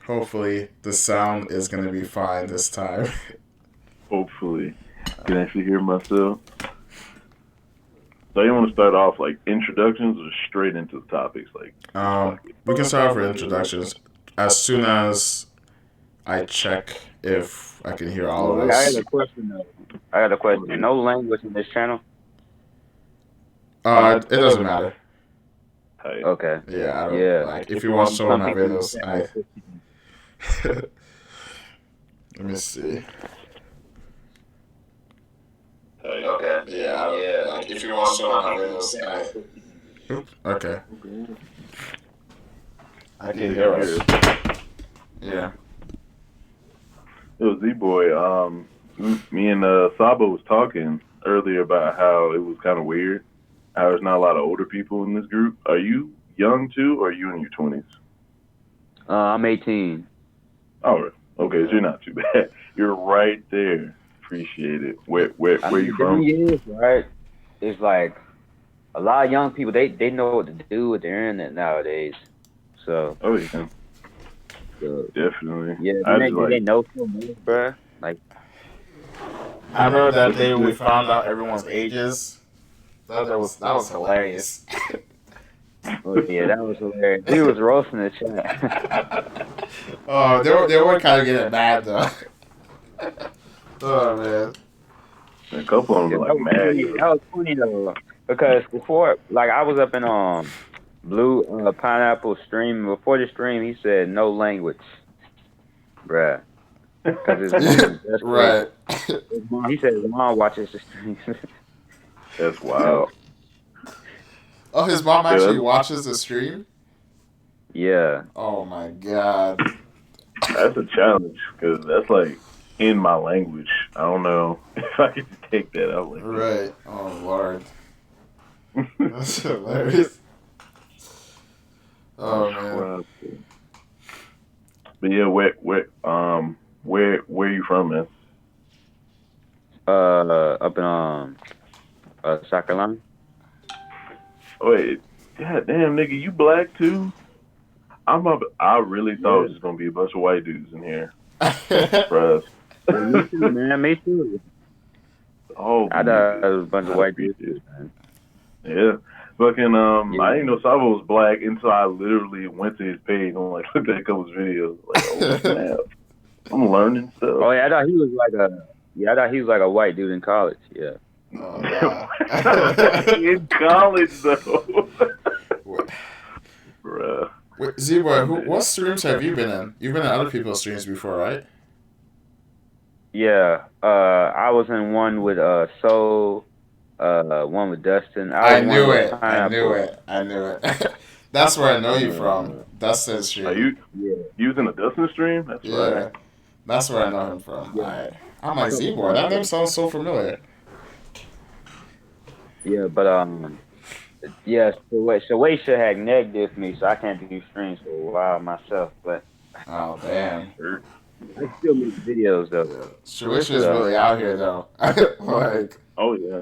Hopefully, the sound is gonna be fine this time. Hopefully, I can actually hear myself. So you want to start off like introductions or straight into the topics? Like, just fuck it. We can start with introductions as soon as I check if I can hear all of I got us. a question though. I got a question. No language in this channel? It doesn't matter. Hey, Okay. Yeah, I don't Yeah. like. If you watch some of my people videos, can't I understand. let me see. hey. Okay. Yeah, like if you watch some of my videos, okay, I Yeah, can hear us. Yeah. It was Z-Boy. Me and Sabo was talking earlier about how it was kind of weird. How there's not a lot of older people in this group. Are you young too, or are you in your 20s? I'm 18. Oh, okay, so you're not too bad. You're right there. Appreciate it. Where you The from? thing is, right? It's like a lot of young people. They know what to do with the internet nowadays. So. Oh yeah, So definitely. yeah, I just they like know so much, bruh. Like. I remember that what you day we said. found out everyone's ages. That was hilarious. Oh yeah, that was hilarious. We was roasting the chat. Oh, they were kind of getting mad though. Oh man. A couple of them Yeah, were like mad. that was funny though, because before, like, I was up in Blue Pineapple stream. Before the stream, he said no language, bruh, because his mom. Right. He said his mom watches the stream. That's wild. Oh, his mom Yeah, actually watches the stream? Yeah. Oh my god. that's a challenge because that's like in my language. I don't know if I could take that out like Right. Oh lord. that. That's hilarious. Oh man. Crap. But yeah, where you from, man? Up in South Carolina. Wait, god damn, nigga, you black too? I really thought it was just gonna be a bunch of white dudes in here. Surprised. Me too, man. Me too. Oh, I thought it was a bunch of white dudes, dudes. man. Yeah. Fucking Yeah. I didn't know Sabo was black until I literally went to his page and like looked at a couple of his videos. Like, oh snap. I'm learning stuff. Oh yeah, I thought he was like a white dude in college. Yeah. Oh, wow. In college though. Bruh. Wait, Z-Boy, what streams have you been in? You've been in other people's streams before, right? Yeah. I was in one with Soul, one with Dustin. I was knew one it. with I knew Pineapple. it. That's where I know you from. Dustin's stream. Are you Yeah. using a Dustin stream? That's Yeah. right. That's where I know him from. I'm like, Z-Boy, that name sounds so familiar. Yeah, but yes, Shawasha had negative me, so I can't do streams for a while myself. But Oh, damn. I still make videos though. Shuisha is really out here, though. Like, Oh yeah.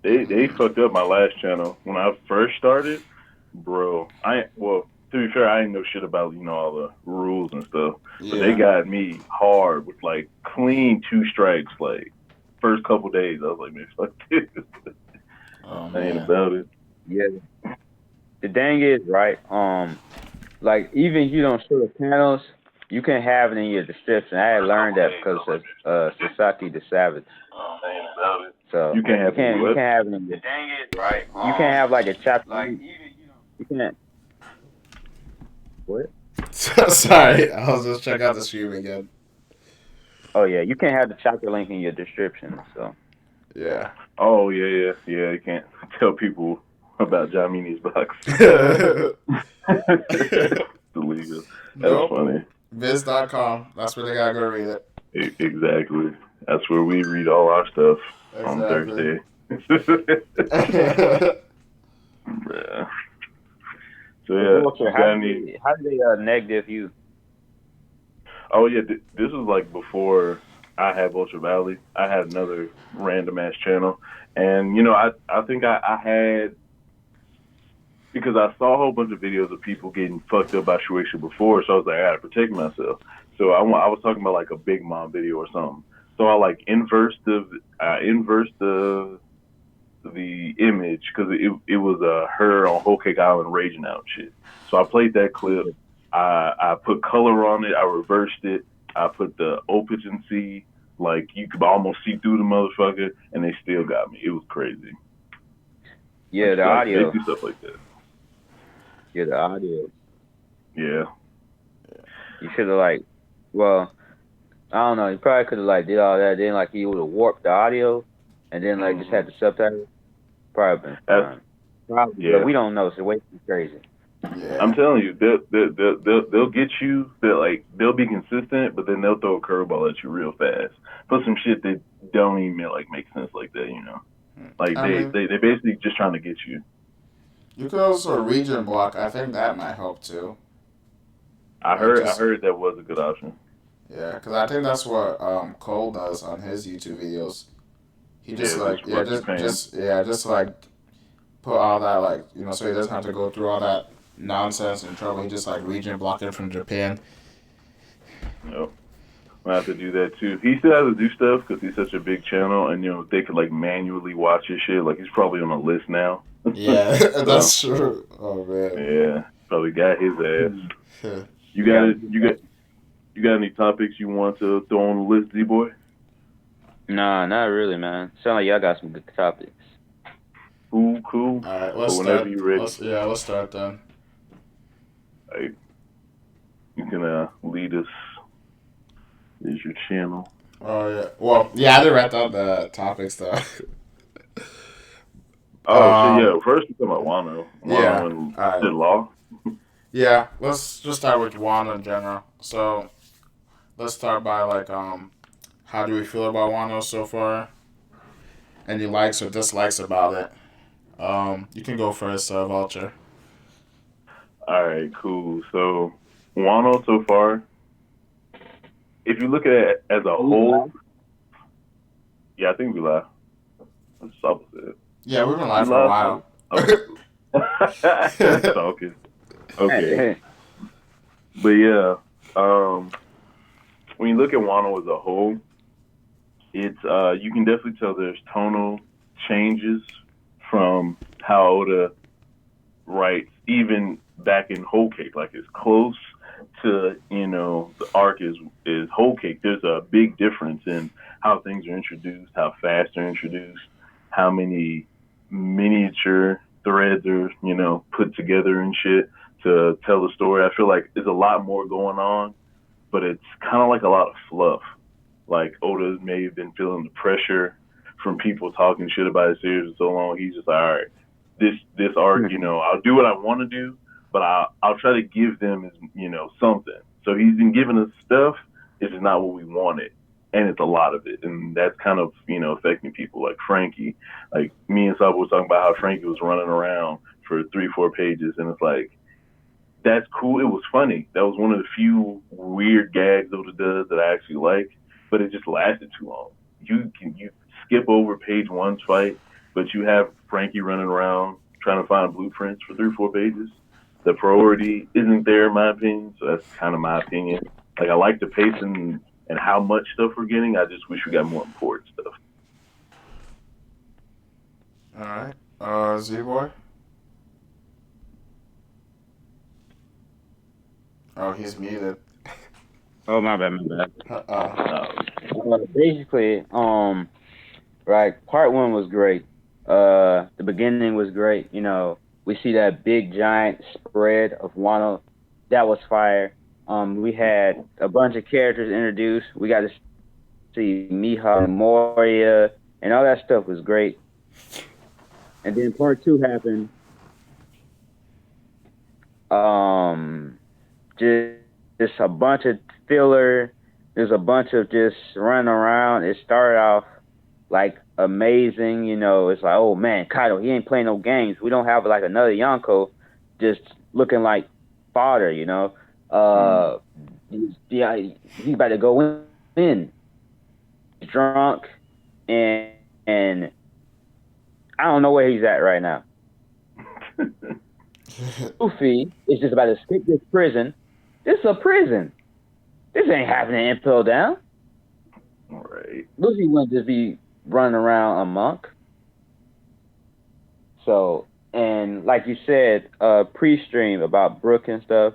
They fucked up my last channel when I first started, bro. To be fair, I didn't know shit about all the rules and stuff. But they got me hard with like clean 2 strikes. Like first couple days, I was like, man, fuck this. oh, I ain't man. about it. Yeah. The thing is, right? Like even if you don't show the panels, you can have it in your description. I had learned that because of Sasaki the Savage. I ain't about it. So You can't have it in your. The thing is, right? You can't have like a chapter. Like you can't. What? Sorry, I was just checking out the stream again. Oh yeah, you can't have the chapter link in your description. So. Yeah. Oh yeah. You can't tell people about Jamini's box. Illegal. That was funny. Viz.com. That's where they gotta go read it. Exactly. That's where we read all our stuff on Exactly. Thursday. Yeah. So yeah, Vulture, how did they negative you? Oh yeah, this was like before I had Vulture Valley. I had another random ass channel, and I think I had because I saw a whole bunch of videos of people getting fucked up by Shueisha before, so I was like, I gotta protect myself. So I was talking about like a Big Mom video or something. So I like inverse the image because it was her on Whole Cake Island raging out and shit. So I played that clip. I put color on it. I reversed it. I put the opacity, like you could almost see through the motherfucker, and they still got me. It was crazy. Yeah, like, the audio. They do stuff like that. Yeah, the audio. Yeah. You should have like, well, I don't know. You probably could have like did all that. Then like he would have warped the audio, and then like just had the subtitles. Probably been fine. Probably, yeah. but we don't know. So way too crazy. Yeah. I'm telling you, they'll get you. They'll be consistent, but then they'll throw a curveball at you real fast. Put some shit that don't even like make sense like that. You know, like they basically just trying to get you. You could also region block. I think that might help too. I heard that was a good option. Yeah, because I think that's what Cole does on his YouTube videos. He just just like put all that like so he doesn't have to go through all that nonsense and trouble. He just like region block it from Japan. Yep. I have to do that too. He still has to do stuff because he's such a big channel, and they could like manually watch his shit. Like he's probably on a list now. Yeah, that's true. Oh man. Yeah, probably got his ass. You got any topics you want to throw on the list, Z-Boy? Nah, not really, man. Sound like y'all got some good topics. Cool. All right, let's whenever start. you're ready. Let's start then. All right. You can lead us. Is your channel? Oh yeah. Well, yeah, I didn't write down the topics though. Oh, shit, yeah. First, we talk about Wano. Yeah. And All right. law. Yeah, let's just start with Wano in general. So, let's start by like how do we feel about Wano so far? Any likes or dislikes about it? You can go first, Vulture. All right, cool. So, Wano so far, if you look at it as a whole, yeah, I think we live. That's opposite. Yeah, we've been live for a while. Talking. Okay. But yeah, when you look at Wano as a whole, it's you can definitely tell there's tonal changes from how Oda writes, even back in Whole Cake. Like it's close to the arc is Whole Cake. There's a big difference in how things are introduced, how fast they're introduced, how many miniature threads are put together and shit to tell the story. I feel like there's a lot more going on, but it's kind of like a lot of fluff. Like Oda may have been feeling the pressure from people talking shit about his series for so long. He's just like, all right, this arc, I'll do what I want to do, but I'll try to give them something. So he's been giving us stuff. It's just not what we wanted, and it's a lot of it, and that's kind of affecting people like Frankie. Like me and Sabo was talking about how Frankie was running around for 3-4 pages, and it's like, that's cool. It was funny. That was one of the few weird gags Oda does that I actually like, but it just lasted too long. You skip over page one's fight, but you have Frankie running around trying to find blueprints for 3-4 pages. The priority isn't there, in my opinion. So that's kind of my opinion. Like I like the pacing and how much stuff we're getting. I just wish we got more important stuff. All right, Z-Boy. Oh, he's muted. Oh, my bad. Uh-oh. Basically, right, part one was great. The beginning was great. We see that big giant spread of Wano. That was fire. We had a bunch of characters introduced. We got to see Miha and Moria, and all that stuff was great. And then part two happened. Just a bunch of filler. There's a bunch of just running around. It started off like amazing, it's like, oh man, Kaido, he ain't playing no games. We don't have like another Yonko just looking like fodder, he's about to go in. He's drunk and I don't know where he's at right now. Luffy is just about to escape this prison. This is a prison. This ain't happening in Impel Down. Right. Luffy wouldn't just be running around a monk. So, and like you said, pre-stream about Brook and stuff,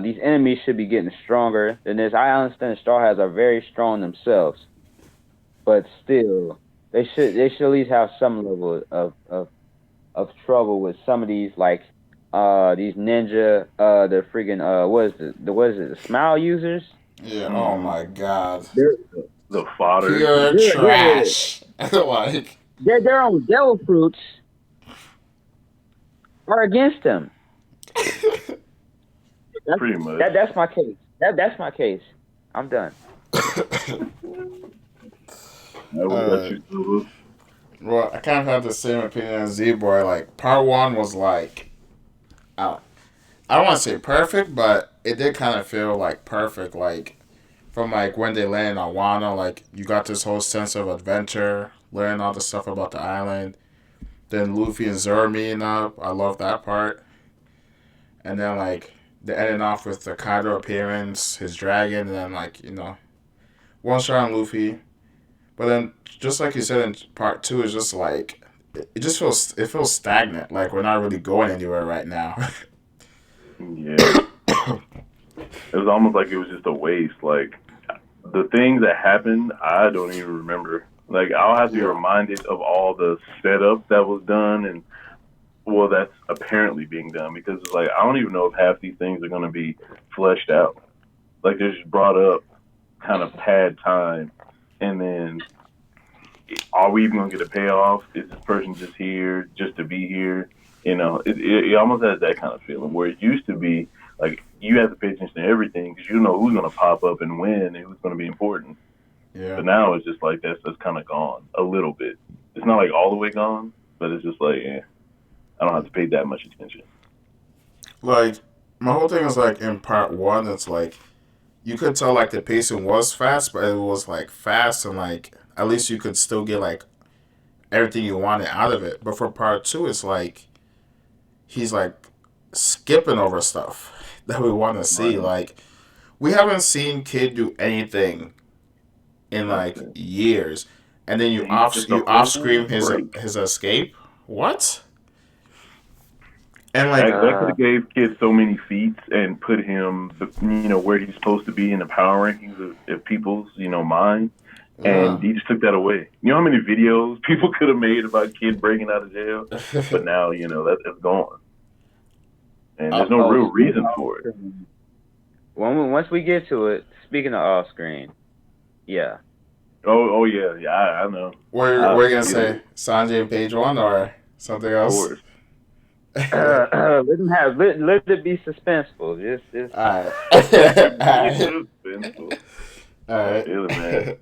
these enemies should be getting stronger than this. I understand Straw Hats are very strong themselves, but still, they should at least have some level of trouble with some of these these ninja the freaking what is it, the smile users. Yeah. Oh Mm-hmm. my god. They're The fodder. Pure they're trash. Like. their own devil fruits are against them. That's, Pretty much. that's my case. That's my case. I'm done. Well, I kind of have the same opinion as Z-Boy. Like, part one was like, I don't want to say perfect, but it did kind of feel like perfect. Like, from like when they landed on Wano, like you got this whole sense of adventure, learning all the stuff about the island. Then Luffy and Zoro meeting up. I love that part. And then like they ended off with the Kaido appearance, his dragon, and then like one shot on Luffy. But then, just like you said in part two, it's just like it just feels stagnant. Like we're not really going anywhere right now. Yeah. It was almost like it was just a waste. Like the things that happened, I don't even remember. Like I'll have to be reminded of all the setup that was done and that's apparently being done because it's like I don't even know if half these things are going to be fleshed out. Like they're just brought up, kind of pad time, and then are we even going to get a payoff? Is this person just here just to be here? It almost has that kind of feeling where it used to be like you have to pay attention to everything because you know who's going to pop up and win and who's going to be important. Yeah. But now it's just like that's kind of gone a little bit. It's not like all the way gone, but it's just like, I don't have to pay that much attention. Like my whole thing is like in part one, it's like you could tell like the pacing was fast, but it was like fast and like at least you could still get like everything you wanted out of it. But for part two, it's like he's like skipping over stuff that we want to see. Right. Like we haven't seen Kid do anything in like years, and then you off scream his escape. What? And like that could have gave Kid so many feats and put him, where he's supposed to be in the power rankings of people's, mind. And he just took that away. You know how many videos people could have made about Kid breaking out of jail? But now, that's gone. And there's no real reason for it. Once we get to it, speaking of off screen, yeah. Oh yeah, I know. What are you gonna say? Sanji and Page One or something else? Let it be suspenseful. Just. All right. Man.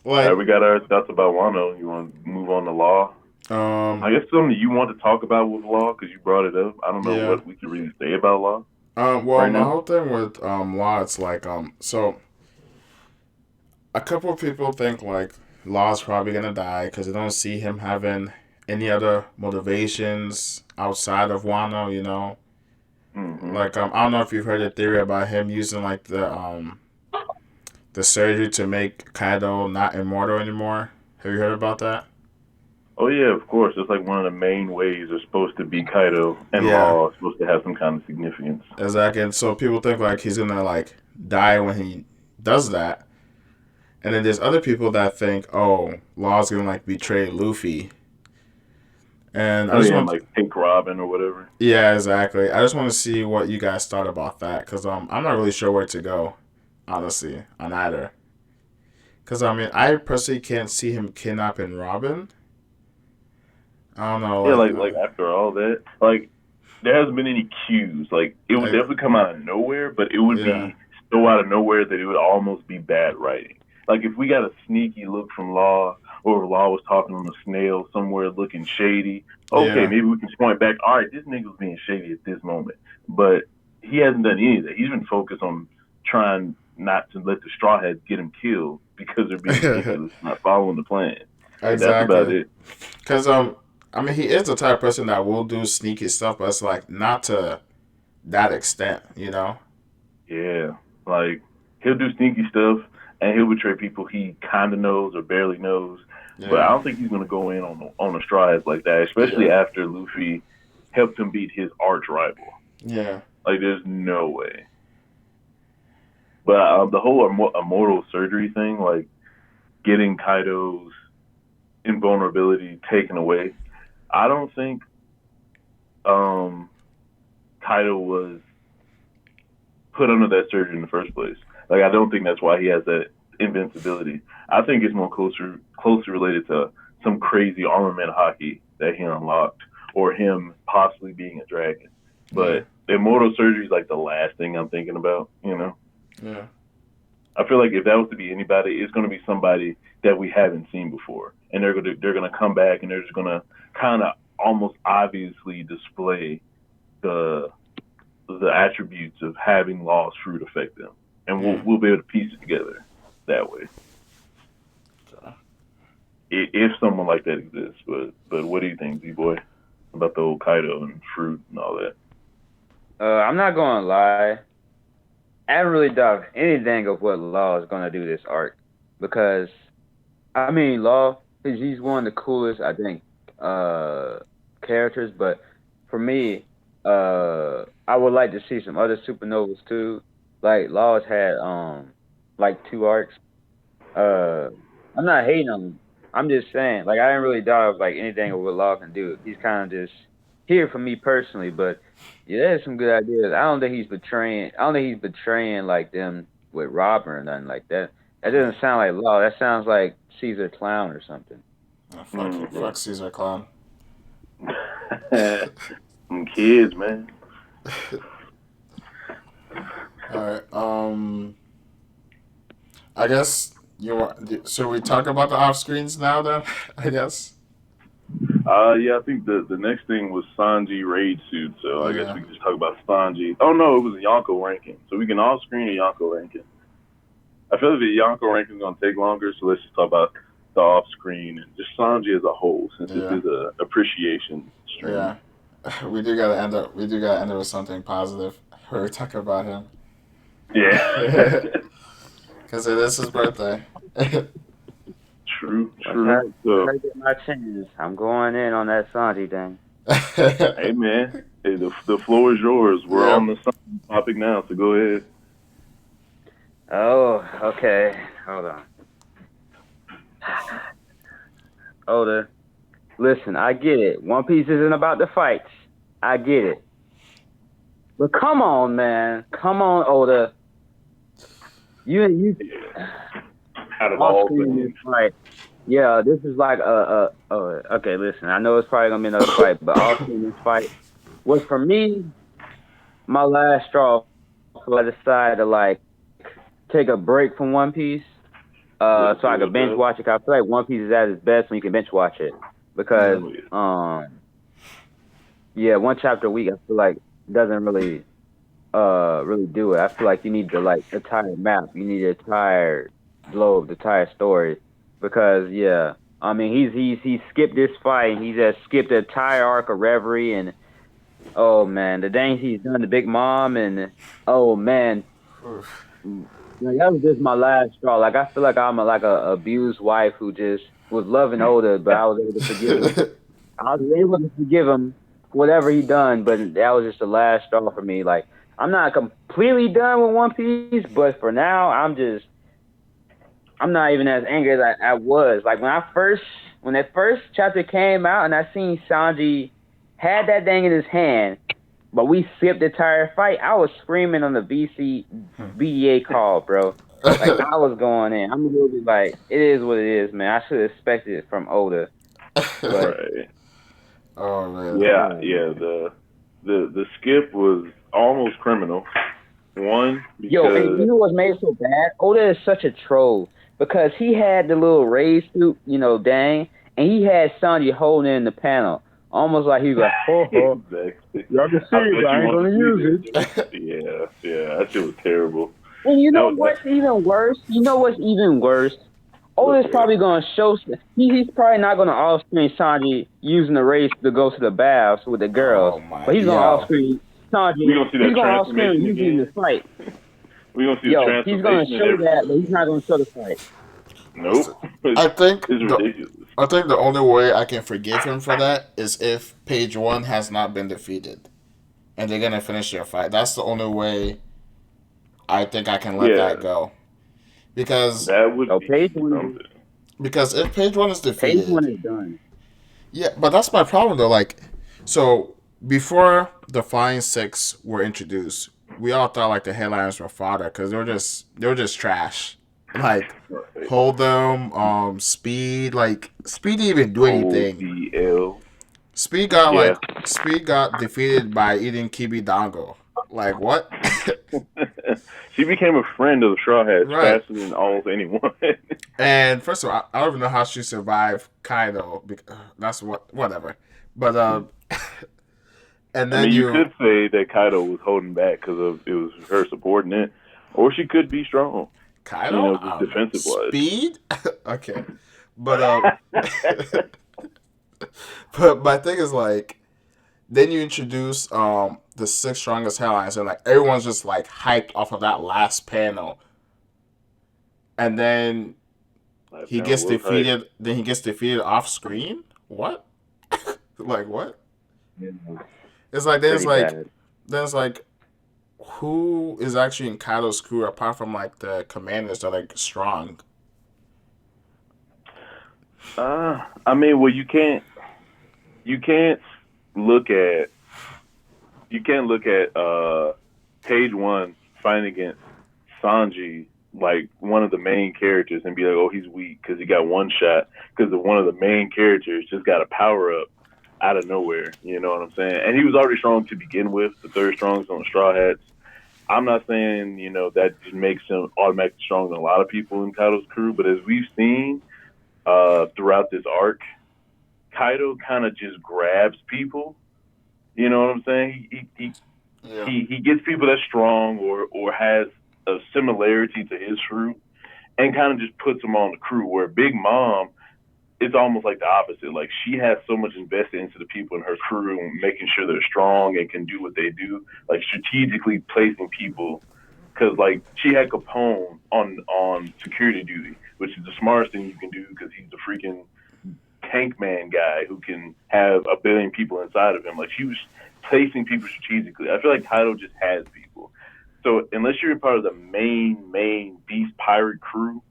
All right, we got our thoughts about Wano. You want to move on to Law? I guess something you want to talk about with Law because you brought it up. I don't know what we can really say about Law. Well, my whole thing with Law, it's like so. A couple of people think like Law's probably gonna die because they don't see him having any other motivations outside of Wano. Mm-hmm. Like I don't know if you've heard a theory about him using like the surgery to make Kaido not immortal anymore. Have you heard about that? Oh yeah, of course. It's like one of the main ways they're supposed to be Kaido and Law is supposed to have some kind of significance. Exactly. And so people think like he's gonna like die when he does that. And then there's other people that think, oh, Law's gonna like betray Luffy. And I just want like take Robin or whatever. Yeah, exactly. I just want to see what you guys thought about that because I'm not really sure where to go, honestly, on either. Because I personally can't see him kidnapping Robin. I don't know. Yeah, like after all that, like there hasn't been any cues. Like it would definitely come out of nowhere, but it would be so out of nowhere that it would almost be bad writing. Like if we got a sneaky look from Law, or Law was talking on a snail somewhere looking shady, okay, maybe we can point back. All right, this nigga's being shady at this moment, but he hasn't done any of that. He's been focused on trying not to let the Straw Hats get him killed because they're being ridiculous, not following the plan. Exactly. That's about it. Because I mean, he is the type of person that will do sneaky stuff, but it's like not to that extent, you know? Yeah, like he'll do sneaky stuff and he'll betray people he kind of knows or barely knows. But I Yeah. don't think he's gonna go in on the strides like that, especially Yeah. after Luffy helped him beat his arch rival. Yeah. Like, there's no way. But the whole immortal surgery thing, like getting Kaido's invulnerability taken away, I don't think um, Kaido was put under that surgery in the first place. Like, I don't think that's why he has that invincibility. I think it's more closely related to some crazy armament hockey that he unlocked, or him possibly being a dragon. But the immortal surgery is like the last thing I'm thinking about. You know. Yeah. I feel like if that was to be anybody, it's going to be somebody that we haven't seen before, and they're gonna come back and they're just gonna kind of almost obviously display the attributes of having lost fruit affect them, and we'll be able to piece it together that way. Okay. If someone like that exists, but what do you think, Z-Boy, about the old Kaido and fruit and all that? I'm not gonna lie. I haven't really done anything of what Law is gonna do this arc, because I mean Law, he's one of the coolest, I think, characters. But for me, I would like to see some other supernovas too. Like Law's had like 2 arcs. I'm not hating on him. I'm just saying, like, I didn't really doubt of like anything of what Law can do. He's kind of just here for me personally, but yeah, there's some good ideas. I don't think he's betraying. I don't think he's betraying like them with Robin or nothing like that. That doesn't sound like Law. That sounds like Caesar Clown or something. Oh, fuck Caesar Clown. Some kids, man. All right. I guess should we talk about the off screens now? Then I guess. Yeah, I think the next thing was Sanji raid suit, so I guess we can just talk about Sanji. Oh no, it was a Yonko ranking, so we can all screen a Yonko ranking. I feel like the Yonko ranking is gonna take longer, so let's just talk about the off screen and just Sanji as a whole, since this is a appreciation stream. Yeah, we do gotta end up. We do gotta end up with something positive. We're talking about him. Yeah, because it is his birthday. True. So, I get my chance. I'm going in on that Sanji thing. Hey man, hey, the floor is yours. We're on the Sanji topic now, so go ahead. Oh, okay. Hold on. Oda, listen, I get it. One Piece isn't about the fights. I get it. But come on, man. Come on, Oda. You. Out of all things. Right. Yeah, this is like okay, listen, I know it's probably gonna be another fight, but also in this fight was, for me, my last straw. So I decided to like take a break from One Piece, so I could bench watch it. I feel like One Piece is at its best when you can bench watch it, because one chapter a week I feel like doesn't really do it. I feel like you need the entire map, you need the entire globe, the entire story. Because I mean he's skipped this fight, and he's skipped the entire arc of Reverie, and oh man, the things he's done to Big Mom, and oh man, like, that was just my last straw. Like, I feel like I'm a abused wife who just was loving Oda, but I was able to forgive him. I was able to forgive him whatever he done, but that was just the last straw for me. Like, I'm not completely done with One Piece, but for now I'm not even as angry as I was. Like, when that first chapter came out and I seen Sanji had that thing in his hand, but we skipped the entire fight, I was screaming on the BDA call, bro. Like, I was going in. I'm really like, it is what it is, man. I should have expected it from Oda. But, right. Oh man. Yeah. The skip was almost criminal. One, because and you know what's made it so bad? Oda is such a troll. Because he had the little raised suit, and he had Sanji holding it in the panel. Almost like he was like, exactly. Y'all can see it, I ain't going to use it. Yeah, that shit was terrible. And you know what's even worse? Oda's probably gonna show. He's probably not gonna off screen Sanji using the race to go to the baths with the girls, Oh my, but he's gonna off yo. screen We Sanji. gonna see He's that gonna off screen transformation using the again. fight. We gonna see the Yo, he's gonna transformation and show that, but everything. he's not gonna show the fight. Nope. I think It's the ridiculous. I think the only way I can forgive him for that is if page one has not been defeated and they're gonna finish their fight. That's the only way I think I can let that Yeah, go. Because that would So be something. if page one is page one defeated, is done. yeah, but that's my problem though. Like, so before the Flying Six were introduced, we all thought like the headliners were fodder because they were just trash. Like Right. hold them, Speed didn't even do Hold anything. the L. Speed got Yeah. like Speed got defeated by eating Kibi Dango. Like what? She became a friend of the Straw Hats Right. faster than almost anyone. And first of all, I don't even know how she survived Kaido. That's whatever. But and I then mean, you you could say that Kaido was holding back because of it was her supporting it, or she could be strong. You Kaido, know, I just don't know. defensive wise. Speed, okay. But but my thing is like, then you introduce the six strongest headlines, and like everyone's just like hyped off of that last panel, and then That he panel gets was hype. defeated. Then he gets defeated off screen. What? Like what? Yeah, It's like pretty bad. there's like who is actually in Kaido's crew apart from like the commanders that are strong. I mean, well, you can't look at page one fighting against Sanji like one of the main characters and be like, oh, he's weak because he got one shot because one of the main characters just got a power up out of nowhere. You know what I'm saying? And he was already strong to begin with, the third strongest on the Straw Hats. I'm not saying that just makes him automatically stronger than a lot of people in Kaido's crew, but as we've seen throughout this arc, Kaido kind of just grabs people. You know what I'm saying? Yeah. He gets people that's strong or has a similarity to his crew and kind of just puts them on the crew. Where Big Mom, it's almost like the opposite. Like she has so much invested into the people in her crew and making sure they're strong and can do what they do. Like strategically placing people because like she had Capone on security duty, which is the smartest thing you can do because he's the freaking tank man guy who can have a billion people inside of him. Like she was placing people strategically. I feel like Kaido just has people. So unless you're part of the main beast pirate crew,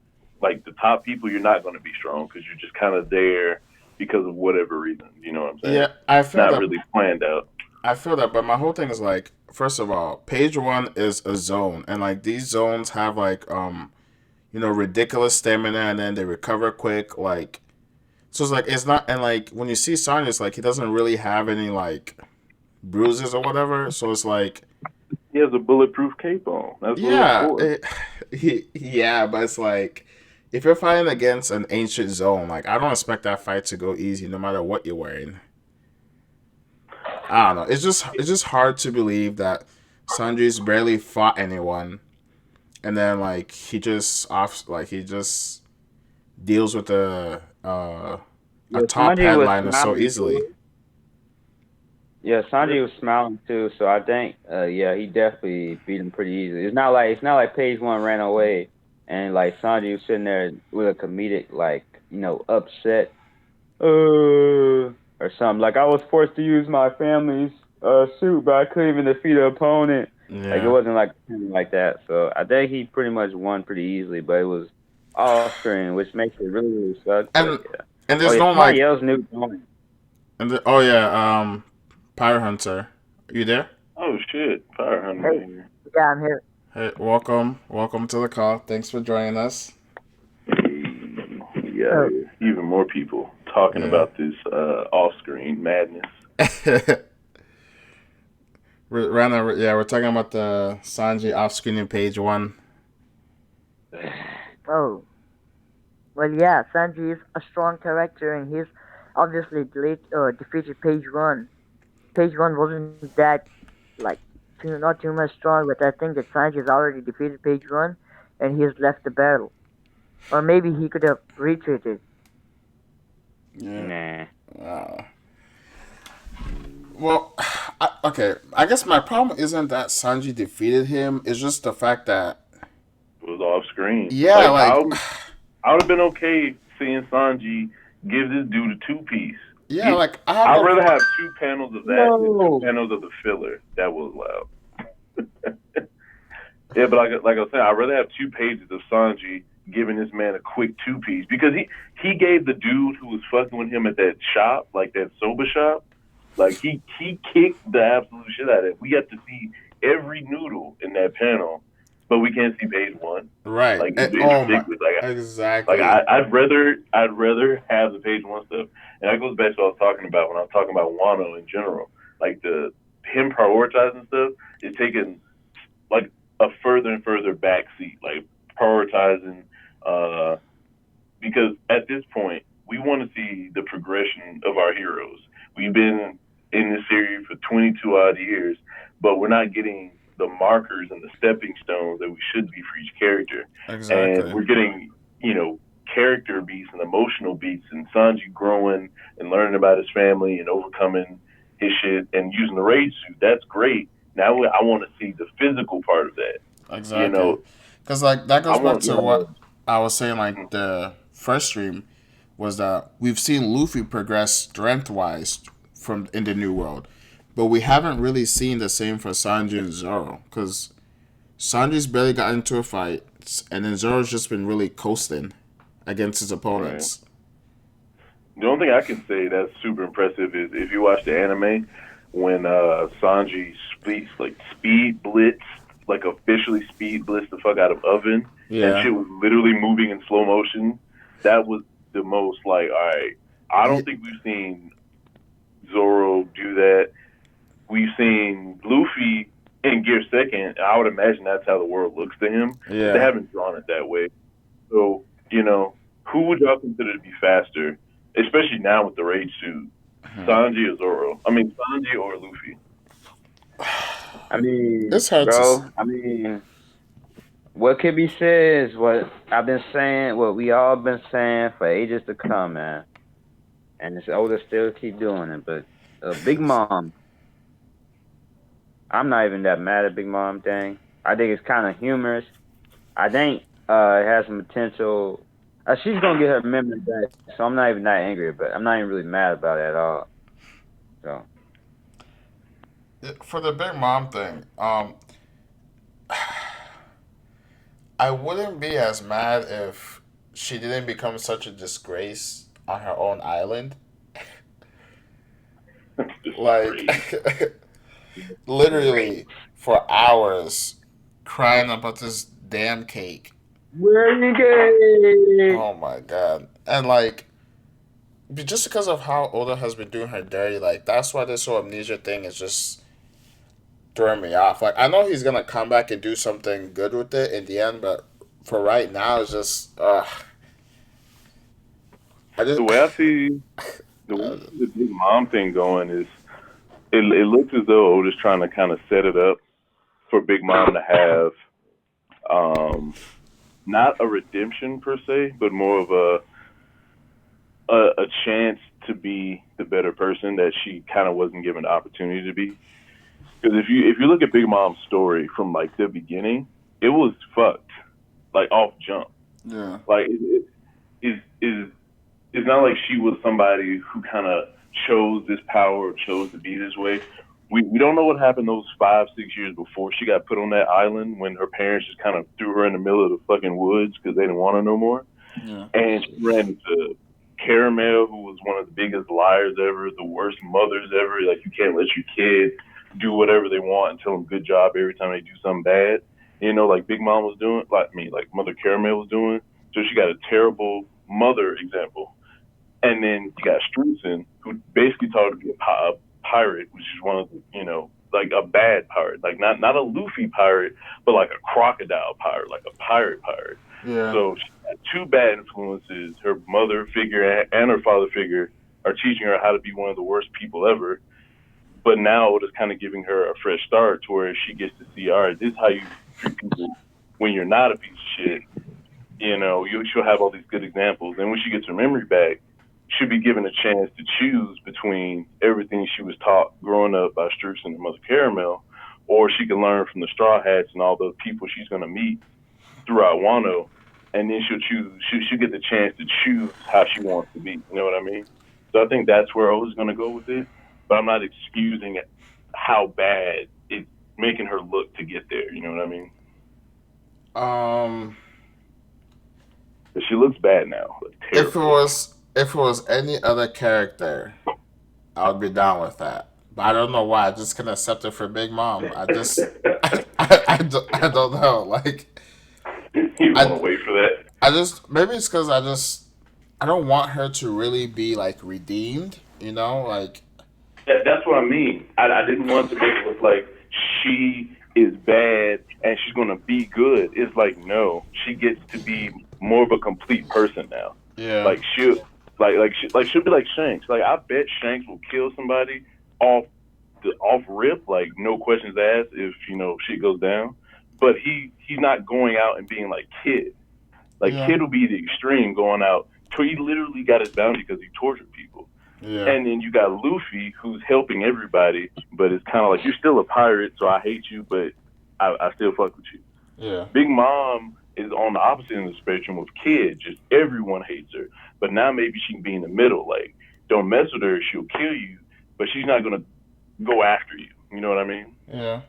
like the top people, you're not going to be strong because you're just kind of there because of whatever reason. You know what I'm saying? Yeah, I It's feel not that. really planned out. I feel that, but my whole thing is like, first of all, page one is a zone, and like these zones have like ridiculous stamina, and then they recover quick. Like, so it's like it's not, and like when you see Sonya, it's like he doesn't really have any like bruises or whatever. So it's like, He has a bulletproof cape on. That's what it's yeah, for. yeah, but it's like if you're fighting against an ancient zone, like I don't expect that fight to go easy, no matter what you're wearing. I don't know. It's just hard to believe that Sanji's barely fought anyone, and then like he just deals with a Yeah, top Sanji was headliner so smiling easily. too. Yeah, Sanji was smiling too. So I think, yeah, he definitely beat him pretty easy. It's not like Page One ran away and like Sanji was sitting there with a comedic like upset or something. Like I was forced to use my family's suit, but I couldn't even defeat an opponent. Like it Yeah, wasn't like that. So I think he pretty much won pretty easily, but it was off screen, which makes it really suck. But and yeah. and Oh there's yeah, no somebody like else knew going. oh yeah, Pirate Hunter, are you there? Oh shit, Fire Hunter Hey, here. yeah, I'm here. Hey, welcome to the call. Thanks for joining us. Hey, yeah, So, even more people talking Yeah. about this off-screen madness. we're talking about the Sanji off screen in page one. oh, well, yeah, Sanji is a strong character, and he's obviously defeated Page One. Page One wasn't that like not too much strong, but I think that Sanji has already defeated Page One, and he has left the battle. Or maybe he could have retreated. Yeah. Nah. Uh, well, okay. I guess my problem isn't that Sanji defeated him. It's just the fact that, It was off screen. yeah, Like like, I would have been okay seeing Sanji give this dude a two piece. yeah, like I have I'd no. rather have two panels of that than two No. panels of the filler that was loud. Yeah, but like I was saying, I'd rather have 2 pages of Sanji giving this man a quick two piece because he gave the dude who was fucking with him at that shop, like that soba shop, like he kicked the absolute shit out of it. We got to see every noodle in that panel, but we can't see page one. Right. Like it's Oh my. ridiculous. Like Exactly. I'd rather have the page one stuff, and that goes back to what I was talking about when I was talking about Wano in general. Like the him prioritizing stuff is taking like a further and further backseat, like prioritizing, uh, because at this point we want to see the progression of our heroes. We've been in this series for 22 odd years, but we're not getting the markers and the stepping stones that we should be for each character, and Exactly. we're getting character beats and emotional beats, and Sanji growing and learning about his family and overcoming his shit and using the rage suit. That's great. Now I want to see the physical part of that. You Exactly. know, Because like that I goes back want to what I was saying. Like the first stream was that we've seen Luffy progress strength wise from in the new world, but we haven't really seen the same for Sanji and Zoro. Because Sanji's barely got into a fight, and then Zoro's just been really coasting against his right. opponents. The only thing I can say that's super impressive is if you watch the anime when Sanji speed blitz, like officially speed blitz the fuck out of Oven, and Yeah. shit was literally moving in slow motion. That was the most like, all right. I Yeah. don't think we've seen Zoro do that. We've seen Luffy in Gear Second. I would imagine that's how the world looks to him, but they Yeah. haven't drawn it that way. So, who would y'all consider to be faster, especially now with the rage suit? Sanji or Zoro? I mean, Sanji or Luffy? I mean, It's hard to. bro. I mean, what could be said is what I've been saying, what we all been saying for ages to come, man. And this older still keep doing it. But Big Mom, I'm not even that mad at Big Mom thing. I think it's kind of humorous. I think it has some potential. She's gonna get her memory back, so I'm not even that angry. But I'm not even really mad about it at all. So For the Big Mom thing, I wouldn't be as mad if she didn't become such a disgrace on her own island. Disgrace. Like, literally for hours crying about this damn cake. Renegade. Oh my god. And like, just because of how Oda has been doing her dirty, like, that's why this whole amnesia thing is just throwing me off. Like, I know he's gonna come back and do something good with it in the end, but for right now, it's just, I just, The way I see the Big Mom thing going is, it looks as though Oda's trying to kind of set it up for Big Mom to have, not a redemption per se, but more of a chance to be the better person that she kind of wasn't given the opportunity to be. Because if you look at Big Mom's story from like the beginning, it was fucked, like off jump. yeah. Like it's not like she was somebody who kind of chose this power or chose to be this way. We don't know what happened those 5-6 years before she got put on that island when her parents just kind of threw her in the middle of the fucking woods because they didn't want her no more. Yeah. And she ran into Caramel, who was one of the biggest liars ever, the worst mothers ever. Like, you can't let your kid do whatever they want and tell them good job every time they do something bad. Like Big Mom was doing, like Mother Caramel was doing. So she got a terrible mother example. And then you got Strunzen, who basically taught her to be a pirate, which is one of the, like a bad pirate, like not a Luffy pirate, but like a crocodile pirate, like a pirate pirate. Yeah. So she had two bad influences. Her mother figure and her father figure are teaching her how to be one of the worst people ever. But now it is kind of giving her a fresh start to where she gets to see, all right, this is how you treat people when you're not a piece of shit. she'll have all these good examples. And when she gets her memory back, she'll be given a chance to choose between everything she was taught growing up by Strux and Mother Caramel, or she can learn from the Straw Hats and all the people she's going to meet throughout Wano. And then she'll choose. She'll get the chance to choose how she wants to be. You know what I mean? So I think that's where I was going to go with it. But I'm not excusing how bad it's making her look to get there. You know what I mean? Um, But she looks bad now, like terrible. if it was any other character, I would be down with that. But I don't know why. I just can accept it for Big Mom. I just I don't know. Like You want I to wait for that? I just maybe it's because I don't want her to really be like redeemed. You know, like That's what I mean. I didn't want to make it look like she is bad and she's gonna be good. It's like no, she gets to be more of a complete person now. yeah, Like she'll be like Shanks. Like I bet Shanks will kill somebody off the off rip, like no questions asked if shit goes down. But he's not going out and being like Kid. Like yeah, Kid will be the extreme going out. He literally got his bounty because he tortured people. yeah, And then you got Luffy, who's helping everybody, but it's kind of like you're still a pirate, so I hate you, but I still fuck with you. yeah, Big Mom is on the opposite end of the spectrum with Kid. Just everyone hates her, but now maybe she can be in the middle. Like, don't mess with her; she'll kill you, but she's not gonna go after you. You know what I mean? yeah,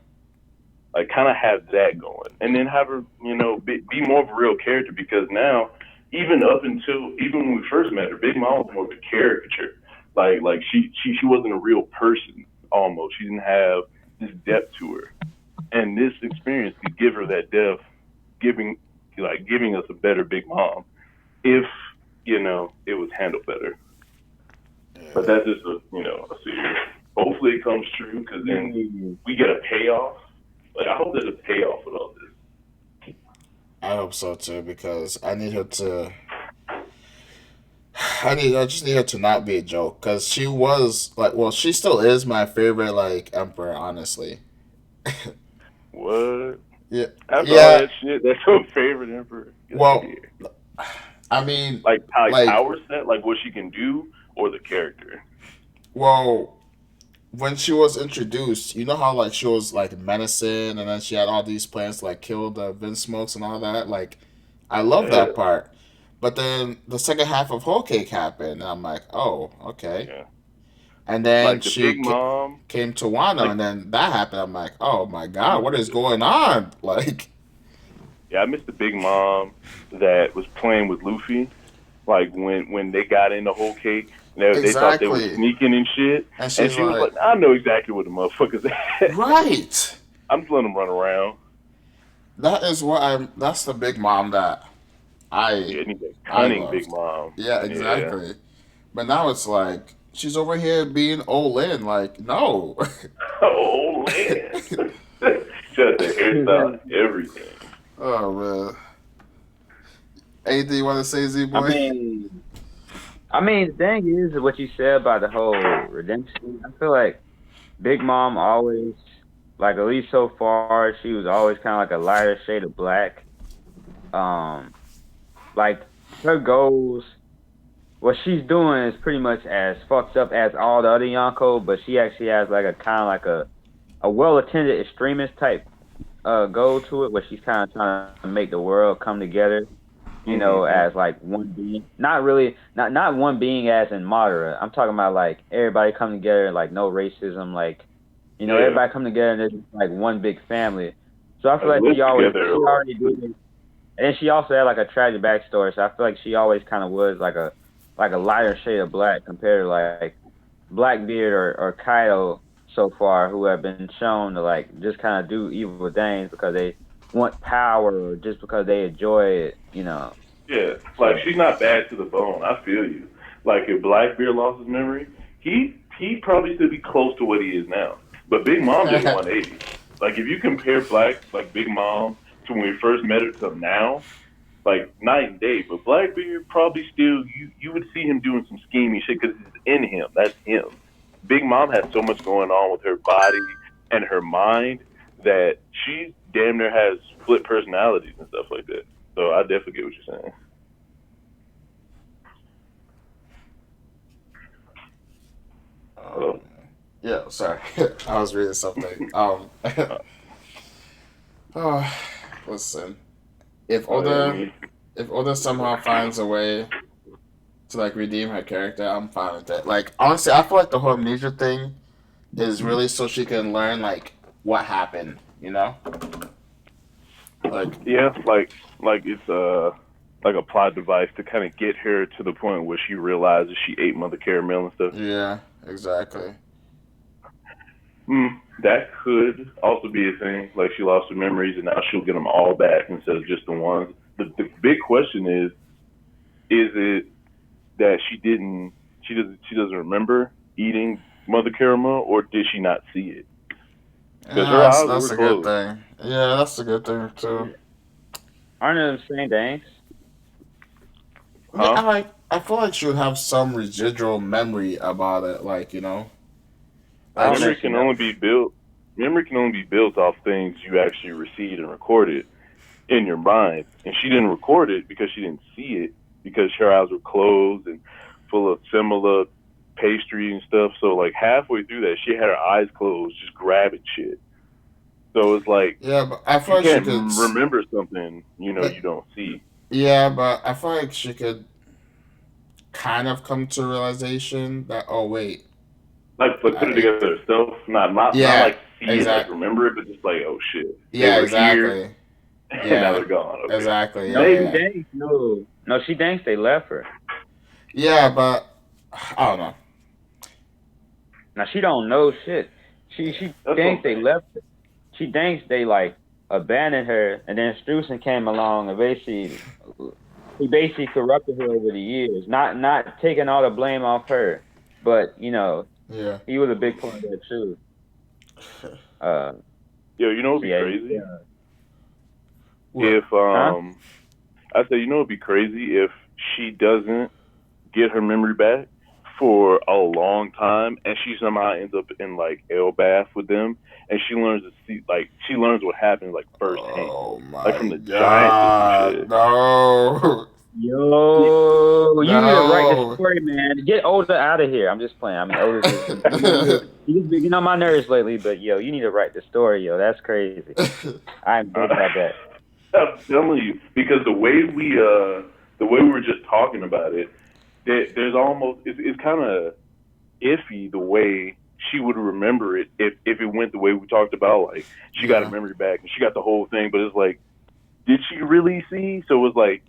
Like, kind of have that going, and then have her, be more of a real character because now, even when we first met her, Big Mom was more of a caricature. Like she wasn't a real person almost. She didn't have this depth to her, and this experience could give her that depth, giving us a better Big Mom if it was handled better. But yeah. that's just a series. Hopefully it comes true because then we get a payoff. Like I hope there's a payoff with all this. I hope so too because I need her to. I just need her to not be a joke because she was like, well, she still is my favorite like emperor, honestly. What? Yeah, After all yeah. that shit, that's your favorite emperor. Get out of Well, here. I mean, Like like, power set, like what she can do, or the character. well, when she was introduced, you know how like she was like menacing, and then she had all these plans to like kill the Vince Smokes and all that. Like, I love that Yeah, part. But then the second half of Whole Cake happened, and I'm like, oh, okay. yeah. And then Like the Big Mom. came to Wano, Like and then that happened. I'm like, oh my god, what is going on? Like, yeah, I miss the Big Mom that was playing with Luffy. Like when they got in the whole cake, they thought they were exactly. sneaking and shit, And and she's she was like, like, "I know exactly what the motherfuckers at. right. I'm just letting them run around." That is what I'm. That's the big mom that I Yeah, it needs a I cunning Big loved. Mom. Yeah, Yeah. exactly. But now it's like she's over here being all in. Like, no. Oh man, shut the hairstyle, everything. Oh man. Anything you want to say, Z I boy? mean, the thing is what you said about the whole redemption. I feel like Big Mom always, like at least so far, she was always kind of like a lighter shade of black. Um, like her goals, what she's doing is pretty much as fucked up as all the other Yonko, but she actually has like a kind of like a well attended extremist type goal to it, where she's kind of trying to make the world come together. Mm-hmm. As like one being, not really, not one being as in moderate. I'm talking about like everybody coming together, like no racism, like Yeah, everybody coming together and it's just like one big family. So I feel like like live together. she already did it, and then she also had like a tragic backstory. So I feel like she always kind of was like a lighter shade of black compared to like Blackbeard or Kaido so far, who have been shown to like just kind of do evil things because they want power or just because they enjoy it. Yeah, like So she's not bad to the bone. I feel you. Like if Blackbeard lost his memory, he probably still be close to what he is now. But Big Mom did a 180. Like if you compare Big Mom to when we first met her to now, like night and day. But Blackbeard probably still you would see him doing some scheming shit because it's in him. That's him. Big Mom has so much going on with her body and her mind that she damn near has split personalities and stuff like that. So I definitely get what you're saying. Um, Hello. yeah, sorry, I was reading something. Oh, listen, if Oh yeah, Oda, me. if Oda somehow finds a way to like redeem her character, I'm fine with it. Like honestly, I feel like the whole amnesia thing is really so she can learn like what happened. You know, like Yeah, like it's like a plot device to kind of get her to the point where she realizes she ate Mother Caramel and stuff. yeah, exactly. That could also be a thing. Like she lost her memories and now she'll get them all back instead of just the ones. The big question is it that she doesn't remember eating Mother Caramel, or did she not see it? Because her Yeah, eyes that's were a good closed. thing. Yeah, that's a good thing too. Aren't they the same things? Yeah, Huh? I feel like she would have some residual memory about it. Like I like don't Memory think she can knows. only be built. Memory can only be built off things you actually received and recorded in your mind. And she didn't record it because she didn't see it because her eyes were closed and full of similar pastry and stuff. So like halfway through that, she had her eyes closed, just grabbing shit. So it's like yeah, but I feel you like she can't could. remember something Like, you don't see. yeah, but I feel like she could kind of come to a realization that oh wait, Like I put it ate. together herself, not Yeah, like see it, like exact. remember it, but just like oh shit, they Yeah, were here exactly. and now Yeah, they're gone. Okay, exactly. No, Yeah, she maybe. yeah, thinks no. No, she thinks they left her. yeah. But I don't know. Now she don't know shit. She That's what thinks I'm they saying. left her. She thinks they like abandoned her, and then Streusen came along and basically he basically corrupted her over the years. Not taking all the blame off her, but Yeah. he was a big part of that too. Uh, Yo, you know what'd so be yeah, crazy What? if huh? I say you know it'd be crazy if she doesn't get her memory back for a long time, and she somehow ends up in like Elbath with them, and she learns what happened like firsthand, Oh like my from the giants or some God! shit. No, Yeah, Yo, you need to write the no. story, man. Get Oda out of here. I'm just playing. I mean, Oda's just he's just been getting on my nerves lately. But yo, you need to write the story, yo. That's crazy. I'm big about that. I'm telling you because the way we were just talking about it, there's almost it's kind of iffy the way she would remember it if it went the way we talked about. Like she got her Yeah. memory back and she got the whole thing, but it's like, did she really see? So it was like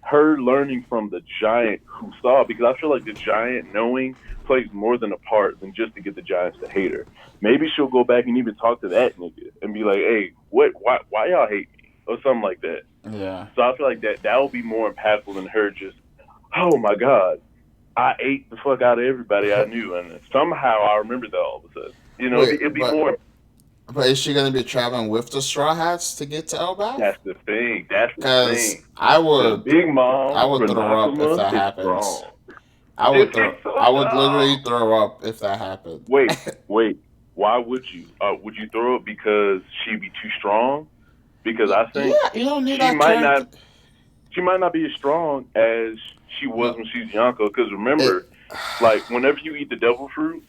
her learning from the giant who saw, because I feel like the giant knowing plays more than a part than just to get the giants to hate her. Maybe she'll go back and even talk to that nigga and be like, hey, why y'all hate me? Or something like that. Yeah. So I feel like that will be more impactful than her just, oh my God, I ate the fuck out of everybody I knew, and somehow I remember that all of a sudden. Wait, It'd be more. but is she gonna be traveling with the Straw Hats to get to Elbath? That's the thing. That's the Cause thing. The Big I Mom, would throw up if Renakuma, that is happens. strong. It's so I would dumb. literally throw up if that happened. Wait, wait. Why would you? Would you throw it because she'd be too strong? Because I Yeah, think you don't need she that might character. not. She might not be as strong as she was No, when she was younger. Because it. remember, like whenever you eat the devil fruit,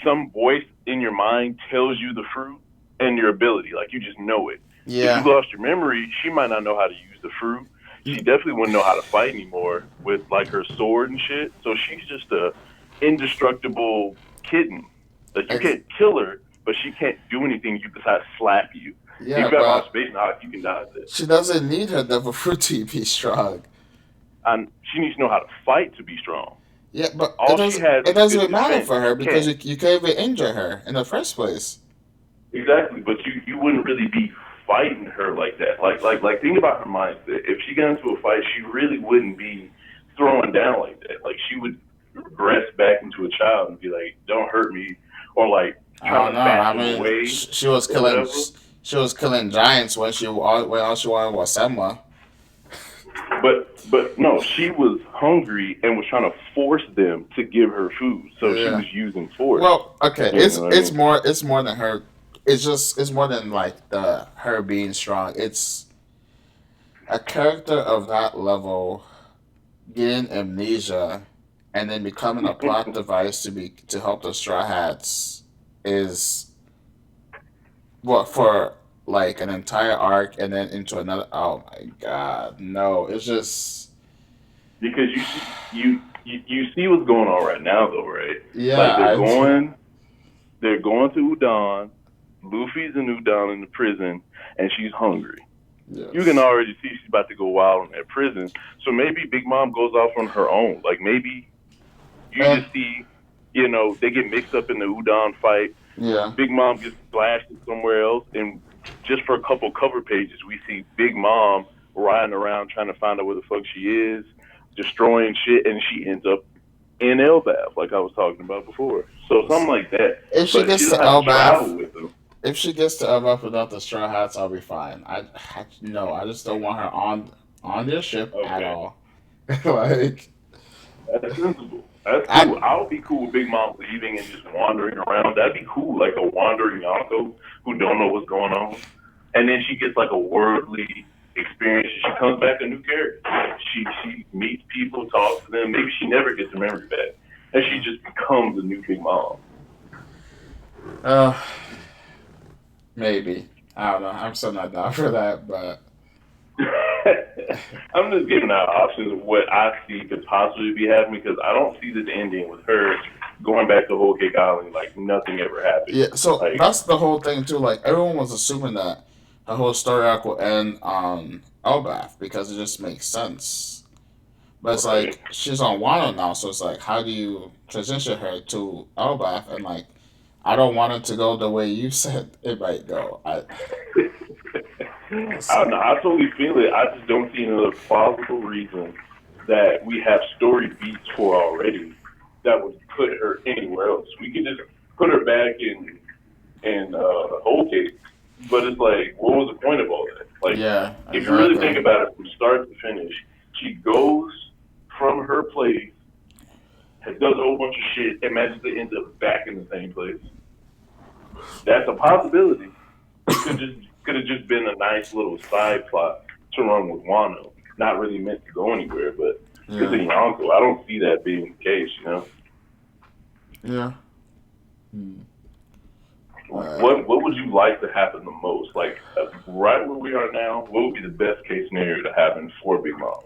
some voice in your mind tells you the fruit and your ability. Like you just know it. If you Yeah. lost your memory, she might not know how to use the fruit. She definitely wouldn't know how to fight anymore with like her sword and shit. So she's just a indestructible kitten. Like you Ex- can't kill her, but she can't do anything. You besides slap you. If yeah, you got but observation knock, you can dodge it. she doesn't need her devil fruit to be strong. And she needs to know how to fight to be strong. Yeah, but All she has it is doesn't matter defense. for her She because can't. you can't even injure her in the first place. Exactly, but you wouldn't really be fighting her like that. Like think about her mindset. If she got into a fight, she really wouldn't be throwing down like that. Like she would regress back into a child and be like, "Don't hurt me," or like I trying don't to know. bat I them mean, away or whatever. she was killing giants when all she wanted was Semla. But no, she was hungry and was trying to force them to give her food. So she Yeah. was using force. Well, okay, You know what I mean? it's more than her. It's more than like the her being strong. It's a character of that level getting amnesia and then becoming a plot device to help the Straw Hats is what for like an entire arc and then into another. Oh my god, no! It's just Because you see what's going on right now, though, right? yeah. Like they're going to Udon. Luffy's in Udon in the prison, and she's hungry. You can Yes. already see she's about to go wild in that prison. So maybe Big Mom goes off on her own. Like maybe you And just see, they get mixed up in the Udon fight. yeah. Big Mom gets blasted somewhere else, and just for a couple cover pages, we see Big Mom riding around trying to find out where the fuck she is, destroying shit, and she ends up in Elbaf, like I was talking about before. So something like that. If she But she gets to don't have to travel Elbaf, with them. if she gets to Elbaf without the Straw Hats, I'll be fine. No, I just don't want her on their ship at Okay, all. Like that's sensible. That's I cool. I'll be cool with Big Mom leaving and just wandering around. That'd be cool, like a wandering Yonko who don't know what's going on. And then she gets like a worldly experience. She comes back a new character. She meets people, talks to them. Maybe she never gets her memory back, and she just becomes a new Big Mom. uh maybe. I don't know. I'm still not down for that, but I'm just giving out options of what I see could possibly be happening because I don't see this ending with her going back to Whole Cake Island like nothing ever happened. yeah, so Like, that's the whole thing too. Like everyone was assuming that the whole story arc will end on Elbaf because it just makes sense. But it's right. like she's on Wano now, so it's like how do you transition her to Elbaf? And like I don't want it to go the way you said it might go. I don't know. I totally feel it. I just don't see another plausible reason that we have story beats for already that would put her anywhere else. We could just put her back in Whole Cake, but it's like, what was the point of all that? Like, Yeah, if you really think exactly. about it from start to finish, she goes from her place, does a whole bunch of shit, and magically ends up back in the same place. That's a possibility. It could have just been a nice little side plot to run with Wano. Not really meant to go anywhere, but because Yeah, of Yonko, I don't see that being the case. yeah. Hmm. What would you like to happen the most? Like right where we are now, what would be the best case scenario to happen for Big Mom?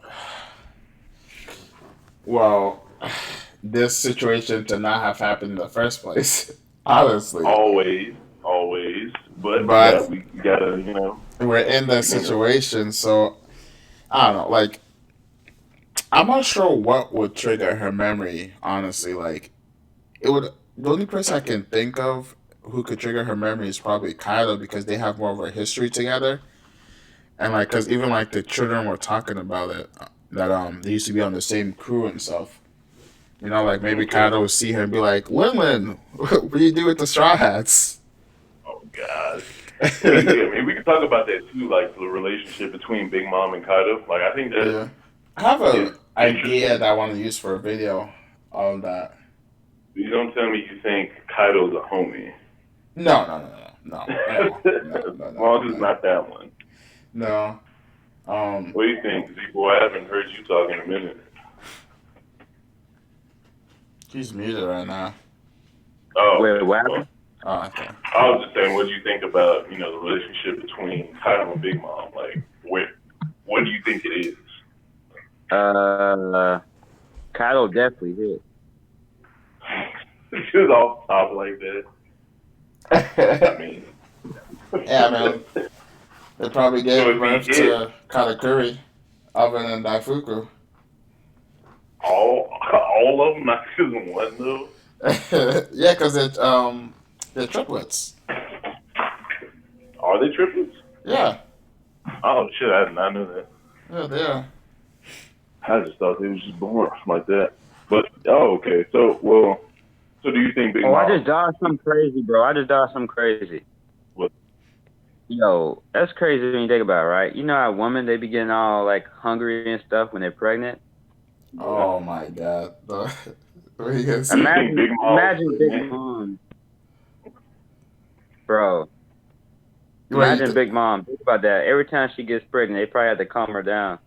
Well, this situation to not have happened in the first place, honestly. Always. But But we gotta, we're in that you know. situation, so I don't know. Like, I'm not sure what would trigger her memory. Honestly, like it would. The only person I can think of who could trigger her memory is probably Kylo because they have more of a history together, and like, cause even like the children were talking about it that they used to be on the same crew and stuff. Like maybe Okay. Kylo would see her and be like, "Lin, what do you do with the Straw Hats?" Oh God. I mean, we can talk about that too, like the relationship between Big Mom and Kaido. Like, I think that Yeah, I have is an idea interesting. that I want to use for a video on that. You don't tell me you think Kaido's a homie. No, no, no, no, no, no, As no, no, no, long as it's no, not that one. no. What do you think, Z-Boy? I haven't heard you talk in a minute. He's muted right now. Oh, Wait, okay. what Well, happened? Oh, okay. I was just saying, what do you think about, the relationship between Kaido and Big Mom? Like, what do you think it is? Kyle definitely hit. She was all top like that. I mean, Yeah, man. They probably so gave if he birth hit to Katakuri, other than Daifuku. all of them, not just one though. Yeah, because they're triplets. Are they triplets? Yeah, Oh shit, I did not know that. yeah, they are. I just thought they was just born like that. But okay. So do you think Big Oh, Mom? I just dodged something crazy, bro. I just dodged something crazy. What? Yo, that's crazy when you think about it, right? You know how women, they be getting all, like, hungry and stuff when they're pregnant? Oh my god. What are you gonna say? You think Big Mom? Imagine, Was Big pregnant? Mom. Bro, Imagine Big Mom. Think about that. Every time she gets pregnant, they probably have to calm her down.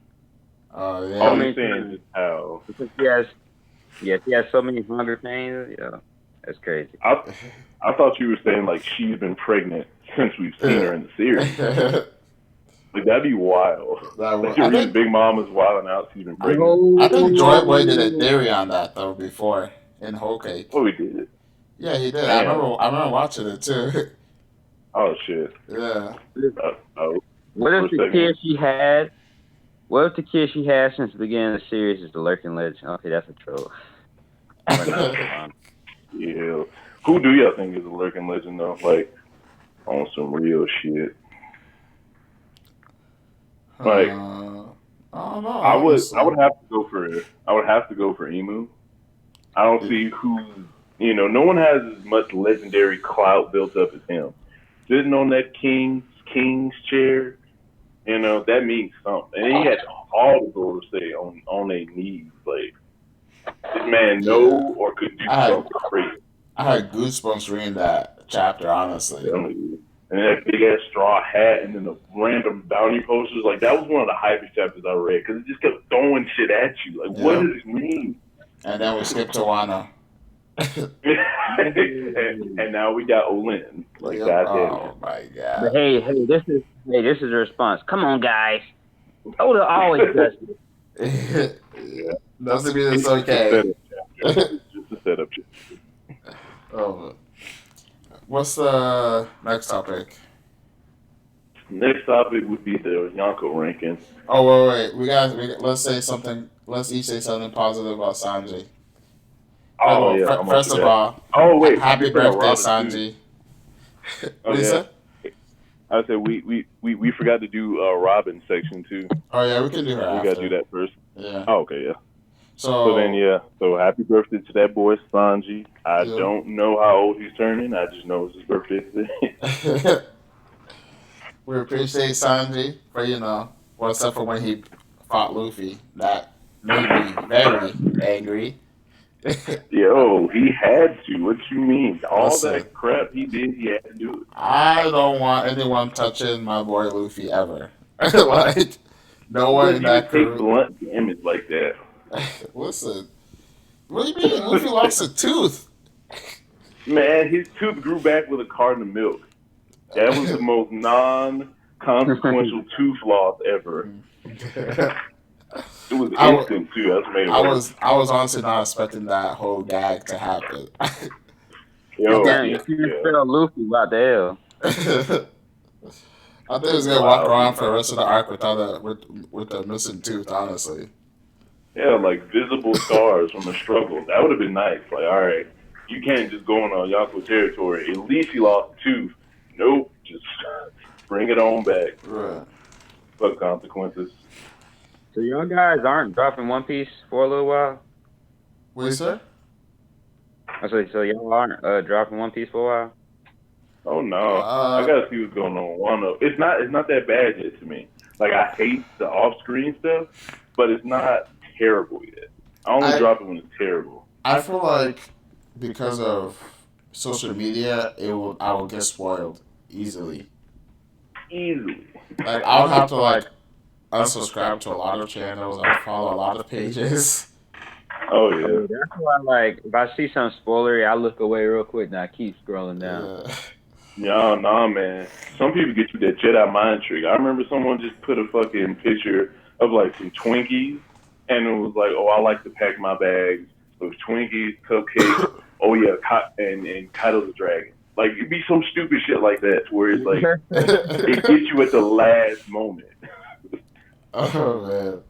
Oh Oh, yeah. you're saying just how? Because she has so many hunger pains. Yeah, that's crazy. I thought you were saying like she's been pregnant since we've seen her in the series. Like that'd be wild. Like the reason Big Mom is wilding out, she's been pregnant. I think Joy Boy did a theory on that though before in Whole Cake. Oh, he did. Yeah, he did. Damn. I remember watching it too. Oh shit. Yeah. What if the kid she had? What if the kid she had since the beginning of the series is the lurking legend? Okay, that's a troll. Yeah. Who do y'all think is a lurking legend though? Like on some real shit. Like I don't know. I would have to go for Emu. I don't see who, no one has as much legendary clout built up as him. Sitting on that king's chair, that means something. And he had all the girls stay on their knees, like this man know or could do something crazy. I had goosebumps reading that chapter, honestly. And that big ass straw hat, and then the random bounty posters. Like that was one of the hypest chapters I read because it just kept throwing shit at you. Like, what does it mean? And then we skipped to Wano. and now we got Olin. Like that. Oh my god. But hey, this is a response. Come on, guys. Oda always does it. Doesn't mean it's okay. Just a setup. Oh. What's the next topic? Next topic would be the Yonko ranking. Oh wait. Let's say something. Let's each say something positive about Sanji. Oh yeah. First of all. Oh wait. Happy birthday, Sanji. What did you say? I said we forgot to do Robin section too. Oh yeah, we can do her. We gotta do that first. Yeah. Oh, okay, yeah. So happy birthday to that boy Sanji. I don't know how old he's turning. I just know it's his birthday today. We appreciate Sanji for except for when he fought Luffy. That made me very angry. Yo, he had to. What you mean? All that crap he did, he had to do it. I don't want anyone touching my boy Luffy ever. Like, no one in that crew. Take blunt damage like that. Listen, what do you mean? Luffy lost a tooth. Man, his tooth grew back with a carton of milk. That was the most non-consequential tooth loss ever. It was instant too. That's made it I was honestly not expecting that whole gag to happen. Yo, if you spell Luffy, what the hell? I think he was gonna walk around for the rest of the arc with the missing tooth. Honestly. Yeah, like visible scars from the struggle. That would have been nice. Like, all right, you can't just go on Yonko territory. At least he lost a tooth. Nope, just bring it on back. Right. Fuck consequences. So y'all guys aren't dropping One Piece for a little while? What you say? So y'all aren't dropping One Piece for a while? Oh no, I gotta see what's going on. It's not that bad yet to me. Like I hate the off-screen stuff, but it's not terrible yet. I only drop it when it's terrible. I feel like because of social media, I will get spoiled easily. Like I would have to unsubscribe to a lot of channels. I follow a lot of pages. Oh yeah. That's why if I see something spoilery, I look away real quick and I keep scrolling down. Yeah. Nah, man. Some people get you that Jedi mind trick. I remember someone just put a fucking picture of like some Twinkies, and it was like, oh, I like to pack my bags. Those Twinkies, cupcakes. Oh yeah, and Kaido the Dragon. Like it'd be some stupid shit like that, where it's like it gets you at the last moment. Oh man.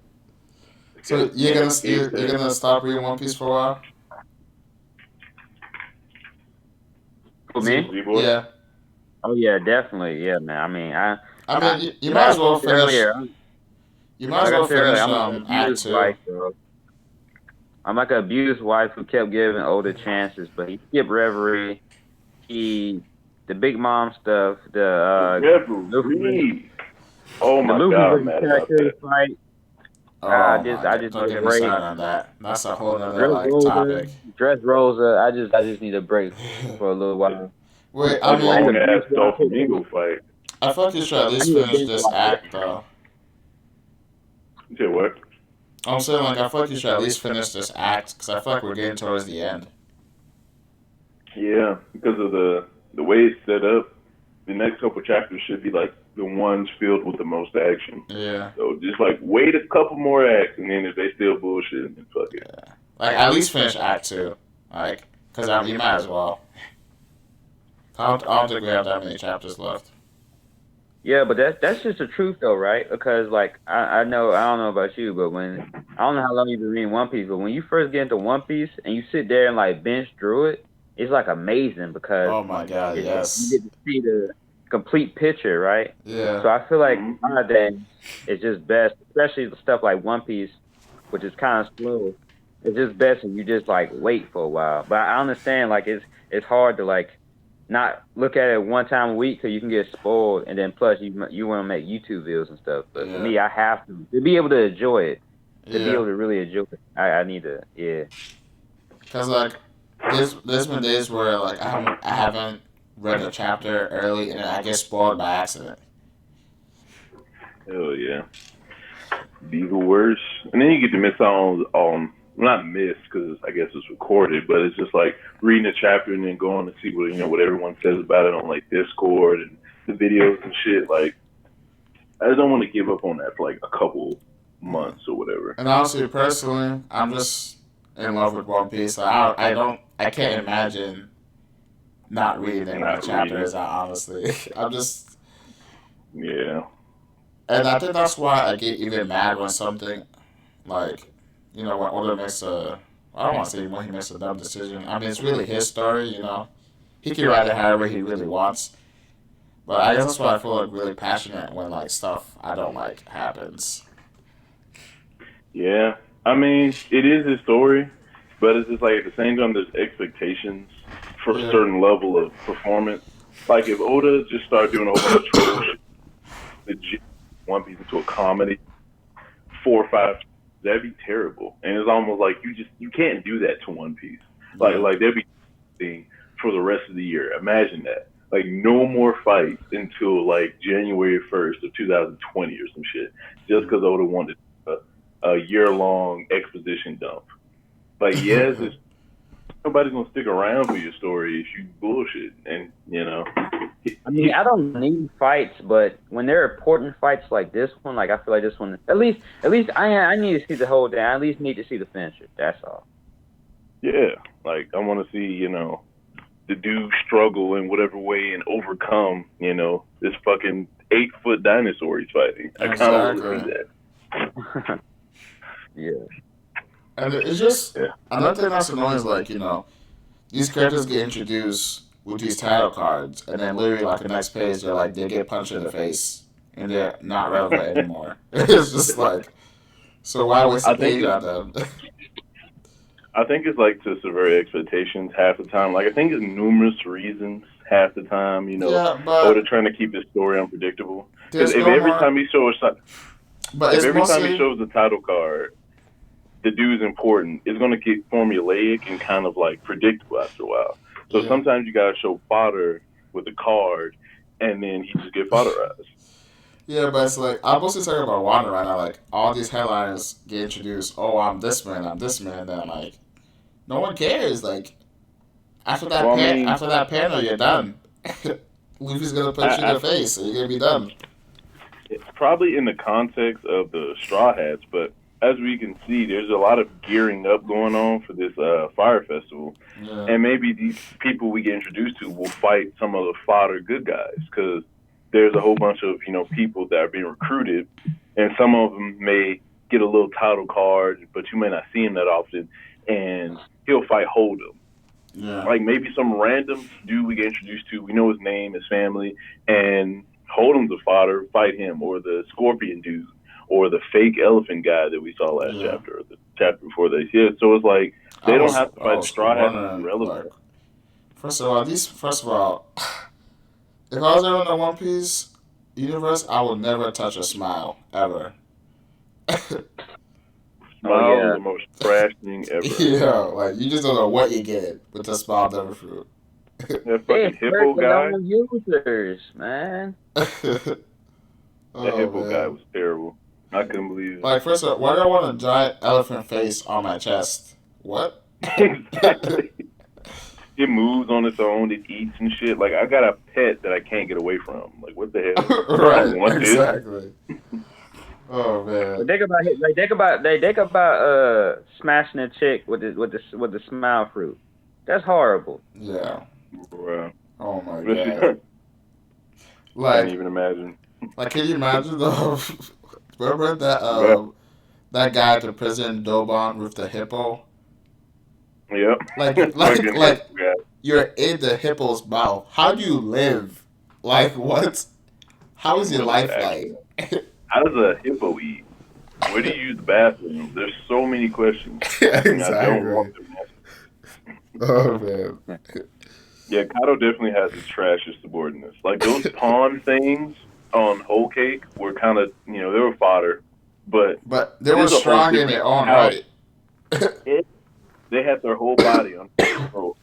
So you're gonna stop reading One Piece for a while? For me? Yeah. Oh yeah, definitely. Yeah, man. I mean, you might as well finish. You might as well finish Act 2. I'm like an abused wife who kept giving Oda chances, but he skipped Reverie. The Big Mom stuff, Reverie. Oh my god, man! Fight. I just need a break on that. That's a whole other topic. Dressrosa, I just need a break for a little while. Wait, long ass Dolphin Eagle fight. I feel like you should at I least need to finish binge this watch it. act though. You said what? I'm saying like I feel like you should at least finish this act because I feel like we're getting towards the end. Yeah, because of the way it's set up, the next couple chapters should be like the ones filled with the most action. Yeah. So just like wait a couple more acts, and then if they still bullshit, then fuck it. Like at least finish Act 2, like because you might as well. I don't think we have that many chapters left. Yeah, but that's just the truth though, right? Because like I know I don't know about you, but when I don't know how long you've been reading One Piece, but when you first get into One Piece and you sit there and like binge through it, it's like amazing because Oh my god, you yes. get to see the complete picture, right? Yeah. So I feel like Mhm. nowadays it's just best, especially the stuff like One Piece, which is kind of slow. It's just best if you just like wait for a while. But I understand like it's hard to like not look at it one time a week because you can get spoiled, and then plus you want to make YouTube videos and stuff. But for Yeah. me, I have to be able to enjoy it, to be Yeah. able to really enjoy it. I need to, yeah. Because like there's been days where like I haven't read a chapter early and I get spoiled by accident. Hell yeah, be the worst. And then you get to miss on not miss because I guess it's recorded, but it's just like reading a chapter and then going to see what everyone says about it on like Discord and the videos and shit. Like I just don't want to give up on that for like a couple months or whatever. And honestly, personally, I'm just in love with One Piece. Like, I can't imagine not reading any of the chapters. Honestly, I'm just, Yeah. and I think that's why I get even mad when something like, when Oda makes I don't want to say when he makes a dumb decision. I mean, it's really his story. He can write it however he really wants. But I guess that's why I feel like really passionate when like stuff I don't like happens. Yeah. I mean, it is his story, but it's just like at the same time, there's expectations for a certain level of performance. Like if Oda just started doing a whole bunch of troll shit, legit One Piece into a comedy, 4 or 5, that'd be terrible. And it's almost like you can't do that to One Piece. Like there'd be thing for the rest of the year. Imagine that. Like no more fights until like January 1st of 2020 or some shit, just because Oda wanted a year-long exposition dump. Like yes, nobody's gonna stick around for your story if you bullshit. And I mean, I don't need fights, but when there are important fights like this one, like I feel like this one, at least I need to see the whole thing. I at least need to see the finisher. That's all. Yeah, like I want to see the dude struggle in whatever way and overcome this fucking 8-foot dinosaur he's fighting. I kind of want to see that. Yeah. And it's just another thing that's annoying is like these characters get introduced with these title cards, and then literally like the next page they get punched in the face, and they're not relevant anymore. It's just like, so why waste a page on them? I think it's like to subvert expectations half the time. Like I think it's numerous reasons half the time. Oda trying to keep his story unpredictable. Because if every time he shows time he shows the title card, the dude's important, it's going to get formulaic and kind of like predictable after a while. So sometimes you got to show fodder with the card, and then he just get fodderized. Yeah, but it's like, I'm mostly talking about Wanda right now. Like, all these headliners get introduced. Oh, I'm this man. Then, like, no one cares. Like, after that panel, you're done. Luffy's going to punch you in the face, so you're going to be done. It's probably in the context of the Straw Hats, but as we can see, there's a lot of gearing up going on for this Fire Festival. Yeah. And maybe these people we get introduced to will fight some of the fodder good guys, because there's a whole bunch of people that are being recruited, and some of them may get a little title card, but you may not see him that often, and he'll fight Hold'em. Yeah. Like maybe some random dude we get introduced to, we know his name, his family, and Hold'em's a fodder, fight him, or the Scorpion dude, or the fake elephant guy that we saw last chapter, or the chapter before this. Yeah, so it's like they don't have to fight Straw Hats and relevant. Like, first of all, if I was ever in the One Piece universe, I would never touch a smile ever. Smile is the most trash thing ever. Like you just don't know what you get with the smile devil fruit. That They fucking hippo hurt their guy. own users, man. That Oh hippo guy man. was terrible. I couldn't believe Like first of all, why do I want a giant elephant face on my chest? What? it. Exactly. It moves on its own. It eats and shit. Like I got a pet that I can't get away from. Like what the hell? I don't Right, want this. exactly. Oh man. But think about smashing a chick with the smile fruit. That's horrible. Yeah. Bruh. Oh my god. Can't Like, even imagine. can you imagine though? Remember that Yeah. that guy at the prison Dobon with the hippo? Yep. Like, Fucking hippo guy. you're in the hippo's mouth. How do you live? Like, what? How is your What is life actually? like? How does a hippo eat? Where do you use the bathroom? There's so many questions. And I don't want Exactly. to answer. Oh man. Yeah, Kato definitely has the trashiest subordinates. Like those pawn things on Whole Cake were kind of, they were fodder, but But they were there's a whole strong in different their own house. right. They had their whole body on control.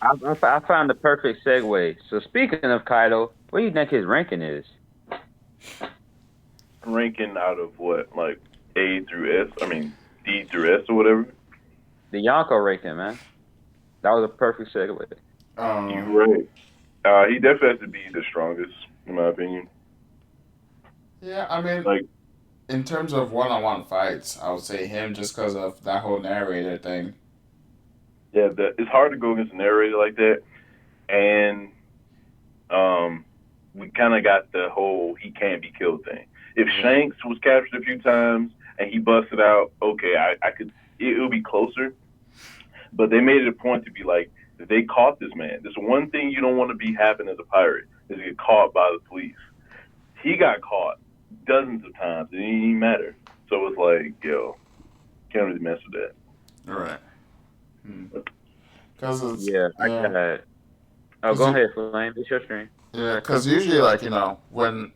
I found the perfect segue. So speaking of Kaido, what do you think his ranking is? Ranking out of what, like A through S? I mean D through S or whatever. The Yonko ranking, man. That was a perfect segue. You're right. He definitely has to be the strongest, in my opinion. Yeah, I mean, Like, in terms of one-on-one fights, I would say him just because of that whole narrator thing. yeah, it's hard to go against a narrator like that, and we kind of got the whole he can't be killed thing. If Shanks was captured a few times and he busted out, okay, I could, it would be closer. But they made it a point to be like, they caught this man. There's one thing you don't want to be happen as a pirate is to get caught by the police. He got caught dozens of times. It didn't even matter. So it's like, yo, can't really mess with that. All right. Because it's I got it. Oh, go ahead, Flame. It's your stream. Yeah, because usually, when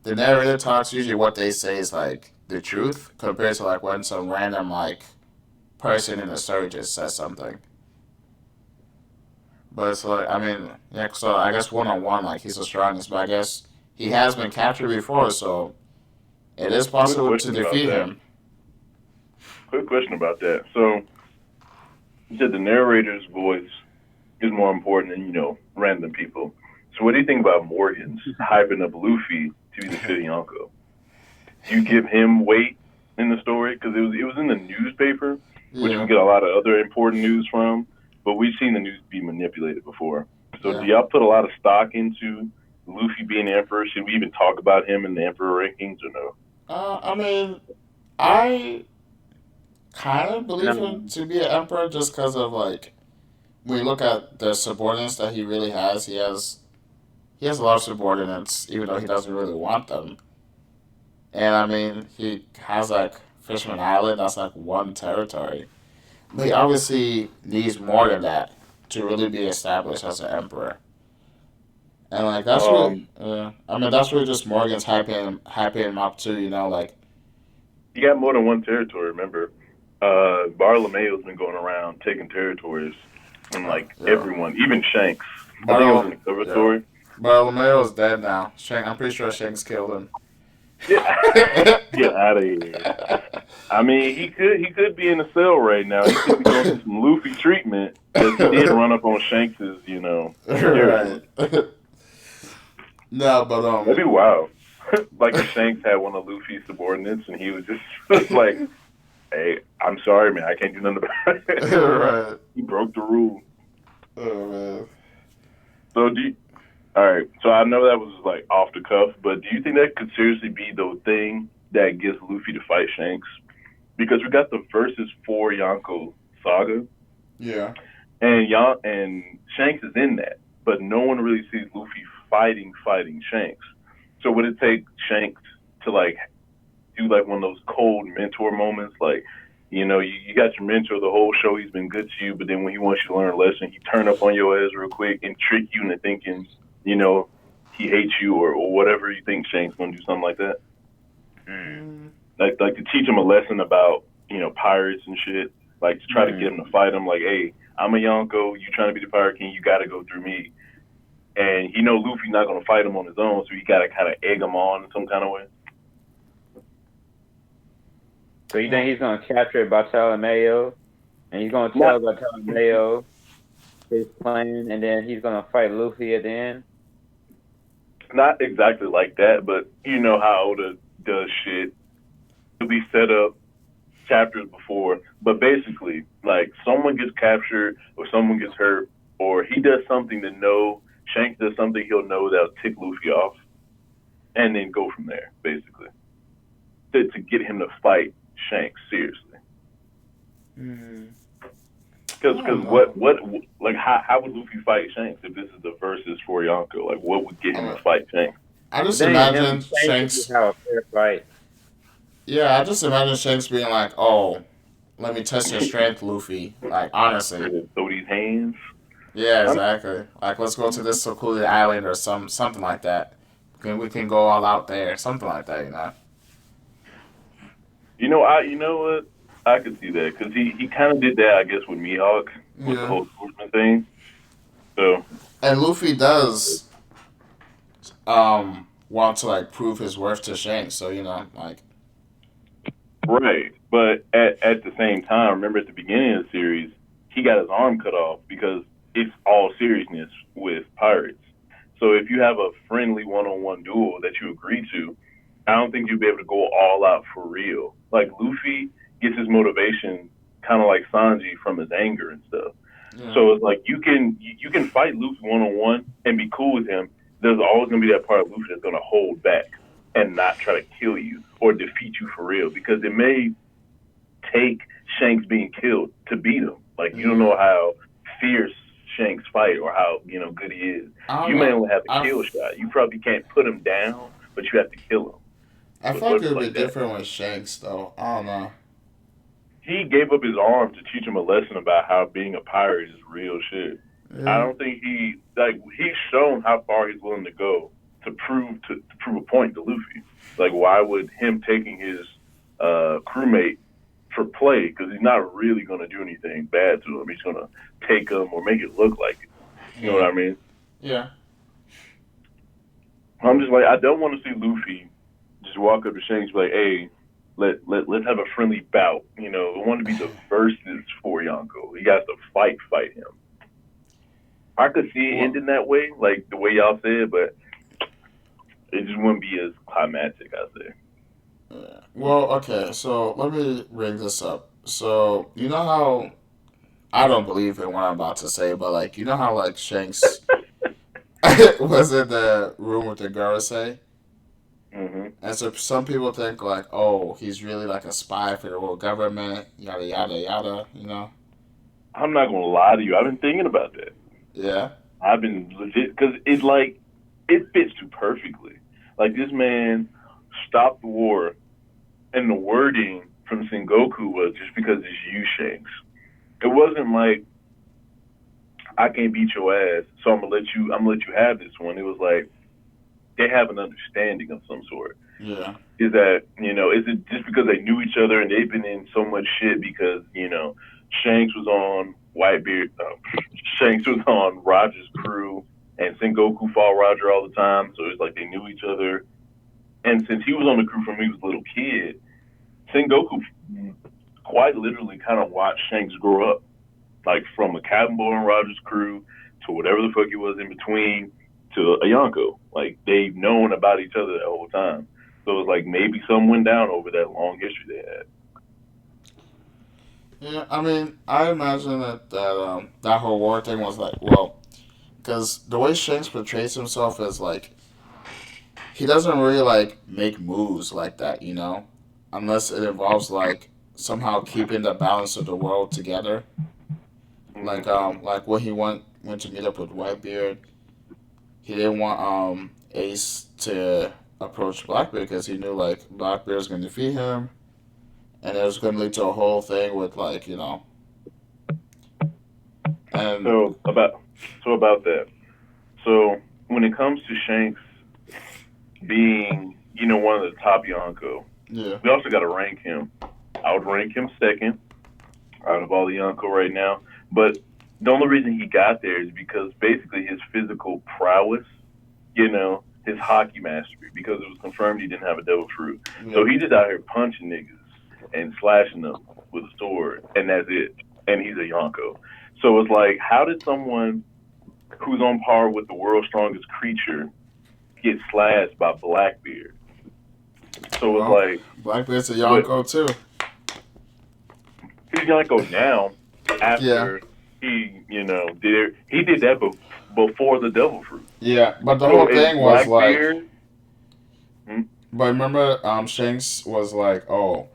the narrator talks, usually what they say is like the truth compared to like when some random person in the story just says something. But it's like, I mean, yeah, so I guess one-on-one, he's the strongest, but I guess he has been captured before, so it is possible to defeat him. Quick question about that. So, you said the narrator's voice is more important than, random people. So what do you think about Morgan's hyping up Luffy to be the fifth Yonko? Do you give him weight in the story? Because it was in the newspaper, which we get a lot of other important news from, but we've seen the news be manipulated before. So do y'all put a lot of stock into Luffy being the Emperor? Should we even talk about him in the Emperor rankings or no? I mean, I kind of believe him to be an Emperor just because of, when you look at the subordinates that he really has, he has a lot of subordinates, even though he doesn't really want them. And I mean, he has Fishman Island, that's one territory. But he obviously needs more than that to really be established as an emperor. And that's really, that's really just Morgan's hyping him up too. You got more than one territory. Remember, Bartolomeo's been going around taking territories, and everyone, even Shanks. I think it was in the cover story. Bartolomeo's dead now. I'm pretty sure Shanks killed him. Get out of here. I mean, he could be in a cell right now. He could be going through some Luffy treatment because he did run up on Shanks's, Right. No, but that'd be wild. If Shanks had one of Luffy's subordinates and he was just like, "Hey, I'm sorry, man. I can't do nothing about it." Right. He broke the rule. Oh man. So all right, so I know that was off the cuff, but do you think that could seriously be the thing that gets Luffy to fight Shanks? Because we got the versus 4 Yonko saga. Yeah. And Shanks is in that, but no one really sees Luffy fighting Shanks. So would it take Shanks to do one of those cold mentor moments, you got your mentor the whole show, he's been good to you, but then when he wants you to learn a lesson, he turn up on your ass real quick and trick you into thinking, he hates you or whatever you think Shanks gonna do something like that. Like to teach him a lesson about, pirates and shit, to try to get him to fight him, hey, I'm a Yonko. You trying to be the Pirate King? You got to go through me. And he know Luffy's not gonna fight him on his own, so he got to kind of egg him on in some kind of way. So you think he's gonna capture Bartolomeo, and he's gonna tell Bartolomeo his plan, and then he's gonna fight Luffy at the end? Not exactly like that, but you know how Oda does shit. It'll be set up chapters before, but basically, like someone gets captured or someone gets hurt, or he does something to know Shanks does something he'll know that'll tick Luffy off, and then go from there, basically, to get him to fight Shanks seriously. Because what like how would Luffy fight Shanks if this is the versus for Yonko? Like what would get him to fight Shanks? I just Then imagine Shanks Shanks. have a fair fight. Yeah, I just imagine Shanks being like, "Oh, let me test your strength, Luffy." Like honestly. Throw these hands. Yeah, exactly. Like let's go to this secluded island or something like that. We can go all out there, something like that, you know. You know what? I could see that because he kind of did that, I guess, with Mihawk with the whole swordsman thing. So. And Luffy does want to like prove his worth to Shanks, so you know, like. Right, but at the same time, remember at the beginning of the series, he got his arm cut off because it's all seriousness with pirates. So if you have a friendly one-on-one duel that you agree to, I don't think you'll be able to go all out for real. Like Luffy gets his motivation kind of like Sanji from his anger and stuff. Yeah. So it's like you can fight Luffy one-on-one and be cool with him. There's always gonna be that part of Luffy that's gonna hold back and not try to kill you or defeat you for real, because it may take Shanks being killed to beat him. Like you don't know how fierce Shanks fight or how good he is. You may only have a kill shot. You probably can't put him down, but you have to kill him. I feel like it would be different with Shanks though. I don't know. He gave up his arm to teach him a lesson about how being a pirate is real shit. Yeah. I don't think he's shown how far he's willing to go to prove a point to Luffy. Like, why would him taking his crewmate for play? Because he's not really going to do anything bad to him. He's going to take him or make it look like it. You know what I mean? Yeah. I'm just like, I don't want to see Luffy just walk up to Shanks and be like, hey, let's have a friendly bout. I want to be the versus for Yonko. He has to fight him. I could see it ending that way, like the way y'all said, but it just wouldn't be as climactic, I'd say. Yeah. Well, okay, so let me bring this up. So, you know how, I don't believe in what I'm about to say, but like, you know how like Shanks was in the room with the Gorosei? Mm-hmm. And so some people think like, oh, he's really like a spy for the world government, yada, yada, yada, you know? I'm not going to lie to you. I've been thinking about that. Yeah? I've been legit, because it's like, it fits too perfectly. Like, this man stopped the war, and the wording from Sengoku was just because it's you, Shanks. It wasn't like, I can't beat your ass, so I'm gonna let you have this one. It was like, they have an understanding of some sort. Yeah. Is that, is it just because they knew each other and they've been in so much shit because, Shanks was on Whitebeard, Shanks was on Roger's crew, and Sengoku fought Roger all the time, so it's like they knew each other. And since he was on the crew from when he was a little kid, Sengoku quite literally kind of watched Shanks grow up, like from a cabin boy on Roger's crew to whatever the fuck he was in between to a Yonko. Like, they've known about each other that whole time. So it's like maybe something went down over that long history they had. Yeah, I mean, I imagine that whole war thing was like, well, because the way Shanks portrays himself is like, he doesn't really like make moves like that, unless it involves like somehow keeping the balance of the world together. Like when he went to meet up with Whitebeard, he didn't want Ace to approach Blackbeard because he knew like Blackbeard was gonna defeat him, and it was gonna lead to a whole thing with like And so about that. So when it comes to Shanks being, one of the top Yonko, yeah, we also got to rank him. I would rank him second out of all the Yonko right now. But the only reason he got there is because basically his physical prowess, his hockey mastery, because it was confirmed he didn't have a devil fruit. So Yep. he just out here punching niggas and slashing them with a sword, and that's it. And he's a Yonko. So it's like, how did someone who's on par with the world's strongest creature get slashed by Blackbeard? So it's Well, like, Blackbeard's a but Yonko too. he's Yonko now Yeah. after he did that before the devil fruit. Yeah, but the So whole is thing was like, Blackbeard? Hmm? but remember, Shanks was like, "Oh,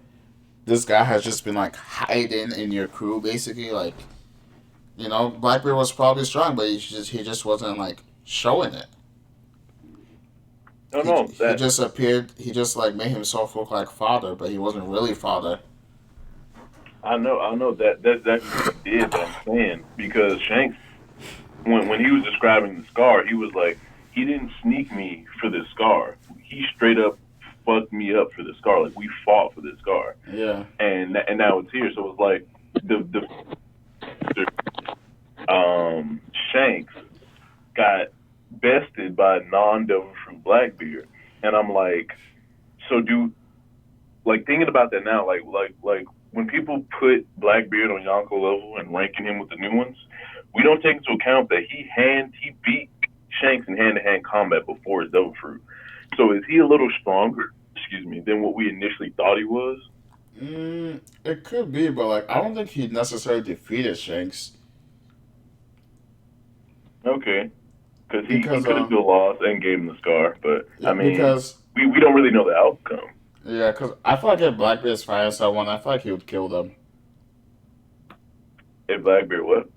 this guy has just been like hiding in your crew, basically." Like, Blackbeard was probably strong, but he just wasn't like showing it. No, He no, he just appeared. He just like made himself look like father, but he wasn't really father. I know that's exactly what he did. But I'm saying because Shanks, when he was describing the scar, he was like, he didn't sneak me for this scar. He straight up fucked me up for this scar. Like we fought for this scar, Yeah. and now it's here. So it's like the Shanks got bested by a non-devil fruit Blackbeard, and I'm like, so do like thinking about that now, like when people put Blackbeard on Yonko level and ranking him with the new ones, we don't take into account that he beat Shanks in hand-to-hand combat before his devil fruit. So is he a little stronger? Excuse me, than what we initially thought he was? It could be, but like I don't think he necessarily defeated Shanks Okay, because he because could have still lost and gave him the scar, but I mean, because we don't really know the outcome. yeah, because I feel like if Blackbeard's fighting someone, I feel like he would kill them. If Blackbeard what?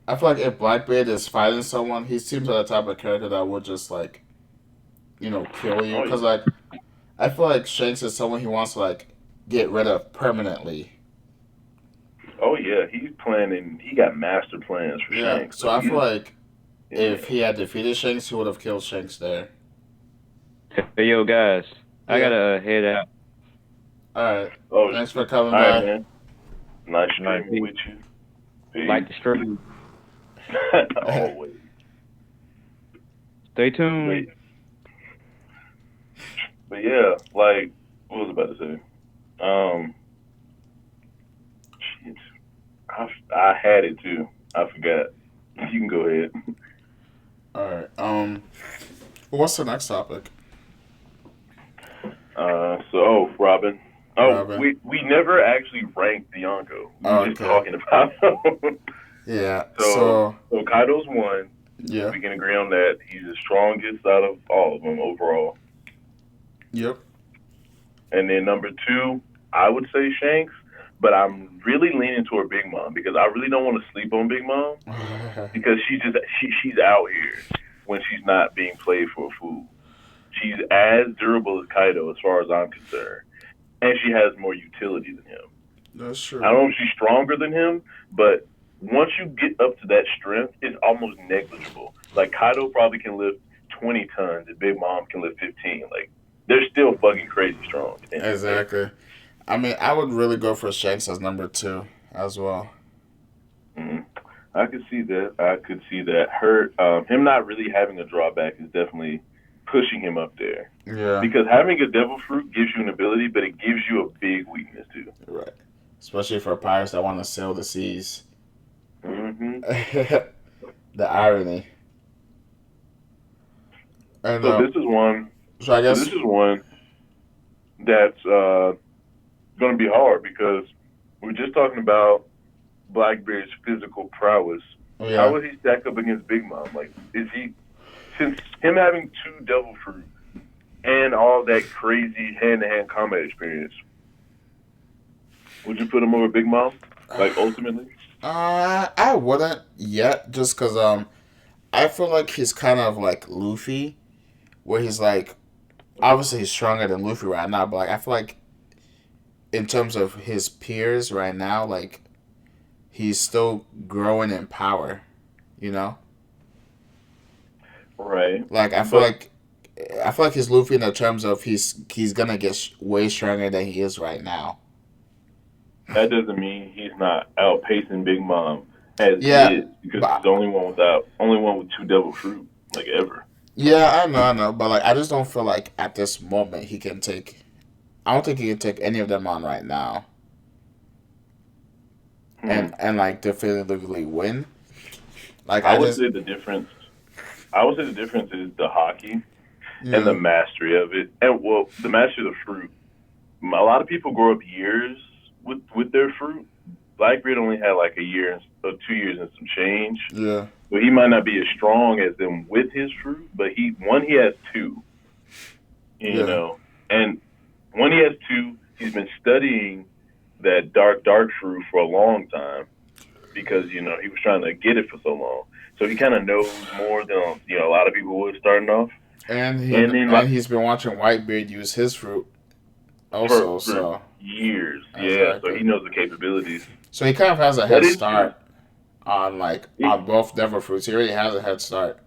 I feel like if Blackbeard is fighting someone, he seems like the type of character that would just like kill you. Oh Because like I feel like Shanks is someone he wants to like get rid of permanently. oh yeah, he's planning. He got master plans for Yeah, Shanks. so Like I feel like yeah. if he had defeated Shanks, he would have killed Shanks there. Hey, yo, guys, I Yeah. gotta head out. All right. Oh, Thanks for coming all right, by. man. Nice Like, streaming with you. Peace. like the stream. Always. Stay tuned. But yeah, like what was I about to say? Shit, I had it too. I forgot. You can go ahead. All right. What's the next topic? Robin. Oh, Robin. we never actually ranked Bianco. We were just Okay. talking about him. Yeah. So Kaido's one. Yeah. We can agree on that. He's the strongest out of all of them overall. Yep. And then number two, I would say Shanks, but I'm really leaning toward Big Mom because I really don't want to sleep on Big Mom because she's out here when she's not being played for a fool. She's as durable as Kaido as far as I'm concerned, and she has more utility than him. That's true. I don't know if she's stronger than him, but once you get up to that strength, it's almost negligible. Like Kaido probably can lift 20 tons, and Big Mom can lift 15. Like they're still fucking crazy strong. Exactly. I mean, I would really go for Shanks as number 2 as well. Mm-hmm. I could see that. Him not really having a drawback is definitely pushing him up there. Yeah. Because having a devil fruit gives you an ability, but it gives you a big weakness too. Right. Especially for pirates that want to sail the seas. Mm-hmm. The irony. And, so this is one. So I guess this is one that's going to be hard because we're just talking about Blackbeard's physical prowess. yeah. How would he stack up against Big Mom? Like, is he, since him having 2 devil fruit and all that crazy hand-to-hand combat experience, would you put him over Big Mom? Like, ultimately? I wouldn't yet, just because I feel like he's kind of like Luffy, where he's like, obviously he's stronger than Luffy right now, but like I feel like in terms of his peers right now, like he's still growing in power, you know? Right. Like I feel like he's Luffy in the terms of he's gonna get way stronger than he is right now. That doesn't mean he's not outpacing Big Mom as Yeah, is because he's but the only one with two devil fruit like ever. yeah, I know, but like I just don't feel like at this moment he can take. I don't think he can take any of them on right now, Hmm. and like definitively win. Like I I would just say the difference. I would say the difference is the hockey and the yeah mastery of it, and well, the mastery of the fruit. A lot of people grow up years with their fruit. Blackbeard only had like a year or 2 years and some change. yeah So he might not be as strong as them with his fruit, but he has two, you yeah. know. And when he has two, he's been studying that dark fruit for a long time because, he was trying to get it for so long. So he kind of knows more than, a lot of people would starting off. And then And like he's been watching Whitebeard use his fruit for also. for So years, yeah. So exactly. he knows the capabilities. So he kind of has a That head is true. start on like It, on both devil fruits. He already has a head start.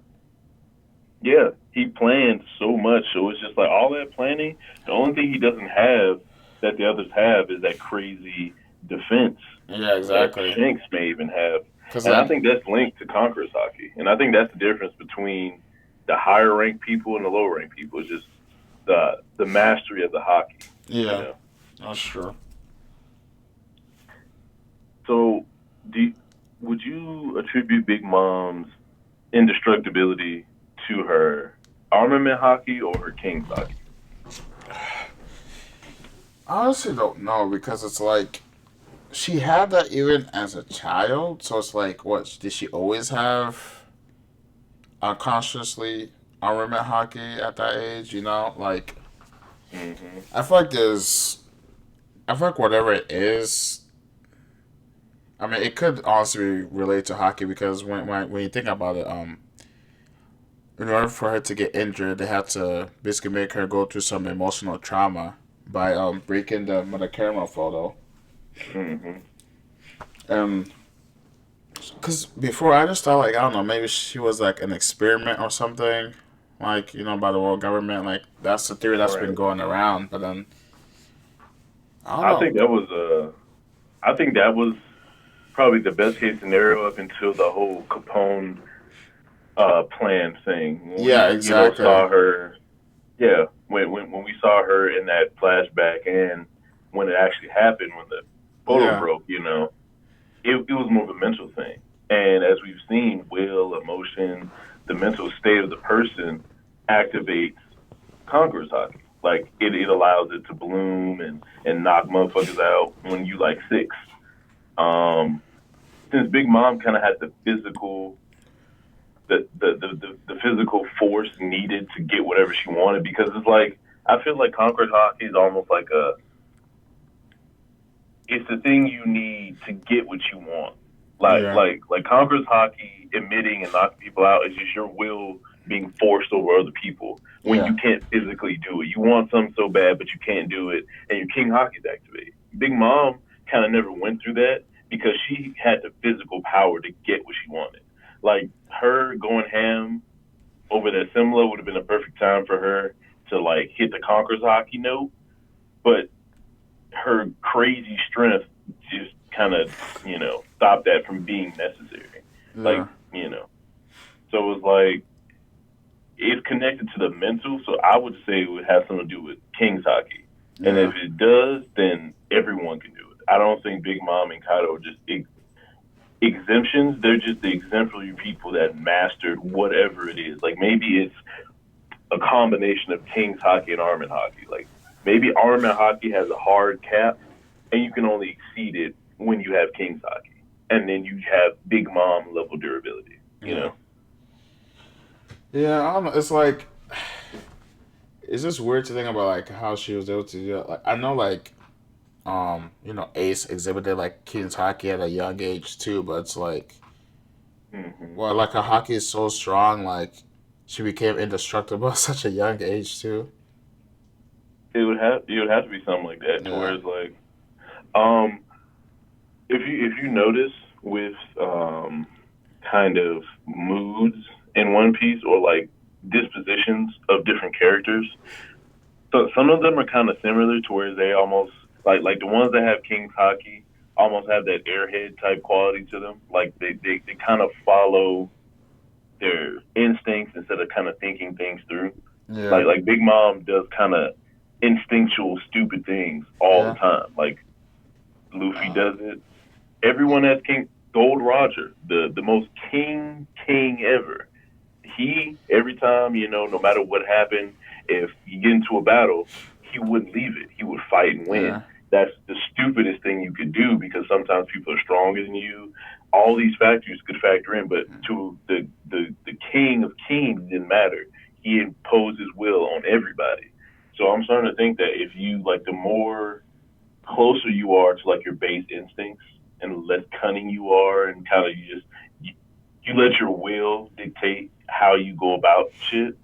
yeah, he planned so much, so it's just like all that planning. The only thing he doesn't have that the others have is that crazy defense Yeah, that exactly. Shanks may even have. Cause And I like think that's linked to Conqueror's hockey. And I think that's the difference between the higher ranked people and the lower ranked people. It's just the mastery of the hockey, you yeah, know. that's true. So, do would you attribute Big Mom's indestructibility to her armament hockey or her King's hockey? I honestly don't know because it's like she had that even as a child. So it's like, what did she always have unconsciously armament hockey at that age? You know, like Hmm. I feel like there's, I feel like whatever it is, I mean, it could honestly relate to hockey because when you think about it, in order for her to get injured, they had to basically make her go through some emotional trauma by breaking the Mother Caramel photo. Hmm. Um, because before I just thought like I don't know maybe she was like an experiment or something, like by the world government. Like that's the theory that's been Right. going around. But then I don't I know. think that was I think that was probably the best case scenario up until the whole Capone plan thing. When Yeah, we, exactly. saw her, yeah, when we saw her in that flashback and when it actually happened, when the photo Yeah, broke, it was more of a mental thing. And as we've seen, will, emotion, the mental state of the person activates Conqueror's hockey. Like it allows it to bloom and knock motherfuckers out when you like six. Um, since Big Mom kind of had the physical the physical force needed to get whatever she wanted because it's like I feel like Conqueror's hockey is almost like it's the thing you need to get what you want. yeah, Like Conqueror's hockey admitting and knocking people out is just your will being forced over other people when yeah, you can't physically do it. You want something so bad, but you can't do it, and your King hockey's activated. Big Mom kind of never went through that because she had the physical power to get what she wanted. Like her going ham over that Simla would have been a perfect time for her to like hit the Conqueror's hockey note, but her crazy strength just kind of, stopped that from being necessary. Like, yeah, you know, so it was like, it's connected to the mental. So I would say it would have something to do with King's hockey. And if yeah, it does, then everyone can do it. I don't think Big Mom and Kaido are just exemptions. They're just the exemplary people that mastered whatever it is. Like maybe it's a combination of King's hockey and Armin hockey. Like maybe Armin hockey has a hard cap, and you can only exceed it when you have King's hockey, and then you have Big Mom level durability. You yeah, know. yeah. I don't know. It's like it's just weird to think about like how she was able to do that. Like I know like Ace exhibited like King's hockey at a young age too, but it's like Hmm. well like her hockey is so strong like she became indestructible at such a young age too. It would have to be something like that to where Yeah, it's like, um, if you notice with kind of moods in One Piece or like dispositions of different characters, so some of them are kind of similar to where they almost like the ones that have King's hockey almost have that airhead type quality to them. Like they kind of follow their instincts instead of kind of thinking things through. Yeah. Like Big Mom does kind of instinctual stupid things all the Yeah. time. Like Luffy Uh, does it. Everyone has King Gold Roger, the most king ever. He every time no matter what happened, if you get into a battle, he wouldn't leave it. He would fight and win. yeah. That's the stupidest thing you could do because sometimes people are stronger than you. All these factors could factor in, but to the king of kings didn't matter. He imposed his will on everybody. So I'm starting to think that if you like, the more closer you are to like your base instincts and less cunning you are, and kind of you let your will dictate how you go about shit.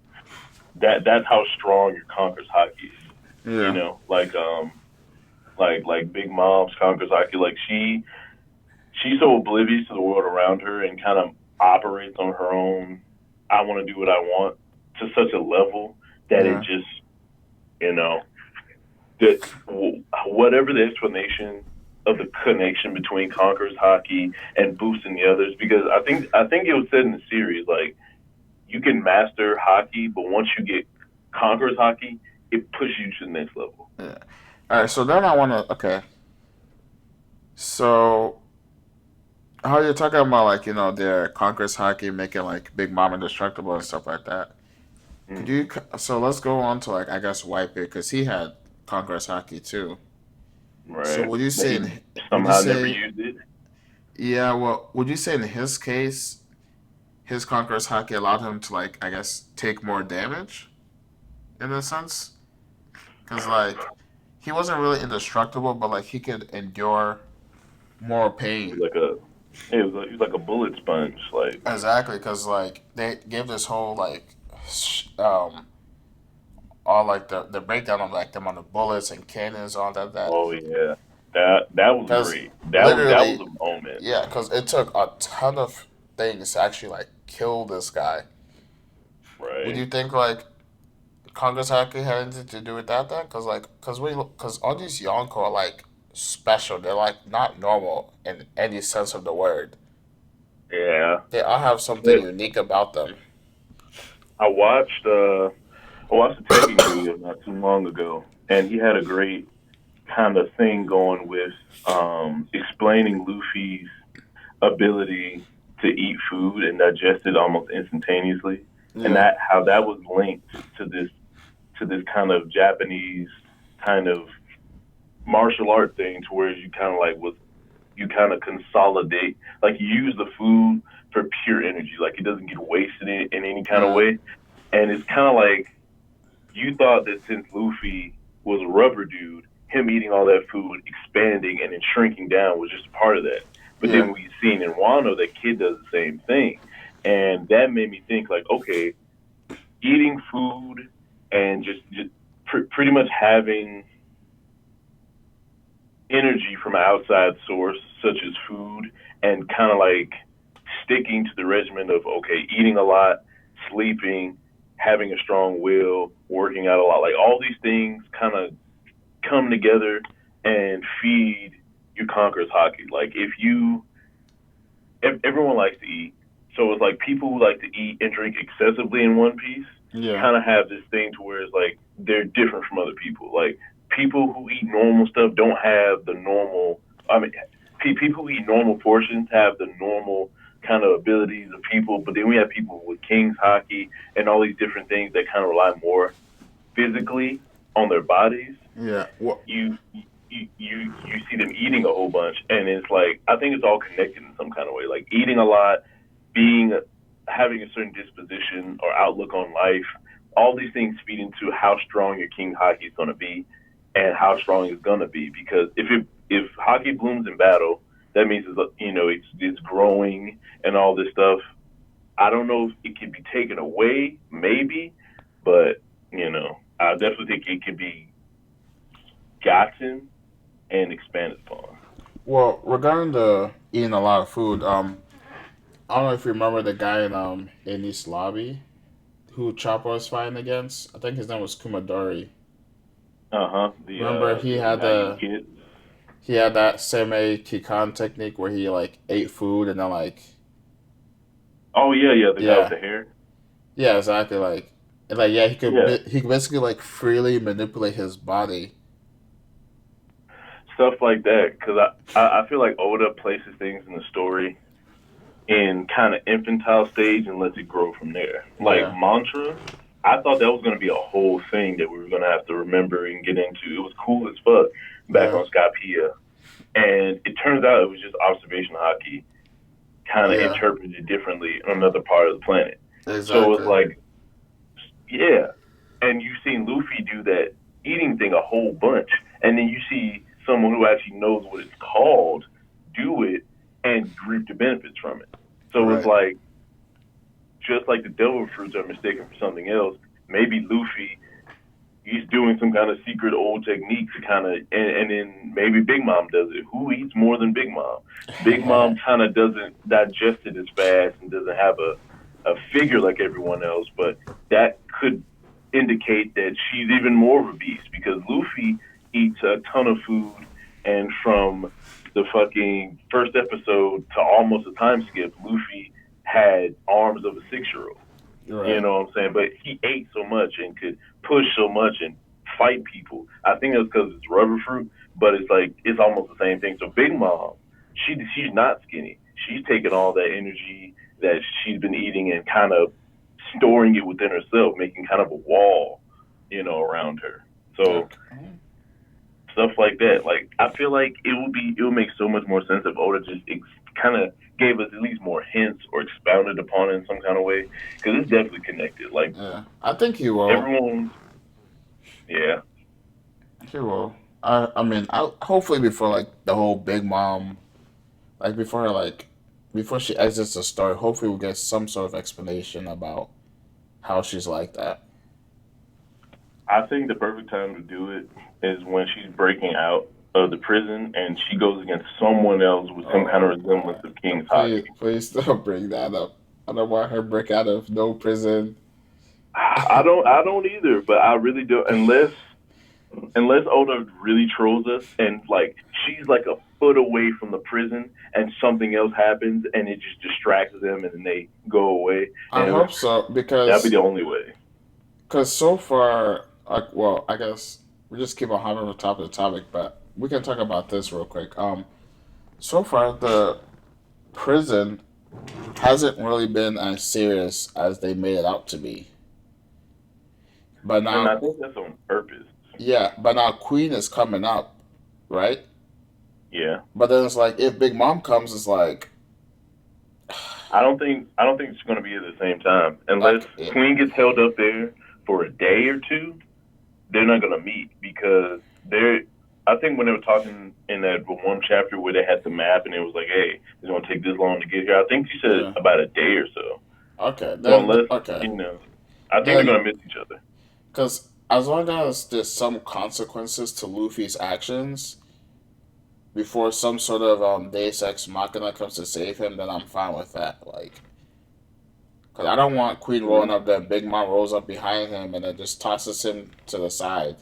That's how strong your conquers hockey is. Yeah. Like Big Mom's conquers hockey. Like she's so oblivious to the world around her and kind of operates on her own. I want to do what I want to such a level that it Yeah. just you know that whatever the explanation of the connection between Conquerors hockey and boosting the others, because I think it was said in the series like you can master hockey, but once you get Conquerors hockey, it pushes you to the next level. Yeah. All right. So then I want to. Okay. So how you're talking about like their Conquest hockey making like Big Mom indestructible and stuff like that. Could you? Mm-hmm. So let's go on to like I guess Whitebeard because he had Conquest hockey too. So Right? would you But say he would you somehow never say used it. yeah? Well, would you say in his case his Conquest hockey allowed him to like I guess take more damage in a sense? Because like he wasn't really indestructible, but like he could endure more He was pain. like a he was like a bullet sponge. Like, Exactly, because like they gave this whole like all like the breakdown of like the amount of bullets and cannons, all that. oh yeah, that was Because great. That was literally, a moment, yeah, because it took a ton of things to actually like kill this guy. Would right? you think like Congress Hockey had anything to do with that then? Because all these Yonko are like special. They're like not normal in any sense of the word. Yeah. They all have something But unique about them. I watched uh I watched a Tekken video not too long ago, and he had a great kind of thing going with explaining Luffy's ability to eat food and digest it almost instantaneously, and Yeah, that how that was linked to this kind of Japanese kind of martial art thing, to where you kind of like was you kind of consolidate, like you use the food for pure energy, like it doesn't get wasted in any kind of yeah, way, and it's kind of like you thought that since Luffy was a rubber dude, him eating all that food, expanding and then shrinking down was just part of that. But yeah, then we seen in Wano that kid does the same thing, and that made me think like, okay, eating food and just pretty much having energy from an outside source such as food, and kind of like sticking to the regimen of okay, eating a lot, sleeping, having a strong will, working out a lot, like all these things kind of come together and feed your conquerors hockey. Like if you everyone likes to eat. So it's like people who like to eat and drink excessively in One Piece yeah, kind of have this thing to where it's like they're different from other people. Like people who eat normal stuff don't have the normal. I mean, people who eat normal portions have the normal kind of abilities of people, but then we have people with King's hockey and all these different things that kind of rely more physically on their bodies. yeah. Well, You see them eating a whole bunch, and it's like I think it's all connected in some kind of way. Like eating a lot, being having a certain disposition or outlook on life, all these things feed into how strong your king hockey is going to be, and how strong it's going to be. Because if hockey blooms in battle, that means it's growing and all this stuff. I don't know if it can be taken away, maybe, but I definitely think it can be gotten and expanded upon. well, regarding the eating a lot of food, I don't know if you remember the guy in East Lobby who Chopper was fighting against. I think his name was Kumadori. Uh huh. Remember The Italian kid. he had that semi Kikan technique where he like ate food and then like Oh yeah, yeah, the guy with yeah the hair. yeah exactly like and, like yeah Yeah, he could basically like freely manipulate his body. stuff like that. Because I feel like Oda places things in the story in kind of infantile stage and lets it grow from there. Like Yeah Mantra, I thought that was going to be a whole thing that we were going to have to remember and get into. It was cool as fuck back yeah on Skypiea. And it turns out it was just observation hockey, kind of yeah interpreted differently on another part of the planet. So it's exactly like, yeah. And you've seen Luffy do that eating thing a whole bunch. And then you see someone who actually knows what it's called do it and reap the benefits from it. So it's right like, just like the devil fruits are mistaken for something else, maybe Luffy he's doing some kind of secret old technique to kind of, and then maybe Big Mom does it. Who eats more than Big Mom? Big Mom kind of doesn't digest it as fast and doesn't have a figure like everyone else, but that could indicate that she's even more of a beast because Luffy eats a ton of food, and from the fucking first episode to almost a time skip, Luffy had arms of a 6 year old. You right know what I'm saying? But he ate so much and could push so much and fight people. I think it's because it's rubber fruit, but it's like it's almost the same thing. So Big Mom, she's not skinny. She's taking all that energy that she's been eating and kind of storing it within herself, making kind of a wall, around her. So okay. stuff like that. Like I feel like it would make so much more sense if Oda just kind of gave us at least more hints or expounded upon it in some kind of way because it's definitely connected. Like Yeah I think he will. everyone, yeah, He will. I mean, I hopefully before like the whole Big Mom, like before she exits the story, hopefully we'll get some sort of explanation about how she's like that. I think the perfect time to do it is when she's breaking out of the prison and she goes against someone else with some kind of Oh resemblance God! of King's Please, hockey. please don't bring that up. I don't want her to break out of no prison. I don't either, but I really do. Unless Oda really trolls us and like she's like a foot away from the prison and something else happens and it just distracts them and then they go away I and hope so that'd be because the only way. so far, like, well, I guess we just keep on hopping over top of the topic, but we can talk about this real quick. So far the prison hasn't really been as serious as they made it out to be. But And now, I think that's on purpose. yeah, but now Queen is coming up, right? Yeah. But then it's like if Big Mom comes, it's I don't think it's gonna be at the same time. Unless like it, Queen gets held up there for a day or two, they're not gonna meet because they're I think when they were talking in that one chapter where they had the map and it was like, hey, it's gonna take this long to get here. I think she said yeah. about a day or so. Okay, So then unless okay, I think they're then gonna miss each other. because as long as there's some consequences to Luffy's actions before some sort of Deus Ex Machina comes to save him, then I'm fine with that. Like, cause I don't want Queen rolling Mhm. up, then Big Mom rolls up behind him and then just tosses him to the side.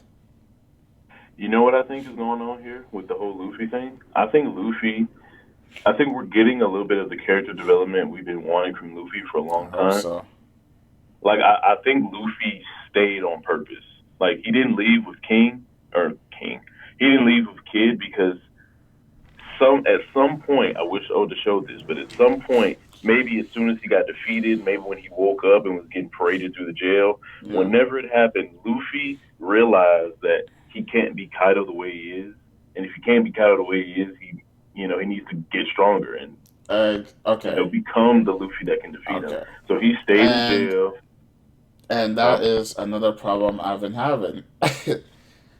You know what I think is going on here with the whole Luffy thing? I think we're getting a little bit of the character development we've been wanting from Luffy for a I long hope time. so. Like I think Luffy stayed on purpose. Like he didn't leave with King or King. He didn't leave with Kid because at some point I wish Oda showed this, but at some point, maybe as soon as he got defeated, maybe when he woke up and was getting paraded through the jail, Yeah. whenever it happened, Luffy realized that he can't be Kaido the way he is. And if he can't be Kaido the way he is, he needs to get stronger and Okay. become the Luffy that can defeat him. Okay. So he stayed in And jail. that Huh? is another problem I've been having.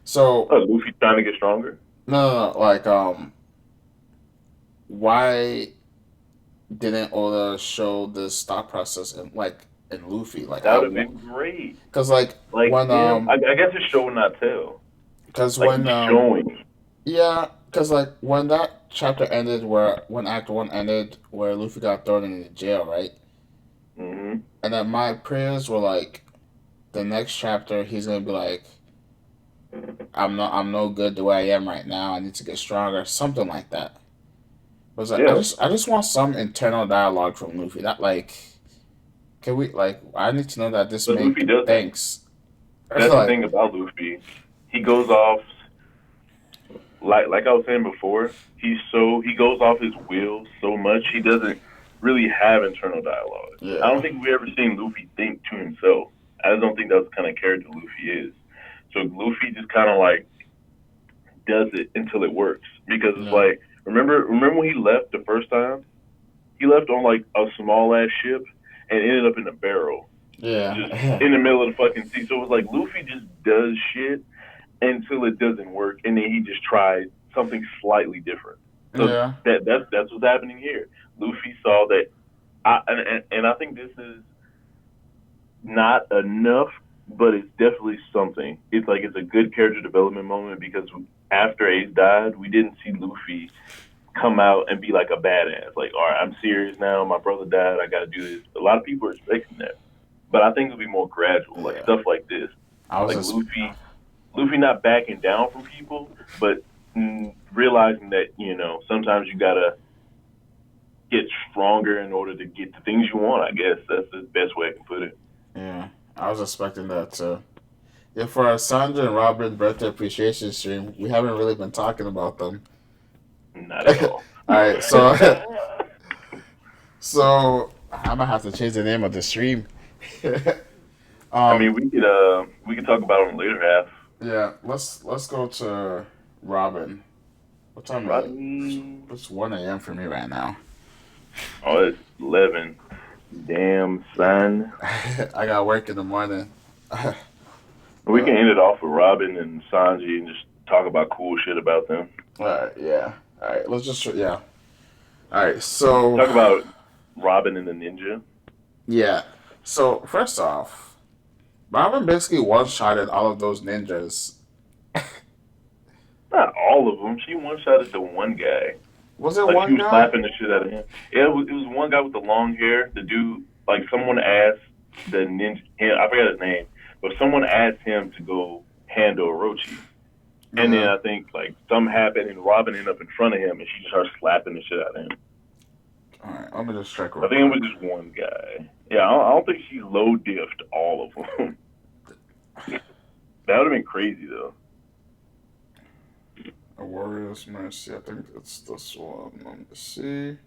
So Oh, Luffy trying to get stronger. no, like why didn't Oda show this thought process in Luffy? Like That would have been great. cause like Like when him, I guess it's show and not tell. cause Like he's when showing. yeah, cause like when that chapter ended, where when Act One ended, where Luffy got thrown into jail, right? Hmm. And then my prayers were like, the next chapter he's gonna be like, I'm no good the way I am right now. I need to get stronger, something like that. But it's like, Yeah, I just want some internal dialogue from Luffy. Not like, can we like, I need to know that this but Luffy make doesn't. thanks. That's the Like, thing about Luffy. He goes off like I was saying before. He goes off his will so much he doesn't really have internal dialogue. I don't yeah, think we ever seen Luffy think to himself. I just don't think that's the kind of character Luffy is. So Luffy just kind of like does it until it works because it's yeah, like remember when he left the first time? He left on like a small ass ship and ended up in a barrel, just yeah, in the middle of the fucking sea. So it was like Luffy just does shit until it doesn't work, and then he just tried something slightly different. So yeah, that's what's happening here. Luffy saw that, and I think this is not enough, but it's definitely something. It's like it's a good character development moment because after Ace died, we didn't see Luffy come out and be like a badass. Like, all right, I'm serious now. My brother died. I got to do this. A lot of people are expecting that, but I think it'll be more gradual, like yeah. stuff like this, I was like just, Luffy not backing down from people, but realizing that sometimes you gotta get stronger in order to get the things you want. I guess that's the best way I can put it. yeah, I was expecting that too. Yeah, for our Sandra and Robin birthday appreciation stream, we haven't really been talking about them. Not at all. All right, so so I might have to change the name of the stream. I um, mean, we could talk about it on the later half. yeah, let's go to Robin. What time is it? Rodney. It's 1 a.m. for me right now. Oh, it's 11. Damn son. I got work in the morning. We can But end it off with Robin and Sanji and just talk about cool shit about them. all right, yeah. All right, let's just yeah. All right, so Talk about Robin and the ninja. yeah. So first off, Robin basically one-shotted all of those ninjas. Not all of them. She one shot at the one guy. Was it Like she one was guy? slapping the shit out of him. Yeah, it was one guy with the long hair. The dude, like someone asked the ninja, I forgot his name, but someone asked him to go handle Orochi. And then Yeah. I think like something happened and Robin ended up in front of him and she just started slapping the shit out of him. All right, let me just check I real think it was quick. just one guy. Yeah, I don't think she low diffed all of them. That would have been crazy though. A Warrior's Mercy. I think it's this one. Let me see.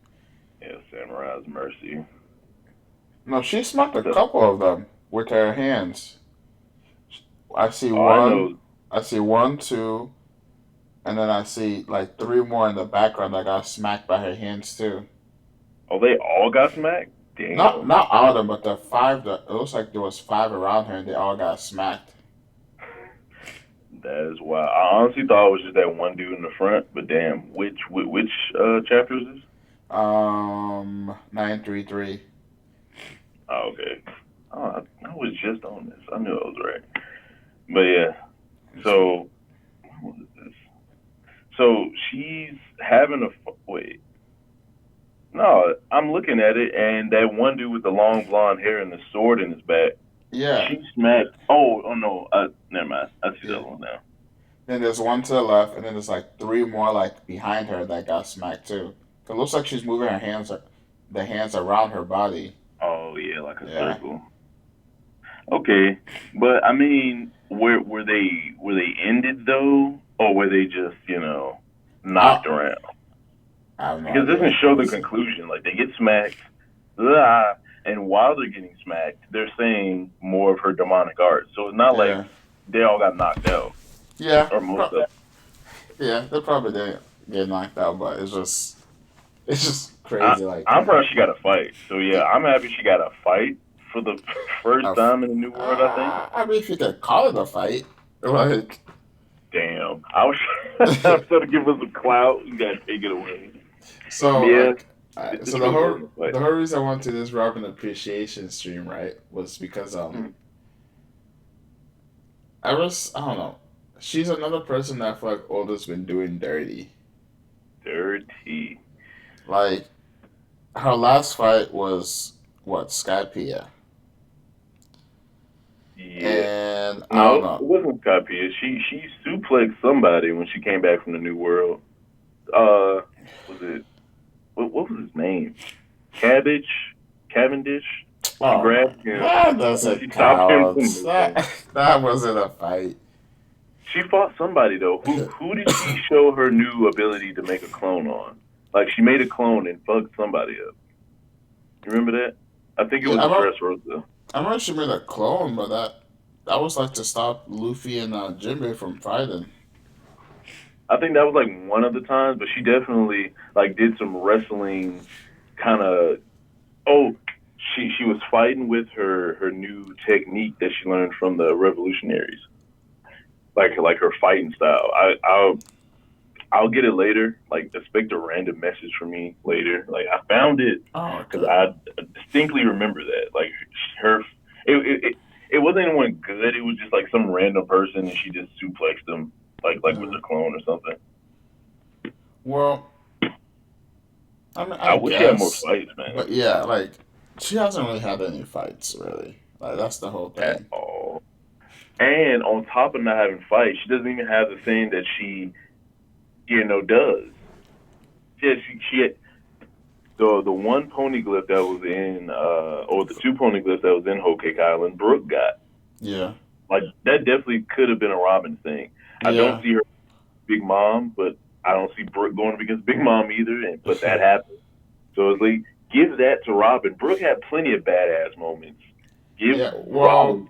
Yeah, Samurai's Mercy. No, she smacked a So, couple of them with her hands. I see oh, I one. know. I see one, two, and then I see like three more in the background that got smacked by her hands too. Oh, they all got smacked. Not Damn. not all of them, but the five. That it looks like there was five around her, and they all got smacked. That is why I honestly thought it was just that one dude in the front, but damn, which chapter is this? 933. Oh, okay. Oh, I was just on this. I knew I was right. But yeah, so what is this? So she's having wait. No, I'm looking at it, and that one dude with the long blonde hair and the sword in his back, Yeah, she smacked. Oh no, never mind. I see the yeah. other one now. Then there's one to the left, and then there's like three more like behind her that got smacked too. It looks like she's moving her hands, the hands around her body. Oh yeah, like a Yeah. circle. Okay, but I mean, were they ended though, or were they just I knocked around? I have no Because it doesn't idea. Let show me the see. conclusion. Like they get smacked, blah, and while they're getting smacked, they're saying more of her demonic art. So it's not like Yeah. they all got knocked out, Yeah. or most of. Yeah. They probably didn't get knocked out, but it's just I, crazy. Like, I'm proud she got a fight. So yeah, I'm happy she got a fight for the first a, time in the new world. I think. I mean, if you could call it a fight, like, Damn, I was I'm trying to give us some clout. You gotta take it away. so Yeah, like, so this really wasn't a fight. the whole reason I went to this Robin appreciation stream, right, was because Hmm. I don't know, she's another person that I feel like Oda's been doing dirty. Dirty. Like her last fight was what Skypiea, Yeah. and I don't No, it know. wasn't Skypea. She suplexed somebody when she came back from the New World. Uh, was it what was his name? Cabbage, Cavendish. She Oh my, grabbed him. that She doesn't stopped him count. from moving. That wasn't a fight. She fought somebody though. Who did she show her new ability to make a clone on? Like she made a clone and fucked somebody up. You remember that? I think it Yeah, was Dressrosa. I remember she made a clone, but that was like to stop Luffy and Jinbei from fighting. I think that was like one of the times, but she definitely like did some wrestling kind of. Oh, she was fighting with her new technique that she learned from the revolutionaries, like her fighting style. I'll get it later. Like expect a random message from me later. Like I found it Oh, because okay. I distinctly remember that. Like her, it wasn't anyone good. It was just like some random person, and she just suplexed them like with Yeah. a clone or something. Well, I mean, I I wish she had more guess, fights, man, but yeah, like she hasn't really had any fights, really. Like that's the whole at thing. all. And on top of not having fights, she doesn't even have the thing that she does. She had the one poneglyph that was in or the two poneglyphs that was in Whole Cake Island, Brooke got. Yeah. Like that definitely could have been a Robin thing. I don't Yeah. see her Big Mom, but I don't see Brooke going up against Big Mom either. But that happened, so it's like give that to Robin. Brooke had plenty of badass moments. Give Yeah. Well, Robin.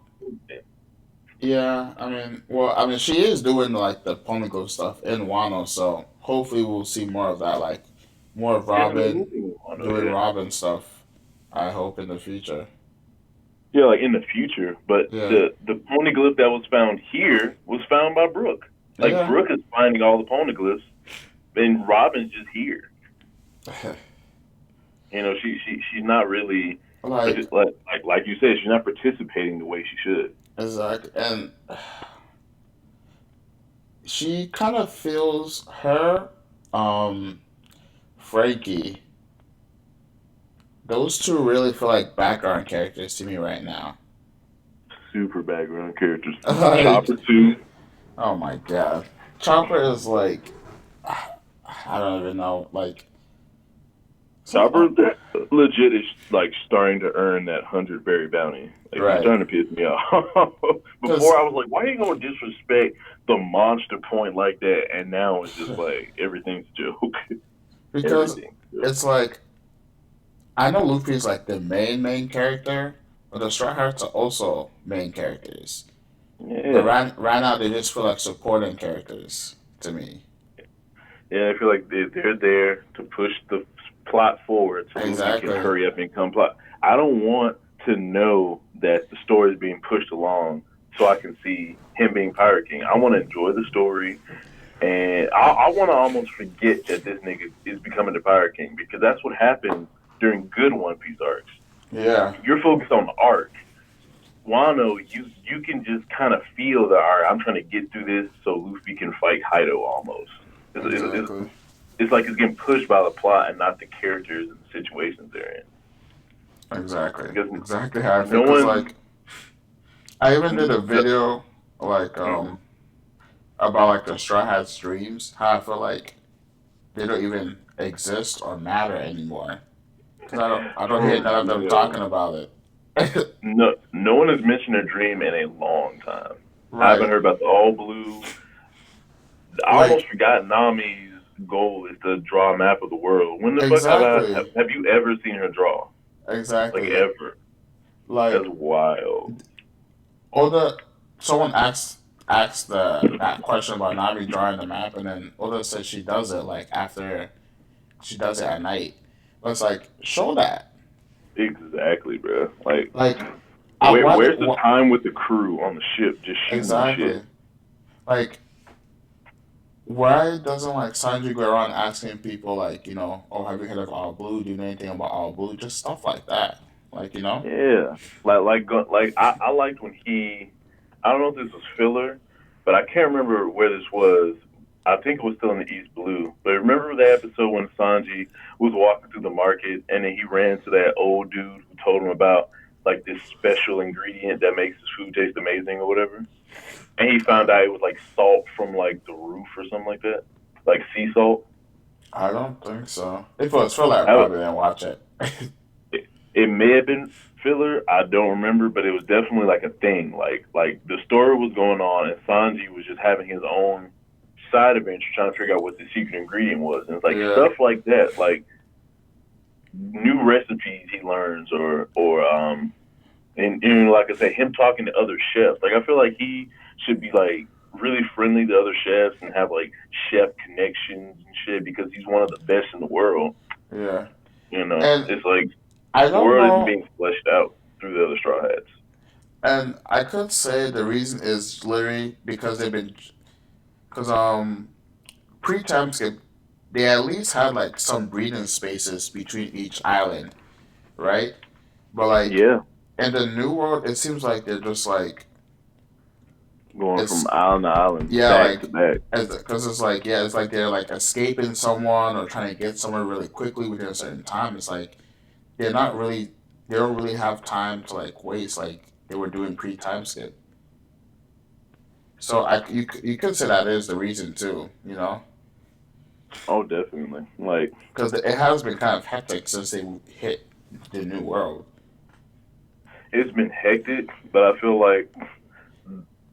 yeah. I mean, she is doing like the Poneglyph stuff in Wano, so hopefully we'll see more of that. Like more of Yeah, I mean, Robin anything on doing yeah. Robin stuff. I hope in the future. Yeah, like in the future. But Yeah. the poneglyph that was found here was found by Brooke. Like Yeah. Brooke is finding all the poneglyphs, and Robin's just here. She's not really Like like you said, she's not participating the way she should. exactly, and she kind of feels her, um, Frankie. Those two really feel like background characters to me right now. Super background characters. Like, Chopper too. oh my god, Chopper is like, I don't even know. Like, some, Chopper legit is like starting to earn that 100 berry bounty. Like he's right? starting to piss me off. Because Before I was like, why are you gonna disrespect the monster point like that? And now it's just like everything's a joke. because Everything's a joke. it's like I know Luffy is like the main character, but the Straw Hats are also main characters. But Yeah. right now they just feel like supporting characters to me. Yeah, I feel like they're there to push the plot forward so Luffy can Exactly. hurry up and come plot. I don't want to know that the story is being pushed along so I can see him being Pirate King. I want to enjoy the story, and I want to almost forget that this nigga is becoming the Pirate King because that's what happens during good One Piece arcs. Yeah. You're focused on the arc. Wano, you can just kind of feel that. All right, I'm trying to get through this so Luffy can fight Kaido almost. Exactly. It's like it's getting pushed by the plot and not the characters and the situations they're in. Exactly. Because Exactly how I feel. no Cause one, like I even did a video like about like the Straw Hats dreams. How I feel like they don't even exist or matter anymore. Cause I don't hear bro, none of them yeah, talking about it. no one has mentioned a dream in a long time. I haven't Right. heard about the All Blue. I almost Like forgot Nami's goal is to draw a map of the world. When the fuck exactly. have you ever seen her draw? Like Exactly. ever? That's Like wild. Oda, someone asked that question about Nami drawing the map, and then Oda said she does it like after she does it at night. But it's like show that. Exactly, bro. Like, Like I why where's the time with the crew on the ship just shooting exactly shit? like why doesn't like Sanji go around asking people like oh have you heard of All Blue? Do you know anything about All Blue? Just stuff like that. Like Yeah, like I liked when he. I don't know if this was filler, but I can't remember where this was. I think it was still in the East Blue. But remember the episode when Sanji was walking through the market and then he ran to that old dude who told him about like this special ingredient that makes his food taste amazing or whatever. And he found out it was like salt from like the roof or something like that, like sea salt. I don't think so. If it was filler, I I, probably didn't watch it. it may have been filler. I don't remember, but it was definitely like a thing. Like the story was going on, and Sanji was just having his own side adventure, trying to figure out what the secret ingredient was. And it's like Yeah. stuff like that, like new recipes he learns, and like I say, him talking to other chefs. Like I feel like he should be like really friendly to other chefs and have like chef connections and shit because he's one of the best in the world. Yeah. You know, And it's like I the don't world isn't know, being fleshed out through the other straw hats. and I could say the reason is literally because they've been, because pre time skip, they at least had like some breathing spaces between each island, right? But like Yeah, in the new world, it seems like they're just like going from it's island to island, yeah, back like to back. because it's like yeah, it's like they're like escaping someone or trying to get somewhere really quickly within a certain time. It's like they're not really they don't really have time to like waste like they were doing pre time skip. So you could say that is the reason too, Oh, definitely. Like because it has been kind of hectic since they hit the new world. it's been hectic, but I feel like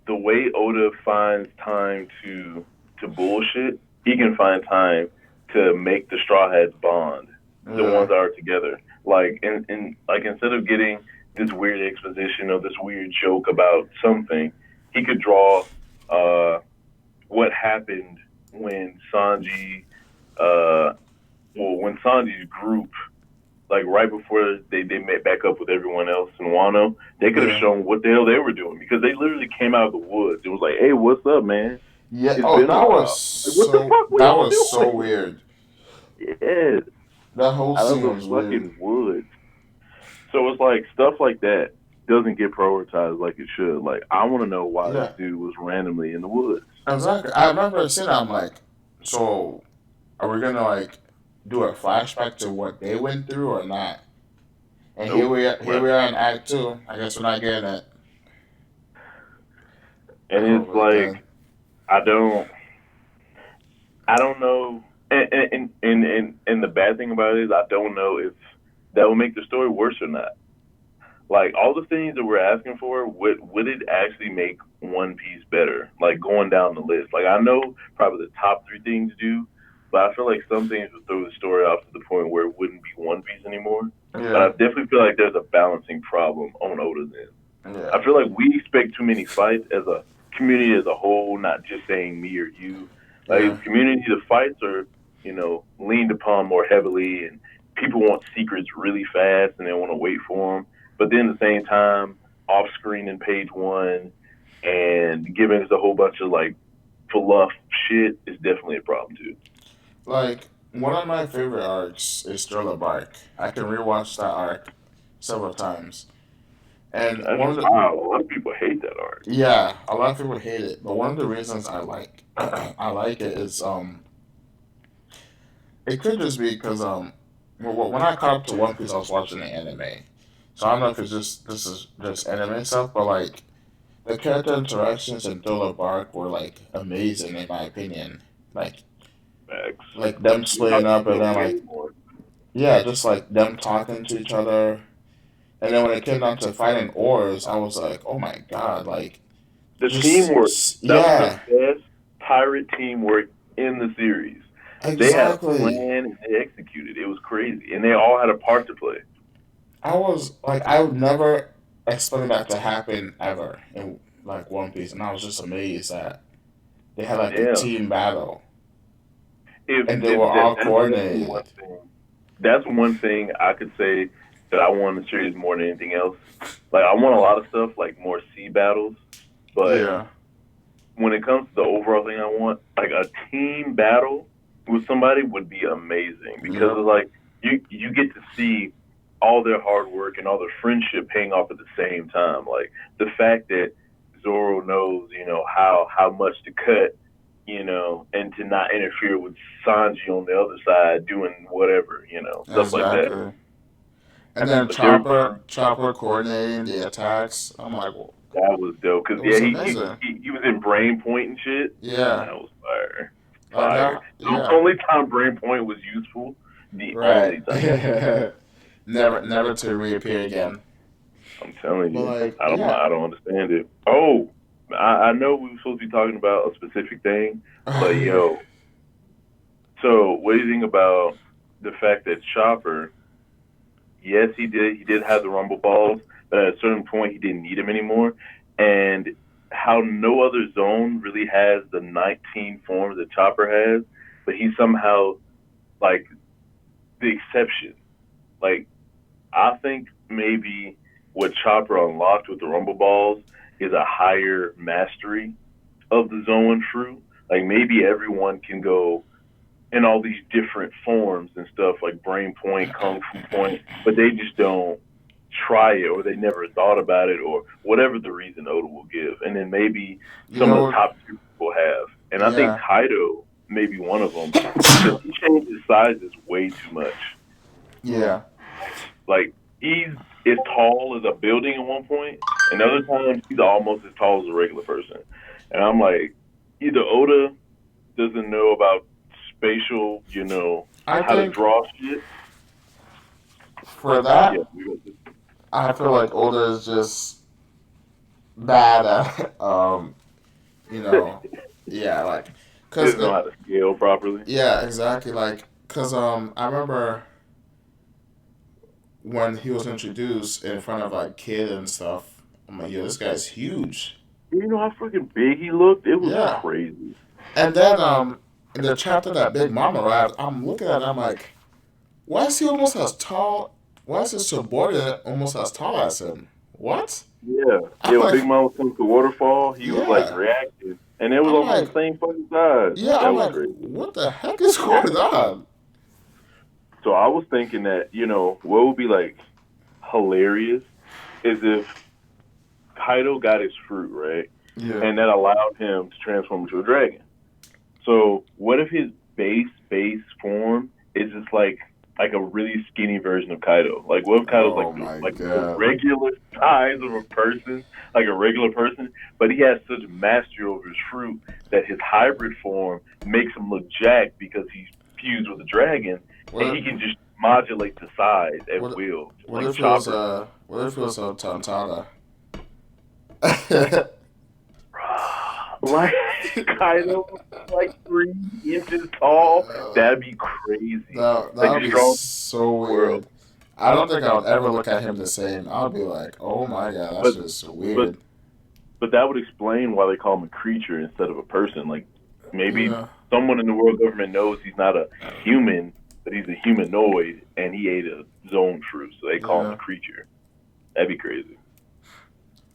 the way Oda finds time to bullshit, he can find time to make the Straw Hats bond, the Yeah, ones that are together. Like and like instead of getting this weird exposition or this weird joke about something, he could draw uh what happened when uh when Sanji's group, like right before they met back up with everyone else in Wano, they could have yeah, shown what the hell they were doing because they literally came out of the woods. It was like, hey, what's up, man? yeah. It's Oh, been a while. Like, what the fuck were that y'all was so doing? weird. Yes, That whole out of scene the was weird. fucking woods. So it's like stuff like that doesn't get prioritized like it should. Like I want to know why this Yeah, dude was randomly in the woods. exactly. I remember seeing that. I'm like, so are we gonna like do a flashback to what they went through or not? And Nope. here we are in Act Two. I guess we're not getting it. And Oh it's my like god. I don't I don't know. And the bad thing about it is I don't know if that will make the story worse or not. Like all the things that we're asking for, would it actually make One Piece better? Like going down the list. Like I know probably the top three things do, but I feel like some things would throw the story off to the point where it wouldn't be One Piece anymore. But I Yeah, definitely feel like there's a balancing problem on Oda's end. yeah, I feel like we expect too many fights as a community as a whole, not just saying me or you. Like as yeah. a community, the fights are, leaned upon more heavily, and people want secrets really fast, and they want to wait for them. But then at the same time, off screen in page one, and giving us a whole bunch of like fluff shit is definitely a problem too. Like one of my favorite arcs is Thriller Bark. I can rewatch that arc several times. And That's one of the wild. A lot of people hate that art. yeah, a lot of people hate it, but one of the reasons I like I like it is it could just be because when I caught up to One Piece, I was watching the anime, so I don't know if it's just this is just anime stuff, but like the character interactions in Thriller Bark were like amazing in my opinion. Like Facts. like them We talk splitting up and about then way like more. yeah, just like them talking to each other. And then when it came down to fighting oars, I was like, oh my god, like The teamwork. just That was the yeah, best pirate teamwork in the series. They had a exactly. plan and they executed. It was crazy, and they all had a part to play. I was like, I would never expect that to happen ever in like One Piece, and I was just amazed that they had like a Yeah, team battle if, and they were if that, all that's definitely one coordinated. thing. That's one thing I could say that I want in the series more than anything else. Like I want a lot of stuff like more sea battles, but Yeah, when it comes to the overall thing I want, like a team battle with somebody would be amazing because yep, it's like you get to see all their hard work and all their friendship paying off at the same time. Like the fact that Zoro knows, how much to cut, and to not interfere with Sanji on the other side doing whatever, stuff like that. exactly. And then But there, Chopper coordinating the attacks. I'm like, well, that was dope. Cause it yeah, was amazing. he was in Brain Point and shit. Man, Yeah, that was fire, like fire. that. The Yeah, only time Brain Point was useful, the right. only time. Never to reappear again. I'm telling But you, like, yeah. I don't understand it. Oh, I know we were supposed to be talking about a specific thing, but yo, so what do you think about the fact that Chopper? Yes, he did have the Rumble balls, but at a certain point he didn't need them anymore, and how no other zone really has the 19 forms that Chopper has, but he's somehow like the exception. Like I think maybe what Chopper unlocked with the Rumble Balls is a higher mastery of the Zoan fruit. Like maybe everyone can go in all these different forms and stuff like Brain Point, Kung Fu Point, but they just don't try it or they never thought about it or whatever the reason Oda will give. And then maybe You some of know the what? top tier people have. And I think Yeah. Kaido may be one of them because he changed his sizes way too much. Yeah. Like he's as tall as a building at one point, and other times he's almost as tall as a regular person. And I'm like, either Oda doesn't know about spatial, I how to think draw shit. for Yeah, that, I feel like Oda is just bad at you know, yeah, like, he cause doesn't know how to scale properly. yeah, exactly, like, cause I remember when he was introduced in front of like kid and stuff. I'm like, yo, this guy's huge. You know how freaking big he looked? It was Yeah. crazy. And then in the chapter that Big Mama arrived, I'm looking at it, I'm like, why is he almost as tall? Why is his subordinate almost as tall as him? What? Yeah, I'm yeah. When Big like, Mama came to Waterfall, he was like yeah. reacting, and it was I'm almost like, the same fucking size. yeah, That I'm was like, crazy. what the heck is going on? So I was thinking that what would be like hilarious is if Kaido got his fruit right, Yeah. and that allowed him to transform into a dragon. So what if his base form is just like a really skinny version of Kaido? Like what if Kaido's Oh my like the god. regular size of a person, like a regular person, but he has such mastery over his fruit that his hybrid form makes him look jacked because he's fused with a dragon, and What? he can just modulate the size at What? will, just What like if it was Chopper. What if it was Tantana? Like Kaido, like 3 inches tall. That'd be crazy. That Like would the be strongest so in the world. weird. I don't think I would ever look at him the same. I would be like, oh my god, that's But just but weird. but that would explain why they call him a creature instead of a person. Like maybe Yeah. someone in the world government knows he's not a human, but he's a humanoid, and he ate a zone fruit, so they call him a Yeah. creature. That'd be crazy.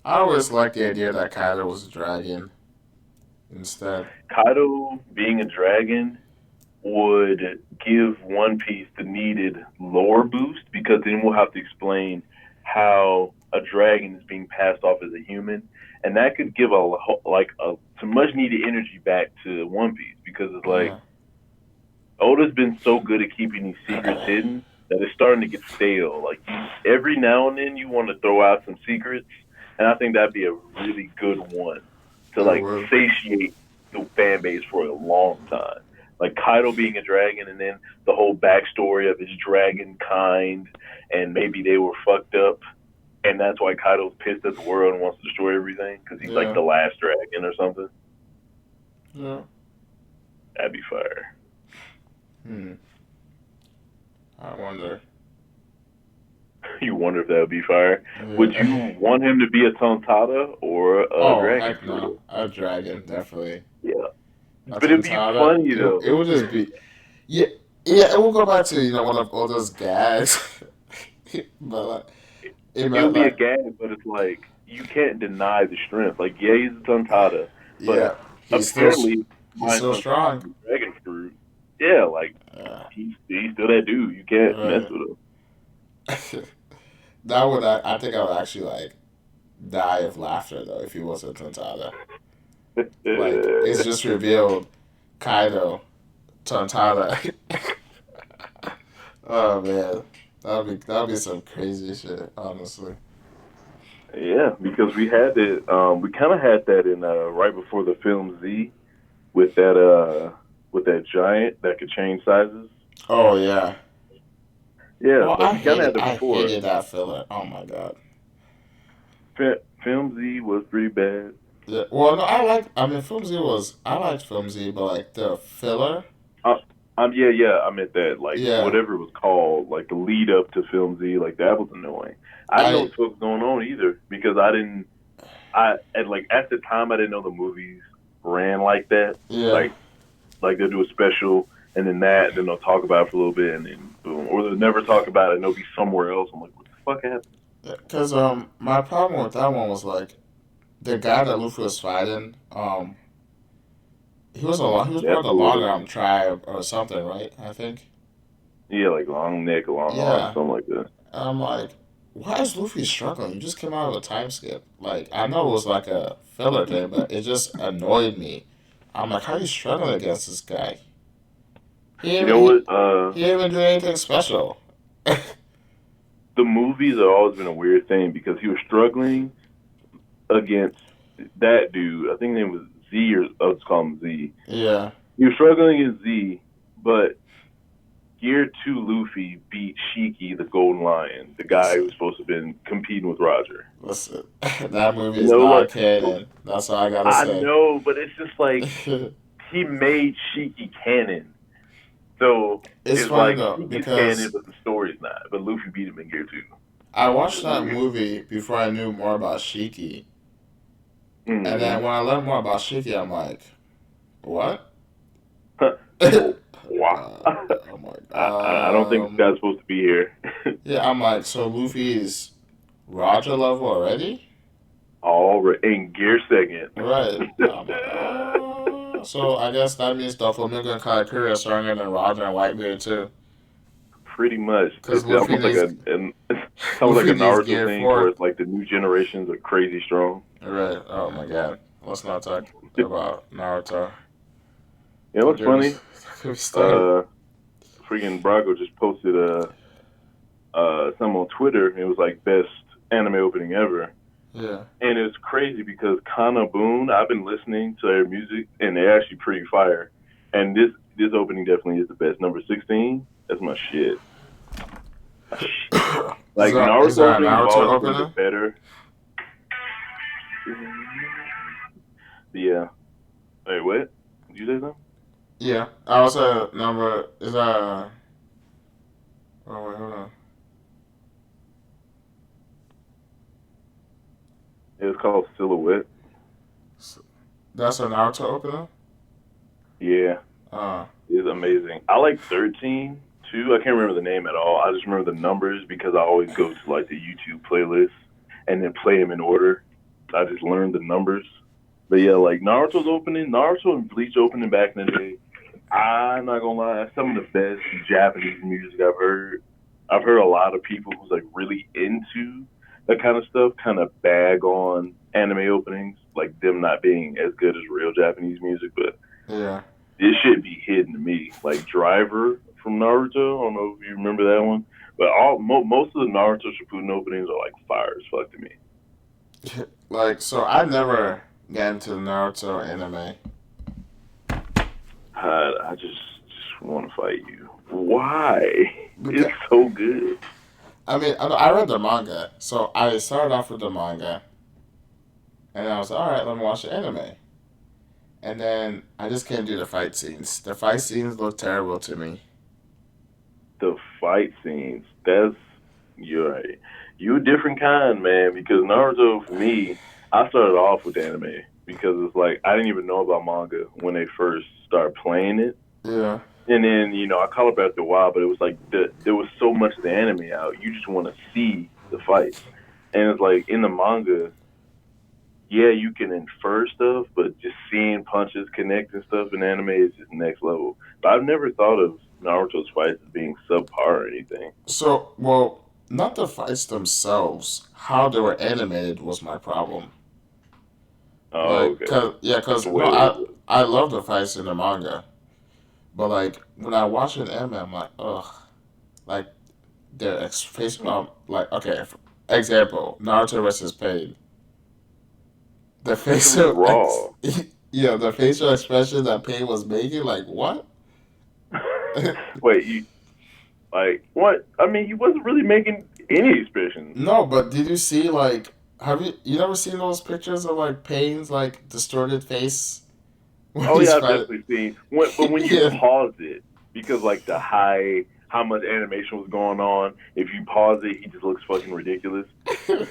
I always liked the idea that Kaido was a dragon instead. Kaido being a dragon would give One Piece the needed lore boost because then we'll have to explain how a dragon is being passed off as a human, and that could give some much needed energy back to One Piece because it's like Yeah. Oda's been so good at keeping these secrets hidden that it's starting to get stale. Like every now and then you want to throw out some secrets, and I think that'd be a really good one to It like would. satiate the fan base for a long time. Like Kaido being a dragon, and then the whole backstory of his dragon kind, and maybe they were fucked up, and that's why Kaido's pissed at the world and wants to destroy everything because he's like Yeah. the last dragon or something. Yeah. That'd be fire. I wonder. You wonder if that would be fire. Yeah. Would you want him to be a Tontada or a Oh dragon? heck no, a dragon definitely. Yeah. A But it'd be Tantana, funny though. it would just be. Yeah, yeah. It will go back to one of all those gags, but like, it It'll meant be a like gag, but it's like you can't deny the strength. Like, yeah, he's a Tontada, yeah, but he's still apparently he's still strong. dragon fruit. Yeah, like Yeah. he's still that dude. You can't mess Right. with him. That would I think I would actually like die of laughter though if he was a Tantana. Like it's just revealed Kaido Tantana. Oh man. That'd be some crazy shit, honestly. Yeah, because we had it. We kind of had that in right before the film Z with that giant that could change sizes. Oh yeah. Yeah, Oh, like we kind of had that I before. hated that filler. Oh my god. Film Z was pretty bad. Yeah. Well, no, I like. I mean, Film Z was. I liked Film Z, but like the filler. Uh, yeah. I meant that, like, Yeah. whatever it was called, like the lead up to Film Z, like that was annoying. I didn't know I. what was going on either because I didn't. At the time I didn't know the movies ran like that. Yeah. Like they'll do a special and then they'll talk about it for a little bit and then boom, or they'll never talk about it and they'll be somewhere else. I'm like, what the fuck happened? Because my problem with that one was like the guy that Luffy was fighting. He was part of That's the what long it arm was. tribe or something, right? I think. Yeah, like long neck, long arm, Yeah. something like that. And I'm like, why is Luffy struggling? You just came out of a time skip. Like, I know it was like a filler thing, but it just annoyed me. I'm like, how are you struggling against this guy? He You didn't, know he, what? he didn't even do anything special. The movies have always been a weird thing because he was struggling against that dude. I think his name was Z, or let's call him Z. Yeah. He was struggling against Z, but Gear 2 Luffy beat Shiki, the Golden Lion, the guy who Listen, was supposed to have been competing with Roger. listen. That movie You is know, not like, canon. That's all I gotta I say. know, but it's just like he made Shiki canon. So It's it's funny like though, Shiki's canon, because but the story's not. But Luffy beat him in Gear 2. I watched It's that weird. movie before I knew more about Shiki. And Mm-hmm. then when I learned more about Shiki, I'm like, what? Wow. I'm like, I don't think this guy's supposed to be here. yeah, I'm like, so Luffy's Roger level already? All right, in Gear Second. Right. I'm like, so I guess that means Doflamingo and Katakuri are stronger than Roger and Whitebeard too. Pretty much. Because It's Luffy almost like needs it's almost like Luffy a needs Naruto gear thing where four. it's like the new generations are crazy strong. Right. Oh my god. Let's not talk about Naruto. You know Don't what's get me, funny? don't get me started. Freaking Brago just posted some on Twitter. It was like best anime opening ever. Yeah. And it's crazy because Kana Boon, I've been listening to their music and they're actually pretty fire. And this opening definitely is the best. Number 16, that's my shit. My shit. Like Is Naruto there a openings have Naruto always been the opener? better. Yeah. Wait, what? Did you say something? Yeah. I was a number. Is that? Oh wait, hold on. It was called Silhouette. That's a Naruto opener. Yeah, Uh. it's amazing. I like 13 too. I can't remember the name at all. I just remember the numbers because I always go to like the YouTube playlist and then play them in order. I just learned the numbers. But yeah, like Naruto and Bleach opening back in the day. I'm not gonna lie, that's some of the best Japanese music I've heard. I've heard a lot of people who's like really into that kind of stuff kind of bag on anime openings, like them not being as good as real Japanese music, but Yeah. this should be hidden to me. Like Driver from Naruto, I don't know if you remember that one, but most of the Naruto Shippuden openings are like fire as fuck to me. Like, so I never got into the Naruto anime. I just want to fight you. Why? Because, It's so good. I mean, I read the manga, so I started off with the manga, and I was like, all right, let me watch the anime. And then I just can't do the fight scenes. The fight scenes look terrible to me. The fight scenes, you're right. You a different kind, man, because Naruto, for me, I started off with anime because it's like I didn't even know about manga when they first started playing it. Yeah. And then, I caught up after a while, but it was like there was so much of the anime out. You just want to see the fights. And it's like in the manga, yeah, you can infer stuff, but just seeing punches connect and stuff in anime is just next level. But I've never thought of Naruto's fights as being subpar or anything. So, well, not the fights themselves. How they were animated was my problem. Oh, Like, okay. cause The no, way they look. I love the fights in the manga, but like when I watch an anime, I'm like, ugh, like their face, like okay, example, Naruto versus Pain. The This was facial raw. yeah, the facial expression that Pain was making, like what? Wait, you like what? I mean, he wasn't really making any expressions. No, but did you see like have you never seen those pictures of like Pain's like distorted face when Oh he's yeah, I've fighting? definitely seen. But when you Yeah, pause it, because like how much animation was going on, if you pause it, he just looks fucking ridiculous.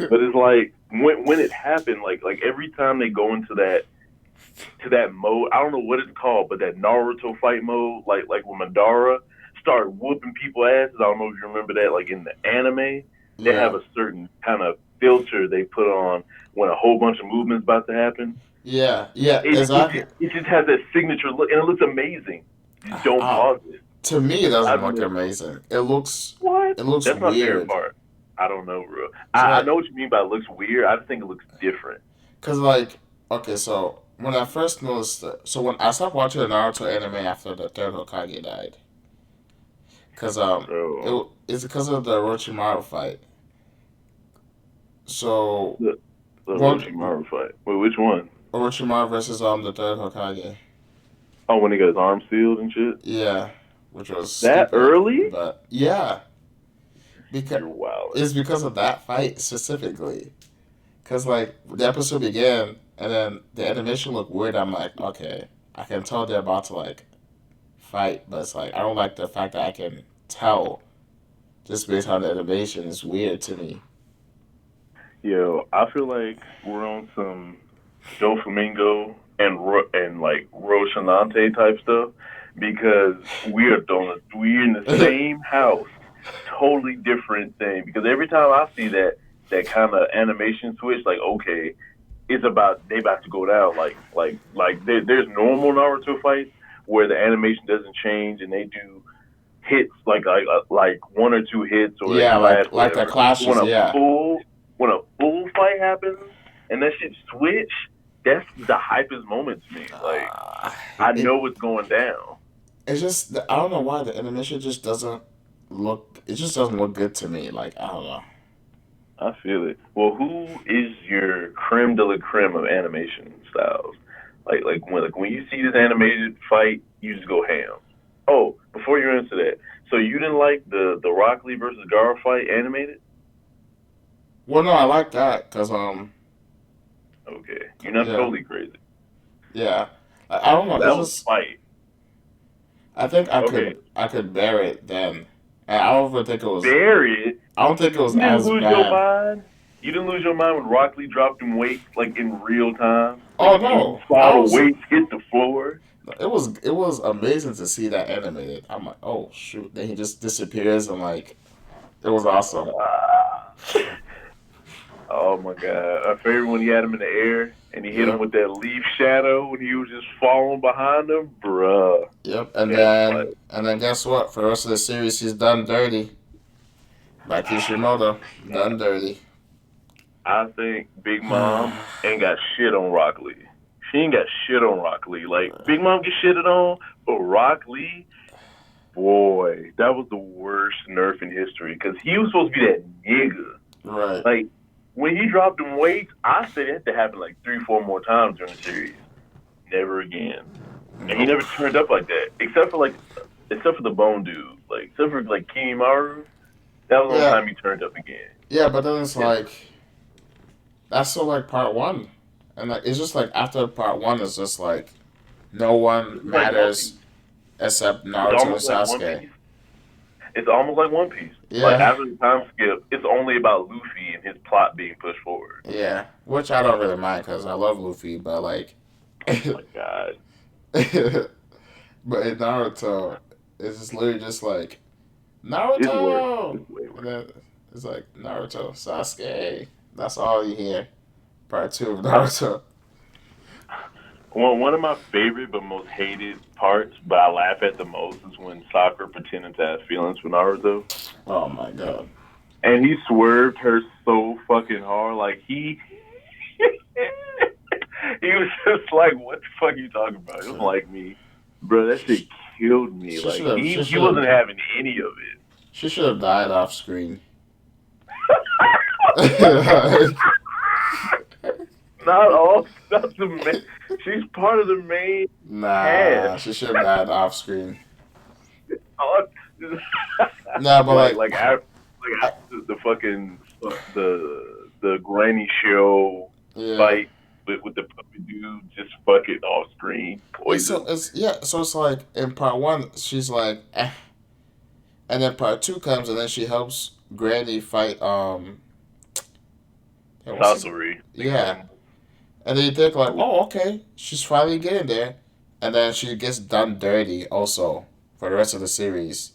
But it's like when it happened, like every time they go into that mode, I don't know what it's called, but that Naruto fight mode, like when Madara started whooping people asses. I don't know if you remember that. Like in the anime, they have yeah, a certain kind of filter they put on when a whole bunch of movements about to happen. yeah, yeah. It Exactly. it just has that signature look, and it looks amazing. Just don't Uh, pause it. to me, it doesn't I've look never. amazing. What? It looks That's my favorite weird. part. I don't know, bro. It's I like know what you mean by it looks weird. I just think it looks different. cause like okay, so when I first noticed it, so when I stopped watching the Naruto anime after the third Hokage died, cause So it's because of the Orochimaru fight. So the the one Orochimaru fight. Wait, which one? Orochimaru versus the third Hokage. Oh, when he got his arm sealed and shit. Yeah, which was That stupid, early? but yeah, because You're wild. it's because of that fight specifically. Cause like the episode began and then the animation looked weird. I'm like, okay, I can tell they're about to like fight, but it's like I don't like the fact that I can tell just based on the animation. It's weird to me. Yo, I feel like we're on some Doflamingo and like Roshanante type stuff because we're in the same house, totally different thing. Because every time I see that kind of animation switch, like okay, it's about they about to go down. There's normal Naruto fights where the animation doesn't change and they do hits like one or two hits or they Yeah, clash like the whatever. When clashes. a Yeah, full when a full fight happens and that shit switch, that's the hypest moment to me. Like I it know what's going down. it's just I don't know why the animation just doesn't look. It just doesn't look good to me. Like I don't know. I feel it. Well, who is your creme de la creme of animation styles? Like when you see this animated fight, you just go ham. Oh, before you answer that, so you didn't like the Rock Lee versus Gar fight animated? Well, no, I like that because Okay, you're not yeah, totally crazy. yeah. I don't know. That It's was just fight. I think Okay, I could bear it then. And I don't even think it was. bury it. I don't think it was You didn't as lose your bad. mind. You didn't lose your mind when Rock Lee dropped him weights like in real time. Like Oh you no, saw I the was. weights hit the floor. It was amazing to see that animated. I'm like, oh shoot! Then he just disappears and like it was awesome. Ah. Oh my god! My favorite when he had him in the air and he hit him Yep, with that leaf shadow when he was just falling behind him, bruh. yep. That's And then guess what? For the rest of the series, he's done dirty by Kishimoto. Done dirty. I think Big Mom ain't got shit on Rock Lee. She ain't got shit on Rock Lee. Like Big Mom get shitted on, but Rock Lee, boy, that was the worst nerf in history because he was supposed to be that nigga. Right. Like when he dropped them weights, I said it had to happen like 3, 4 more times during the series. Never again. And he Nope. never turned up like that, except for the Bone Dude, like except for like Kimimaru. That was the only Yeah, time he turned up again. yeah. But then it's Yeah, like that's still like part one, and like it's just like after part one, it's just like no one it's like One matters Piece. except It's Naruto and almost like One Sasuke. Piece. It's almost like One Piece. Like Yeah, after the time skip, it's only about Luffy and his plot being pushed forward. yeah. Which I don't really mind because I love Luffy, but like, Oh but my god, in Naruto, it's just literally just like it's worse. Naruto, It's way and worse. then it's like Naruto, Sasuke. That's all you hear. Part two of Naruto. One of my favorite but most hated parts, but I laugh at the most, is when Sakura pretended to have feelings for Naruto, Oh my god. and he swerved her so fucking hard. Like he, he was just like, "What the fuck are you talking about?" It was like me, bro. That shit killed me. She should Like have. he She he should have. wasn't having any of it. She should have died off screen. Like, Not all, not the main. She's part of the main cast. nah, she should have died off screen. Oh, Nah, but like I, after the fucking the granny show yeah. fight with the puppy dude, just fucking off screen poison. So it's like in part one, she's like, eh. And then part two comes, and then she helps Granny fight. What's his? Sorcery. Yeah, and then you think like, oh, okay, she's finally getting there, and then she gets done dirty also for the rest of the series,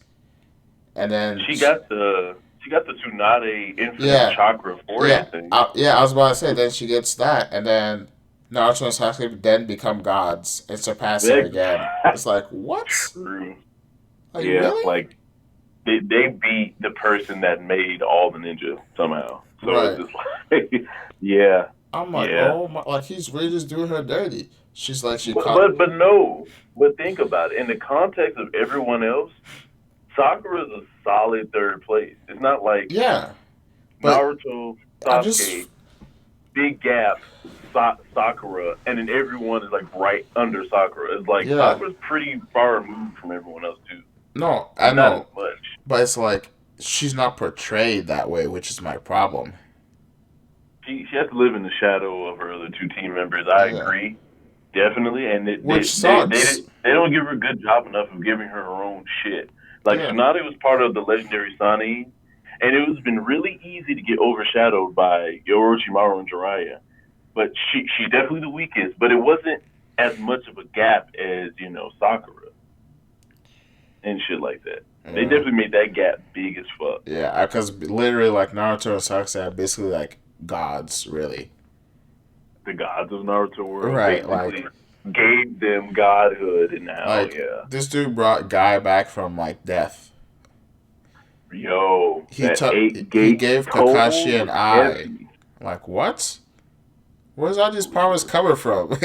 and then She got the Tsunade Infinite yeah, Chakra yeah, forehead thing. yeah. I was about to say, then she gets that, and then Naruto and Sasuke then become gods and surpass her again. It's like what? True. Like Yeah, really? like they beat the person that made all the ninja somehow. So Right. it's just like, yeah, I'm like, yeah. oh my, like he's really just doing her dirty. She's like, she But, caught. but no. But think about it. In the context of everyone else, Sakura is a solid third place. It's not like Yeah, but Naruto, I just Sasuke, big gap, Sakura, and then everyone is like right under Sakura. It's like yeah. Sakura's pretty far removed from everyone else too. No, I Not as know, much. but it's like she's not portrayed that way, which is my problem. She has to live in the shadow of her other two team members. I Yeah, agree, definitely, and which sucks. they don't give her a good job enough of giving her her own shit. Like Yeah, Tsunade was part of the legendary Sani, and it was been really easy to get overshadowed by Orochimaru and Jiraiya. But she's definitely the weakest. But it wasn't as much of a gap as Sakura and shit like that. They yeah, definitely made that gap big as fuck. yeah. Because literally, like Naruto and Sasuke are basically like gods, really. The gods of Naruto world Right, basically gave them godhood, and now, like this dude brought Guy back from like death. He that took eight he gate gave toll Kakashi was an eye. heavy. Like what? Where's all these powers coming from?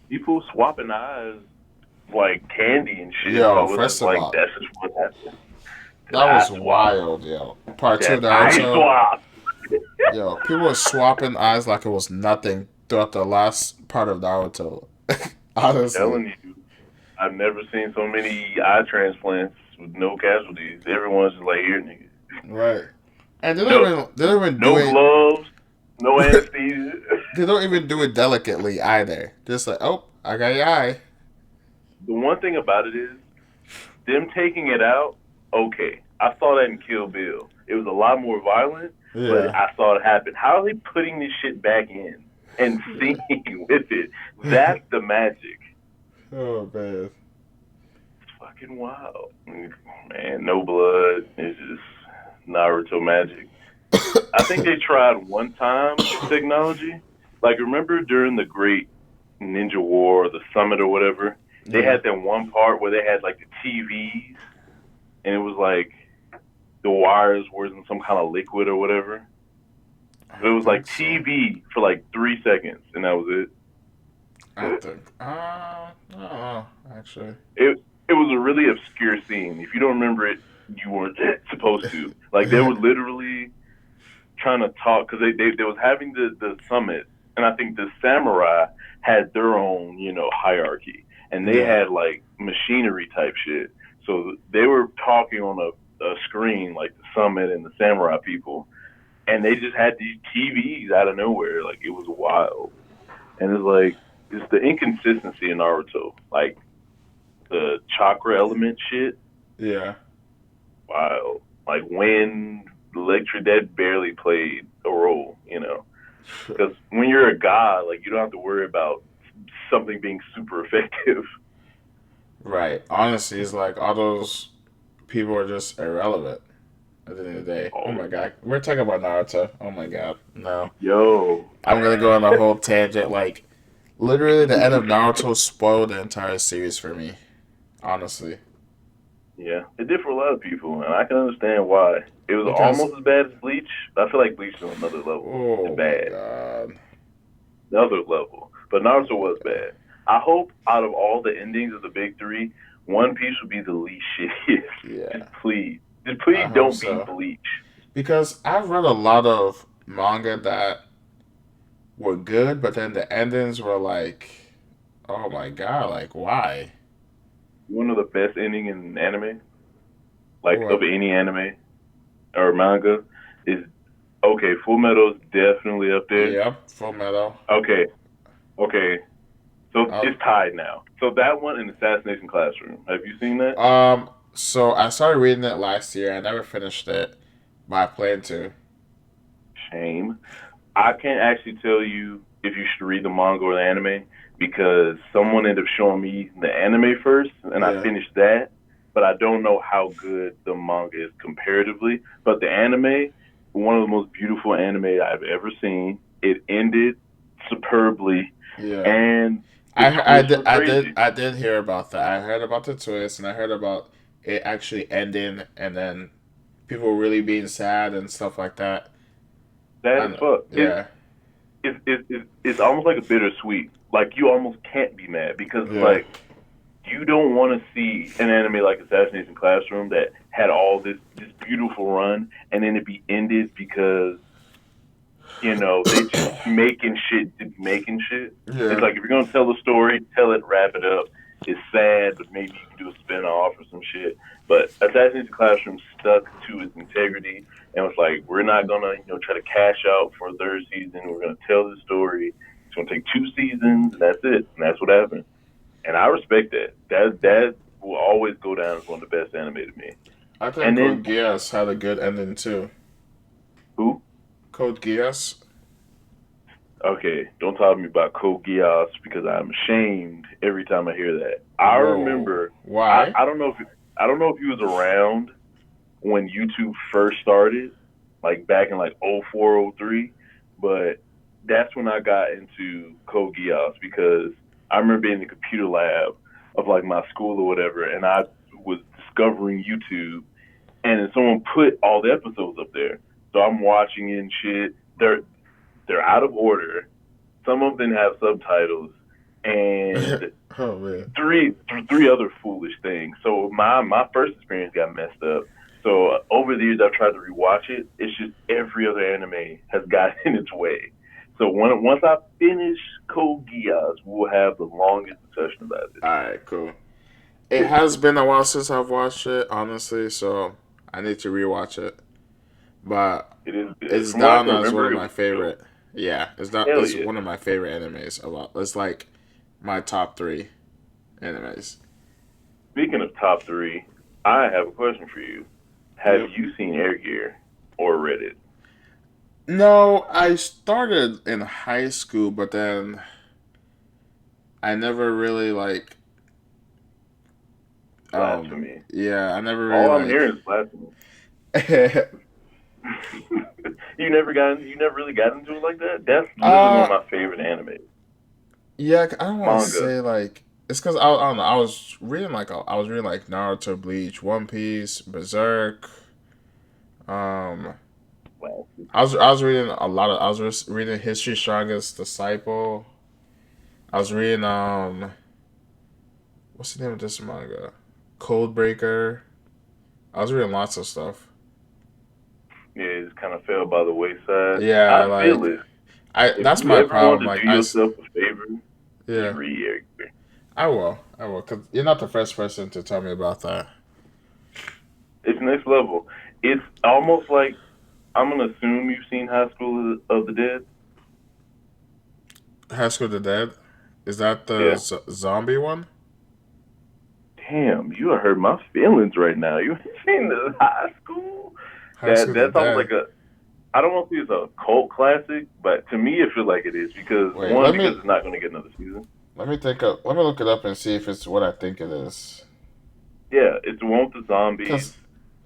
People swapping eyes like candy and shit. So Yo, I first was of like, all, that's just what happened. that Eye was swap. wild, yo. Part two, That eye Naruto. swap. Yo, people were swapping eyes like it was nothing throughout the last part of Naruto. Honestly. Telling you, I've never seen so many eye transplants with no casualties. Everyone's just like, here, nigga. Right. And No, they don't even do no it gloves, no anesthesia. they don't even do it delicately either. Just like, oh, I got your eye. The one thing about it is, them taking it out, okay. I saw that in Kill Bill. It was a lot more violent, but Yeah. I saw it happen. How are they putting this shit back in and singing with it? That's the magic. Oh man. It's fucking wild. Man, no blood. It's just Naruto magic. I think they tried one time technology. Like, remember during the Great Ninja War, or the Summit or whatever, they had that one part where they had like the TVs, and it was like the wires were in some kind of liquid or whatever. But it was like TV for like 3 seconds, and that was it. I think. I don't know, actually. It was a really obscure scene. If you don't remember it, you weren't supposed to. Like, they were literally trying to talk because they was having the summit, and I think the samurai had their own hierarchy, and they had like machinery type shit. So they were talking on a screen like the summit and the samurai people, and they just had these TVs out of nowhere. Like, it was wild, and it's the inconsistency in Naruto, like the chakra element shit. Yeah. Wild, like wind, electric, that barely played a role, because when you're a god, like, you don't have to worry about something being super effective. Right. Honestly, it's like all those people are just irrelevant at the end of the day. Oh my god. We're talking about Naruto. Oh my god. No. Yo, I'm gonna go on a whole tangent. Like, literally, the end of Naruto spoiled the entire series for me. Honestly. yeah, it did for a lot of people, and I can understand why. It was Because, almost as bad as Bleach. I feel like Bleach is on another level. oh It's my bad, god. another level. But Naruto was bad. I hope out of all the endings of the big three, One Piece would be the least shittiest. Yeah. Just please. Just I please hope don't be so. Bleach. Because I've read a lot of manga that were good, but then the endings were like, oh my god, like why? One of the best ending in anime, like of What? any anime or manga, is okay. Full Metal's definitely up there. Yep, Full Metal. Okay, okay. So Uh, it's tied now. So that one and Assassination Classroom. Have you seen that? so I started reading it last year. I never finished it, but I plan to. Shame. I can't actually tell you if you should read the manga or the anime because someone ended up showing me the anime first, and I Yeah. finished that. But I don't know how good the manga is comparatively. But the anime, one of the most beautiful anime I've ever seen. It ended superbly, Yeah. and the twists were crazy. I did hear about that. I heard about the twist, and I heard about it actually ending, and then people really being sad and stuff like that. Sad as And fuck. yeah, It's almost like a bittersweet. Like you almost can't be mad because it's yeah, like you don't want to see an anime like Assassination Classroom that had all this beautiful run and then it be ended because they just making shit to be making shit. It's yeah, like if you're gonna tell a story, tell it, wrap it up. It's sad, but maybe you can do a spin off or some shit. But Assassination Classroom stuck to its integrity and was like, we're not gonna try to cash out for a third season. We're gonna tell the story. It's gonna take 2 seasons, and that's it. And that's what happened. And I respect that. That will always go down as one of the best anime to me. I think And Code then Geass had a good ending too. who? Code Geass. Okay, don't talk to me about Code Geass because I'm ashamed every time I hear that. I Whoa, remember. I, why? I don't know if I don't know if he was around when YouTube first started, like back in like '04, '03, but that's when I got into Code Geass because I remember being in the computer lab of like my school or whatever, and I was discovering YouTube, and then someone put all the episodes up there. So I'm watching it and shit. They're out of order. Some of them have subtitles, and Oh man. three other foolish things. So my first experience got messed up. So over the years, I've tried to rewatch it. It's just every other anime has gotten in its way. So once I finish Code Geass, we'll have the longest discussion about All right, cool. It it. has been a while since I've watched it, honestly, so I need to rewatch it. But It is good. it's From what I down can as one remember, of it my was dope. favorite. Yeah, it's not. Hell It's yeah. one of my favorite animes. It's like my top three animes. Speaking of top three, I have a question for you. Have Yep. you seen Air Gear or read it? No, I started in high school, but then I never really like. Blasphemy. Yeah, I never really All I'm like. hearing is blasphemy. You never really got into it like that? That's literally one of uh, my favorite animes. yeah, I don't want to Manga. say like. It's because I don't know. I was reading like Naruto, Bleach, One Piece, Berserk. Um, Blasphemy. I was reading a lot of. Reading History Strongest Disciple. I was reading what's the name of this manga? Codebreaker. I was reading lots of stuff. Yeah, it just kind of fell by the wayside. Yeah, I feel like it. I. If That's you my ever want problem. to do yourself a favor, just Yeah, read Air Gear. I will. I will. Cause you're not the first person to tell me about that. It's next level. It's almost like I'm gonna assume you've seen High School of the Dead. High School of the Dead. Is that the Yeah. zombie one? Damn, you hurt my feelings right now. You seen the High School? High School of the That's almost Dead. like a. I don't want to say it's a cult classic, but to me it feels like it is because Wait, one, because it's not going to get another season. let me look it up and see if it's what I think it is. Yeah, it's the one with the zombies, Cause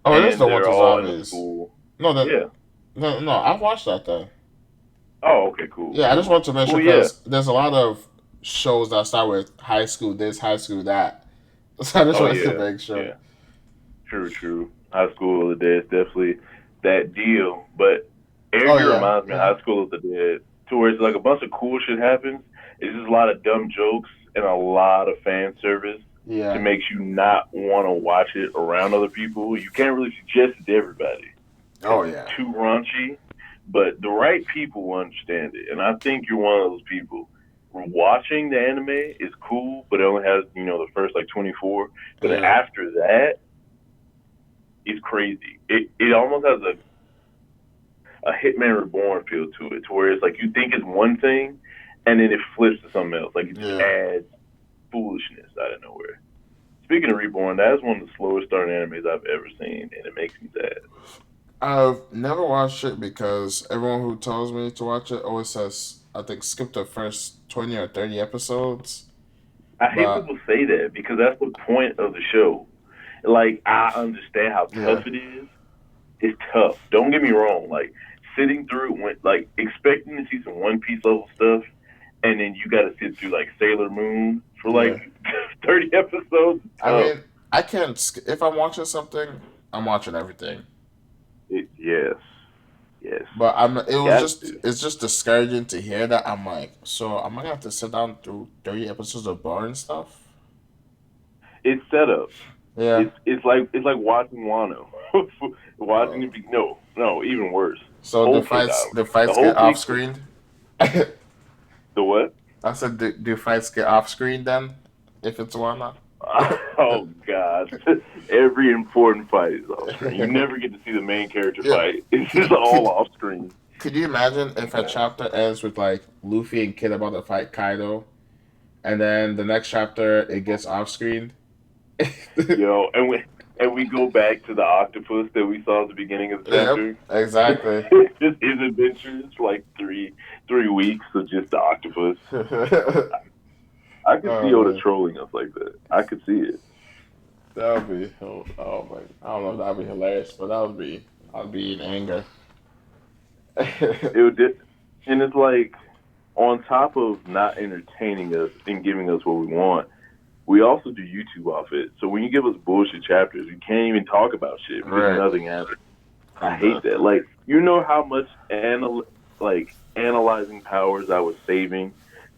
oh, it is and the one with they're the all in a zombies. school. No, then Yeah. no, I've watched that though. Oh, okay, cool, Yeah, I just cool. want to mention Well, yeah. because there's a lot of shows that start with high school this, high school that. So I just Oh, wanted to yeah, make sure. yeah. True, true. High School of the Dead is definitely that deal. But Air Oh Gear yeah, reminds me of yeah. High School of the Dead, to where it's like a bunch of cool shit happens. It's just a lot of dumb jokes and a lot of fan service. to Yeah. make you not want to watch it around other people. You can't really suggest it to everybody Oh because it's yeah. too raunchy. But the right people will understand it, and I think you're one of those people. Watching the anime is cool, but it only has the first like 24. But then Yeah. after that, it's crazy. It almost has a Hitman Reborn feel to it, to where it's like you think it's one thing, and then it flips to something else. Like it just Yeah. adds foolishness out of nowhere. Speaking of Reborn, that is one of the slowest starting animes I've ever seen, and it makes me sad. I've never watched it because everyone who tells me to watch it always says I think skip the first 20 or 30 episodes. I hate But people say that because that's the point of the show. Like I understand how yeah, tough it is. It's tough. Don't get me wrong. Like sitting through like expecting to see some One Piece level stuff, and then you got to sit through like Sailor Moon for like yeah. 30 episodes. Is I tough. mean, I can't. If I'm watching something, I'm watching everything. Yes, yes. But I'm. It was Got just. to. It's just discouraging to hear that. I'm like, so am I gonna have to sit down through 30 episodes of boring stuff? It's set up. Yeah. It's like watching Wano. Watching Uh, it be no even worse. so Whole Cake Island. the The fights get whole off thing. screened. I The what? said, do fights get off screen then? If it's one. Oh God! Every important fight is off screen. You never get to see the main character Yeah. fight. It's just all off screen. Could you imagine if a Yeah. chapter ends with like Luffy and Kid about to fight Kaido, and then the next chapter it gets off screen? And we go back to the octopus that we saw at the beginning of the Yep, chapter. exactly. Just his adventures for like three weeks of just the octopus. I could see Oda Oh, trolling us like that. I could see it. that would be oh my! I don't know if that would be hilarious, but I'd be in anger. It would, and it's like on top of not entertaining us and giving us what we want, we also do YouTube off it. So when you give us bullshit chapters, we can't even talk about shit because Right. nothing happens. I hate that. Like you know how much analyzing powers I was saving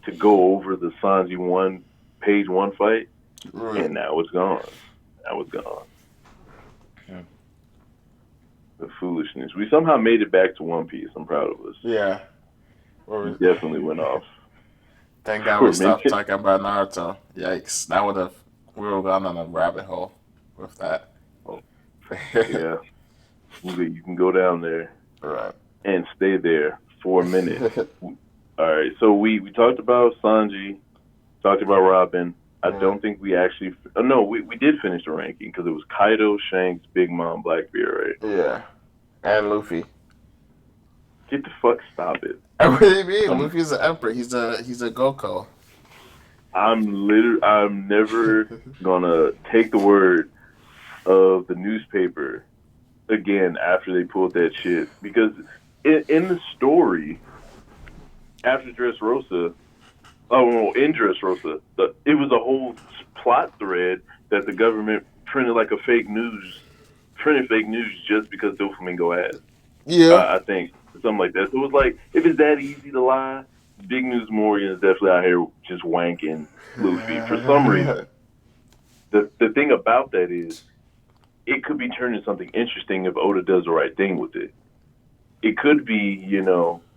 to go over the Sanji page one fight, Right. and now it's gone. Now it's gone. Yeah. The foolishness. We somehow made it back to One Piece. I'm proud of us. Yeah. We definitely went off Thank God we for stopped mention. talking about Naruto. Yikes! That would have we would have gone on a rabbit hole with that. Yeah, you can go down there Right. and stay there for a minute. All right. So we talked about Sanji, talked about Robin. I don't think we actually. Oh, no, we did finish the ranking because it was Kaido, Shanks, Big Mom, Blackbeard, right? Yeah. And Luffy. Get the fuck, stop it. What do you mean? I'm Luffy's an emperor. He's a Goko. I'm never gonna take the word of the newspaper again after they pulled that shit because in the story after Dressrosa, in Dressrosa, it was a whole plot thread that the government printed like printed fake news just because Doflamingo asked. Yeah. I think something like that. So it was like if it's that easy to lie, Big News Morgan is definitely out here just wanking Luffy for some reason. The thing about that is it could be turned into something interesting if Oda does the right thing with it. It could be,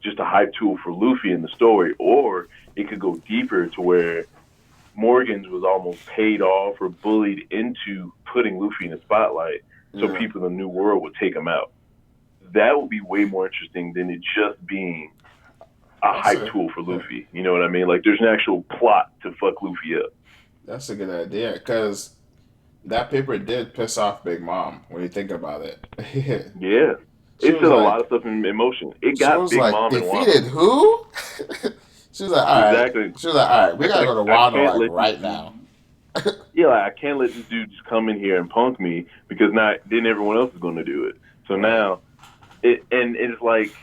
just a hype tool for Luffy in the story, or it could go deeper to where Morgan's was almost paid off or bullied into putting Luffy in the spotlight so Yeah. people in the New World would take him out. That would be way more interesting than it just being a hype tool for Luffy. You know what I mean? Like there's an actual plot to fuck Luffy up. That's a good idea because that paper did piss off Big Mom when you think about it. Yeah. She It was set a like, lot of stuff in motion. It she got was Big like, Mom and defeated Wano. who? She was like, all right. Exactly. She was like, all right, we gotta go to I Wano can't like let this right dude. now. Yeah, like, I can't let this dude just come in here and punk me because then everyone else is going to do it. So now, it's like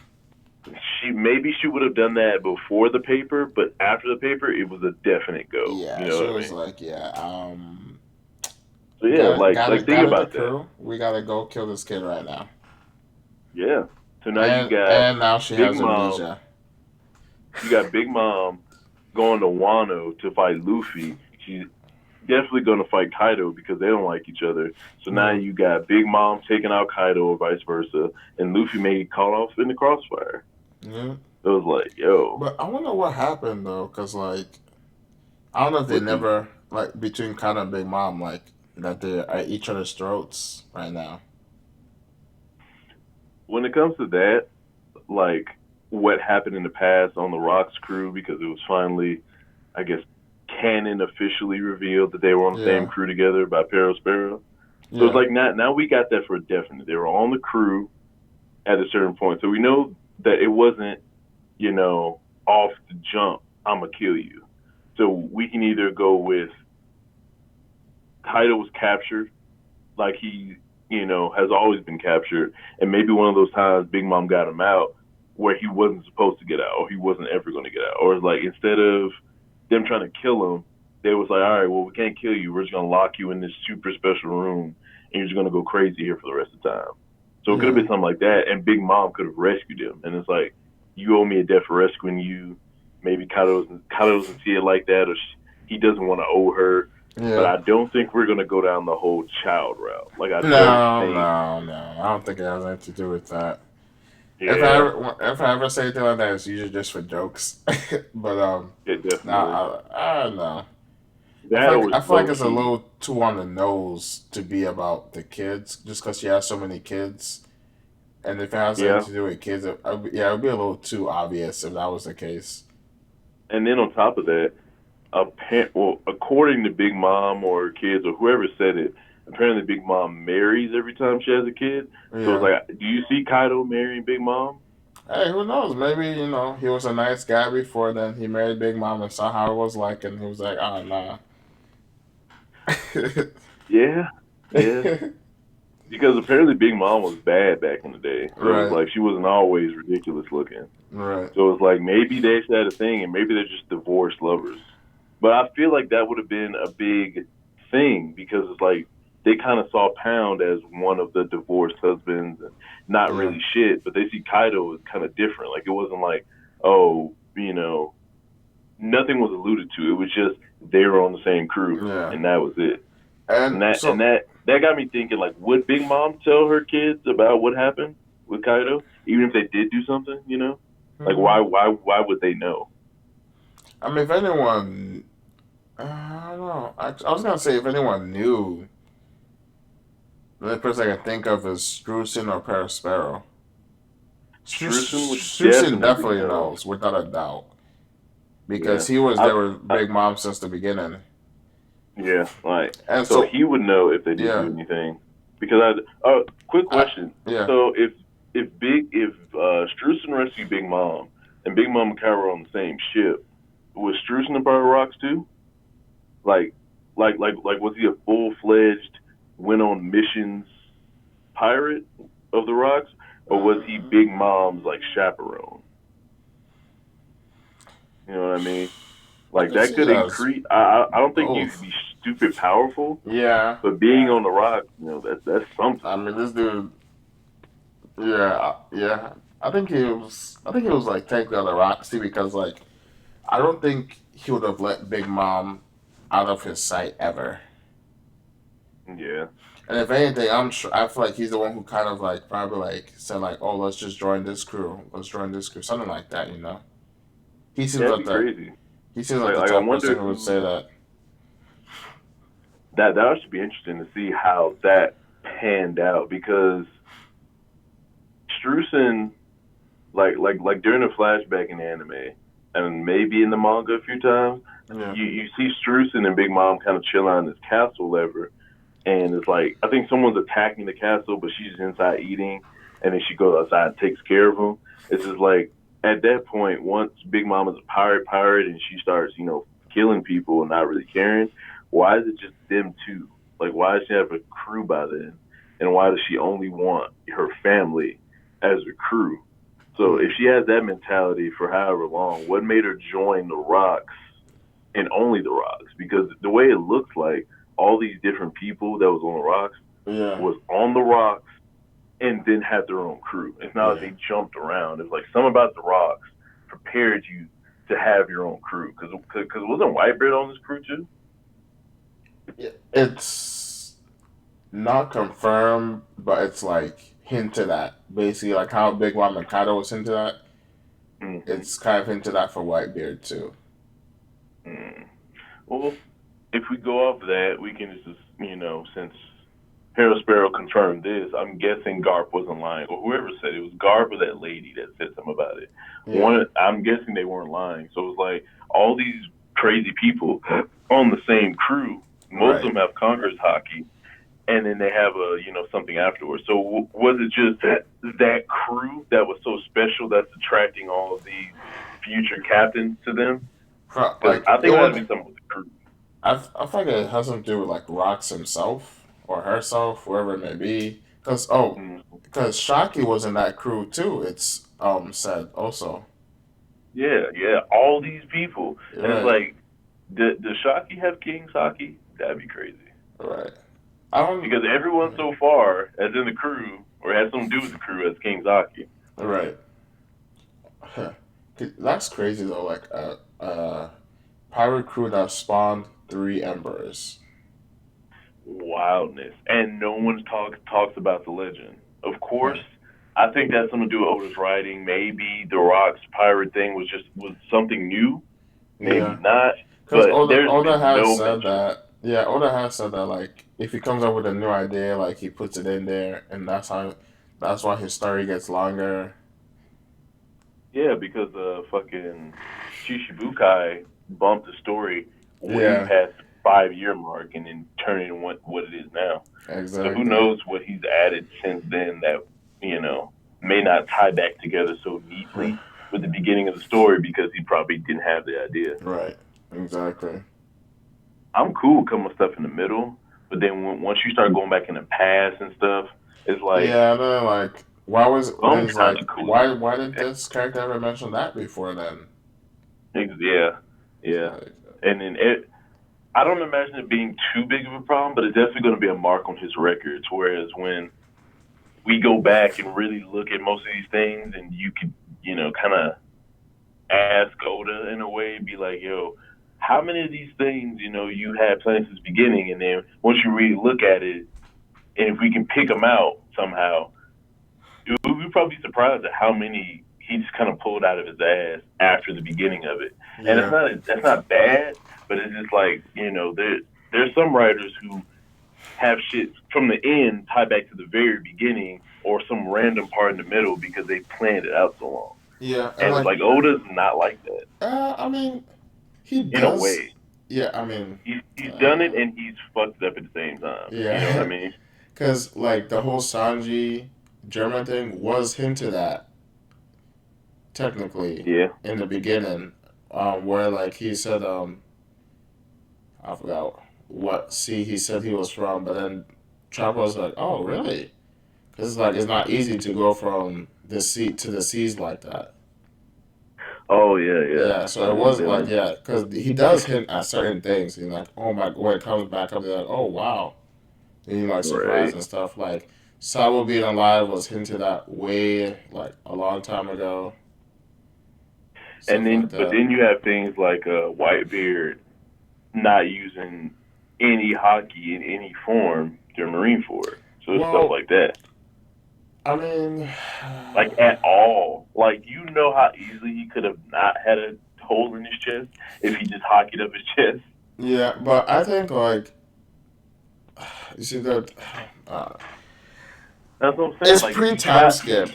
she would have done that before the paper, but after the paper, it was a definite go. Yeah, You know she what I was mean? like, yeah, So yeah, think gather the about that. crew. We gotta go kill this kid right now. Yeah. So now you got And now she Big has Mom. amnesia. You got Big Mom going to Wano to fight Luffy. definitely going to fight Kaido because they don't like each other. So now Yeah. you got Big Mom taking out Kaido or vice versa, and Luffy may get caught off in the crossfire. Yeah. It was like, yo, But I wonder what happened though, cause like I don't know if they with the never like between Kaido and Big Mom like that they're at each other's throats right now. when it comes to that, like what happened in the past on the Rocks crew because it was finally, I guess, canon officially revealed that they were on the same Yeah. crew together by Pero Sparrow. So it's Yeah. like now we got that for a definite. They were on the crew at a certain point, so we know that it wasn't off the jump. I'm gonna kill you. So we can either go with Kaido was captured, like he has always been captured, and maybe one of those times Big Mom got him out where he wasn't supposed to get out, or he wasn't ever going to get out, or like instead of them trying to kill him, they was like, all right, well we can't kill you, we're just going to lock you in this super special room, and you're just going to go crazy here for the rest of the time. So it could have Yeah. been something like that, and Big Mom could have rescued him, and it's like you owe me a debt for rescuing you. Maybe Kaido doesn't see it like that, or he doesn't want to owe her, but Yeah. I don't think we're gonna go down the whole child route. Like I don't No, think, no, no. I don't think it has anything to do with that. yeah, If I ever say anything like that, it's usually just for jokes. But it no, definitely I don't know. that was I feel like low it's a key. little too on the nose to be about the kids, just because she has so many kids. And if it has anything Yeah, to do with kids, yeah, it would be a little too obvious if that was the case. and then on top of that, according to Big Mom or her kids or whoever said it, apparently Big Mom marries every time she has a kid. So it's Yeah. like, do you see Kaido marrying Big Mom? Hey, who knows? Maybe he was a nice guy before. Then he married Big Mom and saw how it was like, and he was like, "Oh nah." Yeah, yeah. Because apparently Big Mom was bad back in the day, so it's Right. like she wasn't always ridiculous looking. Right. So it's like maybe they actually had a thing, and maybe they're just divorced lovers. But I feel like that would have been a big thing because it's like they kind of saw Pound as one of the divorced husbands and not Yeah. really shit, but they see Kaido as kind of different. Like it wasn't like, oh, nothing was alluded to. It was just they were on the same crew, Yeah. and that was it. And And that and so that that got me thinking, like, would Big Mom tell her kids about what happened with Kaido, even if they did do something? Like hmm, why would they know? I mean, if anyone, I don't know. I was gonna say if anyone knew, the only person I can think of is Struzan or Perospero. Strewson would Struzan definitely definitely know. knows, without a doubt, Yeah, because he was I, there with I Big Mom since the beginning. yeah, like And so so, he would know if they did yeah, do anything. Because quick I, question. yeah. So if Strewson rescued Big Mom and Big Mom and Kyle were on the same ship, was Strewson a part of Rocks too? Like was he a full fledged went on missions pirate of the Rocks, or was he Big Mom's like chaperone? You know what I mean? I Like can that see it could as increase. I don't think you could both. be stupid powerful, Yeah, but being on the Rocks, that's something. I mean, this dude. Yeah, yeah. I think he was like technically on the rocks too because like I don't think he would have let Big Mom out of his sight ever. Yeah, And if anything, I'm sure I feel like he's the one who kind of like probably like said like, "Oh, let's just join this crew. Let's join this crew." Something like that, you know. He seems that'd like be the crazy. he seems like Like the like I type of wonder person who would say who that. that should be interesting to see how that panned out because Strewson like during the flashback in the anime and maybe in the manga a few times, Yeah. you see Strewson and Big Mom kind of chilling on this castle lever, and it's like I think someone's attacking the castle, but she's inside eating, and then she goes outside and takes care of them. It's just like at that point, once Big Mom is a pirate, and she starts killing people and not really caring. Why is it just them two? Like why does she have a crew by then, and why does she only want her family as a crew? So if Hmm. she has that mentality for however long, what made her join the Rocks and only the Rocks? Because the way it looks like all these different people that was on the Rocks Yeah. was on the Rocks and then had their own crew. It's not like Yeah. they jumped around. It's like some about the Rocks prepared you to have your own crew. Because wasn't Whitebeard on this crew too? it's not confirmed, but it's like hinted at. Basically, like how Big Mom Mikado was hinted at. Mm-hmm. It's kind of hinted at for Whitebeard too. Mm. Well, if we go off of that, we can just, since Harold Sparrow confirmed this, I'm guessing Garp wasn't lying, or whoever said it was Garp or that lady that said something about it. Yeah. I'm guessing they weren't lying. So it's like all these crazy people on the same crew. Most of Right. them have Congress hockey, and then they have something afterwards. So was it just that crew that was so special that's attracting all of these future captains to them? Because Like I it think it has to would. be something with the crew. I think it has something to do with like Rox himself or herself, whoever it may be. Mm. Because Shockey was in that crew too. It's said also. Yeah, yeah, all these people, and it's Right. like, does Shockey have King's hockey? That'd be crazy. Right. I don't. Because everyone so far, as in the crew, or has something to do with the crew, has King's hockey. Right. That's crazy though. Like pirate crew that spawned three embers. Wildness, and no one talks about the legend. Of course, Huh. I think that's something to do with Otis writing. Maybe the Rock's pirate thing was something new. Maybe Yeah. not. Because But there's Oda been has no said mention. that. Yeah, Oda has said that. Like, if he comes up with a new idea, like he puts it in there, and that's why his story gets longer. Yeah, because fucking Shishibukai bumped the story way Yeah. past the 5 year mark and then turned it into what it is now. So who Exactly. knows what he's added since then that, you know, may not tie back together so neatly with the beginning of the story because he probably didn't have the idea. Right. Exactly. I'm cool cutting stuff in the middle, but then once you start going back in the past and stuff, it's like, Yeah. And then like, why was then I'm it's kind like of cool. why did this character ever mention that before then? Yeah, It's yeah. like, And then I don't imagine it being too big of a problem, but it's definitely going to be a mark on his records. Whereas when we go back and really look at most of these things, and you could, kind of ask Oda in a way, be like, yo, how many of these things, you had planned since the beginning, and then once you really look at it, and if we can pick them out somehow, we'd probably be surprised at how many he just kind of pulled out of his ass after the beginning of it. And yeah. that's not bad, but it's just like there's some writers who have shit from the end tied back to the very beginning or some random part in the middle because they planned it out so long. Yeah. And And it's like, like Oda's not like that I mean, he in a does. way. Yeah. I mean, He's done it uh, and he's fucked it up at the same time. You know what I yeah. mean? Because like the whole Sanji German thing was hinted at technically Yeah. in the beginning, where like he said, I forgot what sea he said he was from, but then Chopper was like, "Oh, really?" Because it's like it's not easy to go from the sea to the seas like that. Oh yeah, yeah. Yeah, so it And wasn't like then yeah, because he does hint at certain things. He's like, "Oh my," when it comes back up, they're like, "Oh wow," and you like surprised right. and stuff. Like Sabo being alive was hinted at way like a long time ago, And stuff like then, but that. then you have things like Whitebeard not using any hockey in any form during Marine Corps. So it's stuff Well, like that, I mean, like at all. Like how easily he could have not had a hole in his chest if he just hockeyed up his chest. yeah, but I think like you see that uh, That's what I'm saying. it's Like pre you time got skip,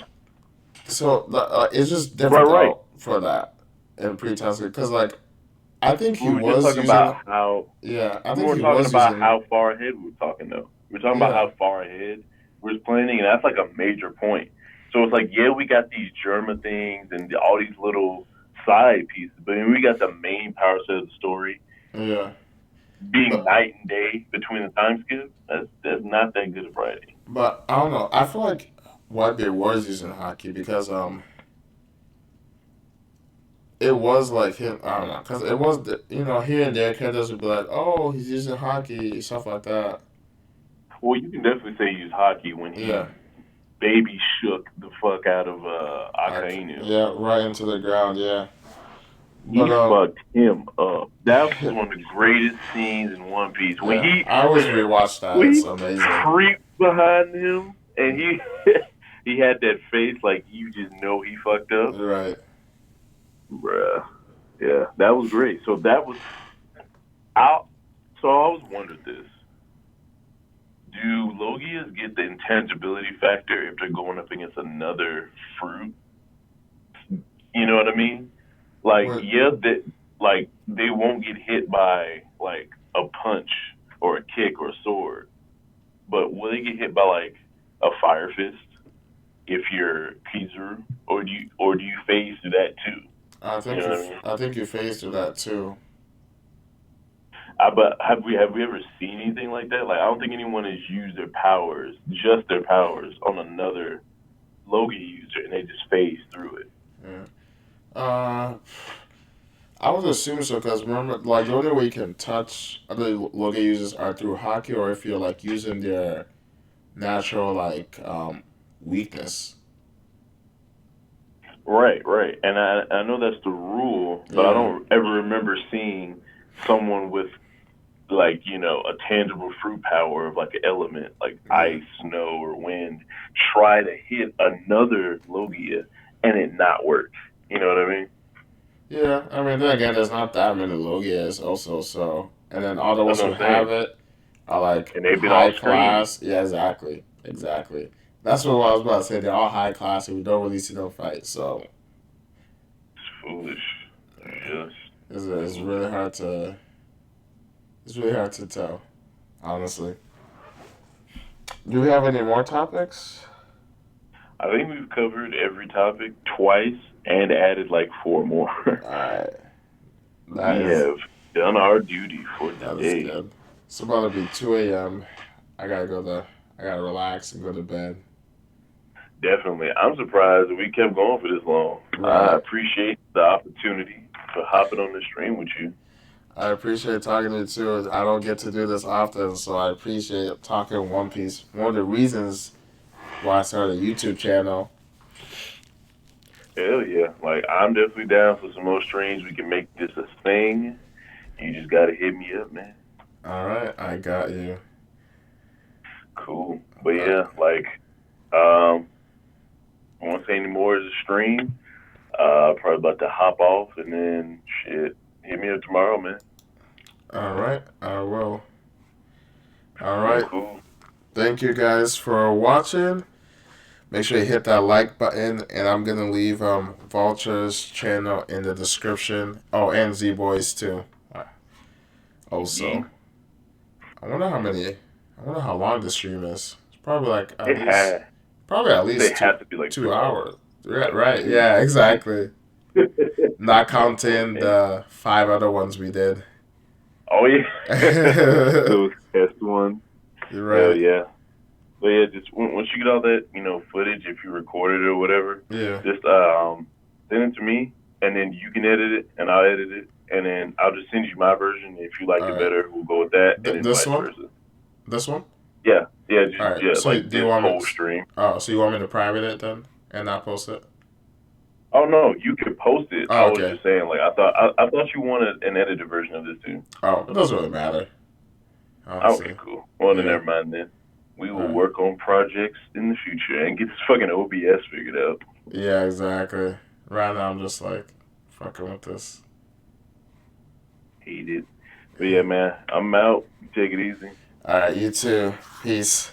so it's just right, right. difficult for that in pre time skip because like I think We he were just was talking about using how yeah I we think he weren't talking was about using how far ahead we were talking though. We're talking about yeah how far ahead we're planning, and that's like a major point. So it's like, yeah, we got these German things and all these little side pieces, but then we got the main power set of the story yeah being but night and day between the time skip. That's not that good of writing. but I don't know I feel like Whitebeard was using hockey because it was like him I don't know because it was here and there characters would be like oh he's using hockey stuff like that Well, you can definitely say he used hockey when yeah he baby shook the fuck out of like Akainu. yeah right into the ground yeah He But fucked him up. That was one of the greatest scenes in One Piece. yeah, I always rewatch that. When It's he amazing. creeped behind him and he he had that face like you just know he fucked up. Right. Bruh. Yeah, that was great. So that was out. So I always wondered this: do Logias get the intangibility factor if they're going up against another fruit? You know what I mean? Like, What? yeah, that like they won't get hit by like a punch or a kick or a sword, but will they get hit by like a fire fist if you're Kizaru, or do you phase through that too? I You think know you. what I mean? I think you phased through that too. But have we ever seen anything like that? Like, I don't think anyone has used their powers, just their powers, on another Logia user, and they just phase through it. Yeah. I would assume so because remember, like the only way you can touch other Logia users are through hockey or if you're like using their natural like weakness. Right, right. And I know that's the rule, but I Yeah. don't ever remember seeing someone with like, a tangible fruit power of like an element like Yeah. ice, snow, or wind try to hit another Logia and it not work. You know what I mean? Yeah. I mean, then again, there's not that many Logias also. So, and then all the That's ones what who I'm saying. have it are like And they've been high off screen. class. Yeah. Exactly. Exactly. That's what I was about to say. They're all high class and we don't really see them fight. So, It's foolish. Just it's foolish. really hard to. It's really hard to tell, honestly. Do we have any more topics? I think we've covered every topic twice and added like four more. Alright. We have done our duty for That is today. good. It's about to be 2 a.m. I gotta go I gotta relax and go to bed. Definitely. I'm surprised that we kept going for this long. I Right. appreciate the opportunity for hopping on the stream with you. I appreciate talking to you too. I don't get to do this often, so I appreciate talking One Piece. One of the reasons why I started a YouTube channel. Hell yeah. Like, I'm definitely down for some more streams. We can make this a thing. You just got to hit me up, man. Alright, I got you. Cool. But Uh, yeah, like, I won't say any more as a stream. Probably about to hop off and then shit. Hit me up tomorrow, man. Alright, I will. Cool, Alright. cool. Thank you guys for watching. Make sure you hit that like button, and I'm gonna leave Vulture's channel in the description. Oh, and Z-Boys too. Also, Yeah. I wonder how many. I wonder how long the stream is. It's probably like It had, probably at they least have to be like 2 hours. Right, right. Yeah, exactly. Not counting And, the 5 other ones we did. oh, yeah. Those test ones. You're Hell right. yeah. But yeah, just once you get all that, footage, if you recorded it or whatever, Yeah. just send it to me, and then you can edit it, and I'll edit it, and then I'll just send you my version. If you like All it right. better, we'll go with that, and then This vice one. versa. This one. Yeah, just All right. So like do you this want me? whole stream. Oh, so you want me to private it then and not post it? Oh no, you could post it. Oh, I was okay. just saying, like I thought you wanted an edited version of this too. Oh, it doesn't really matter. Honestly. Okay, cool. Well, then Yeah. never mind then. We will Alright. work on projects in the future and get this fucking OBS figured out. Yeah, exactly. Right now I'm just like fucking with this. Hate it. But yeah, man, I'm out. Take it easy. Alright, you too. Peace.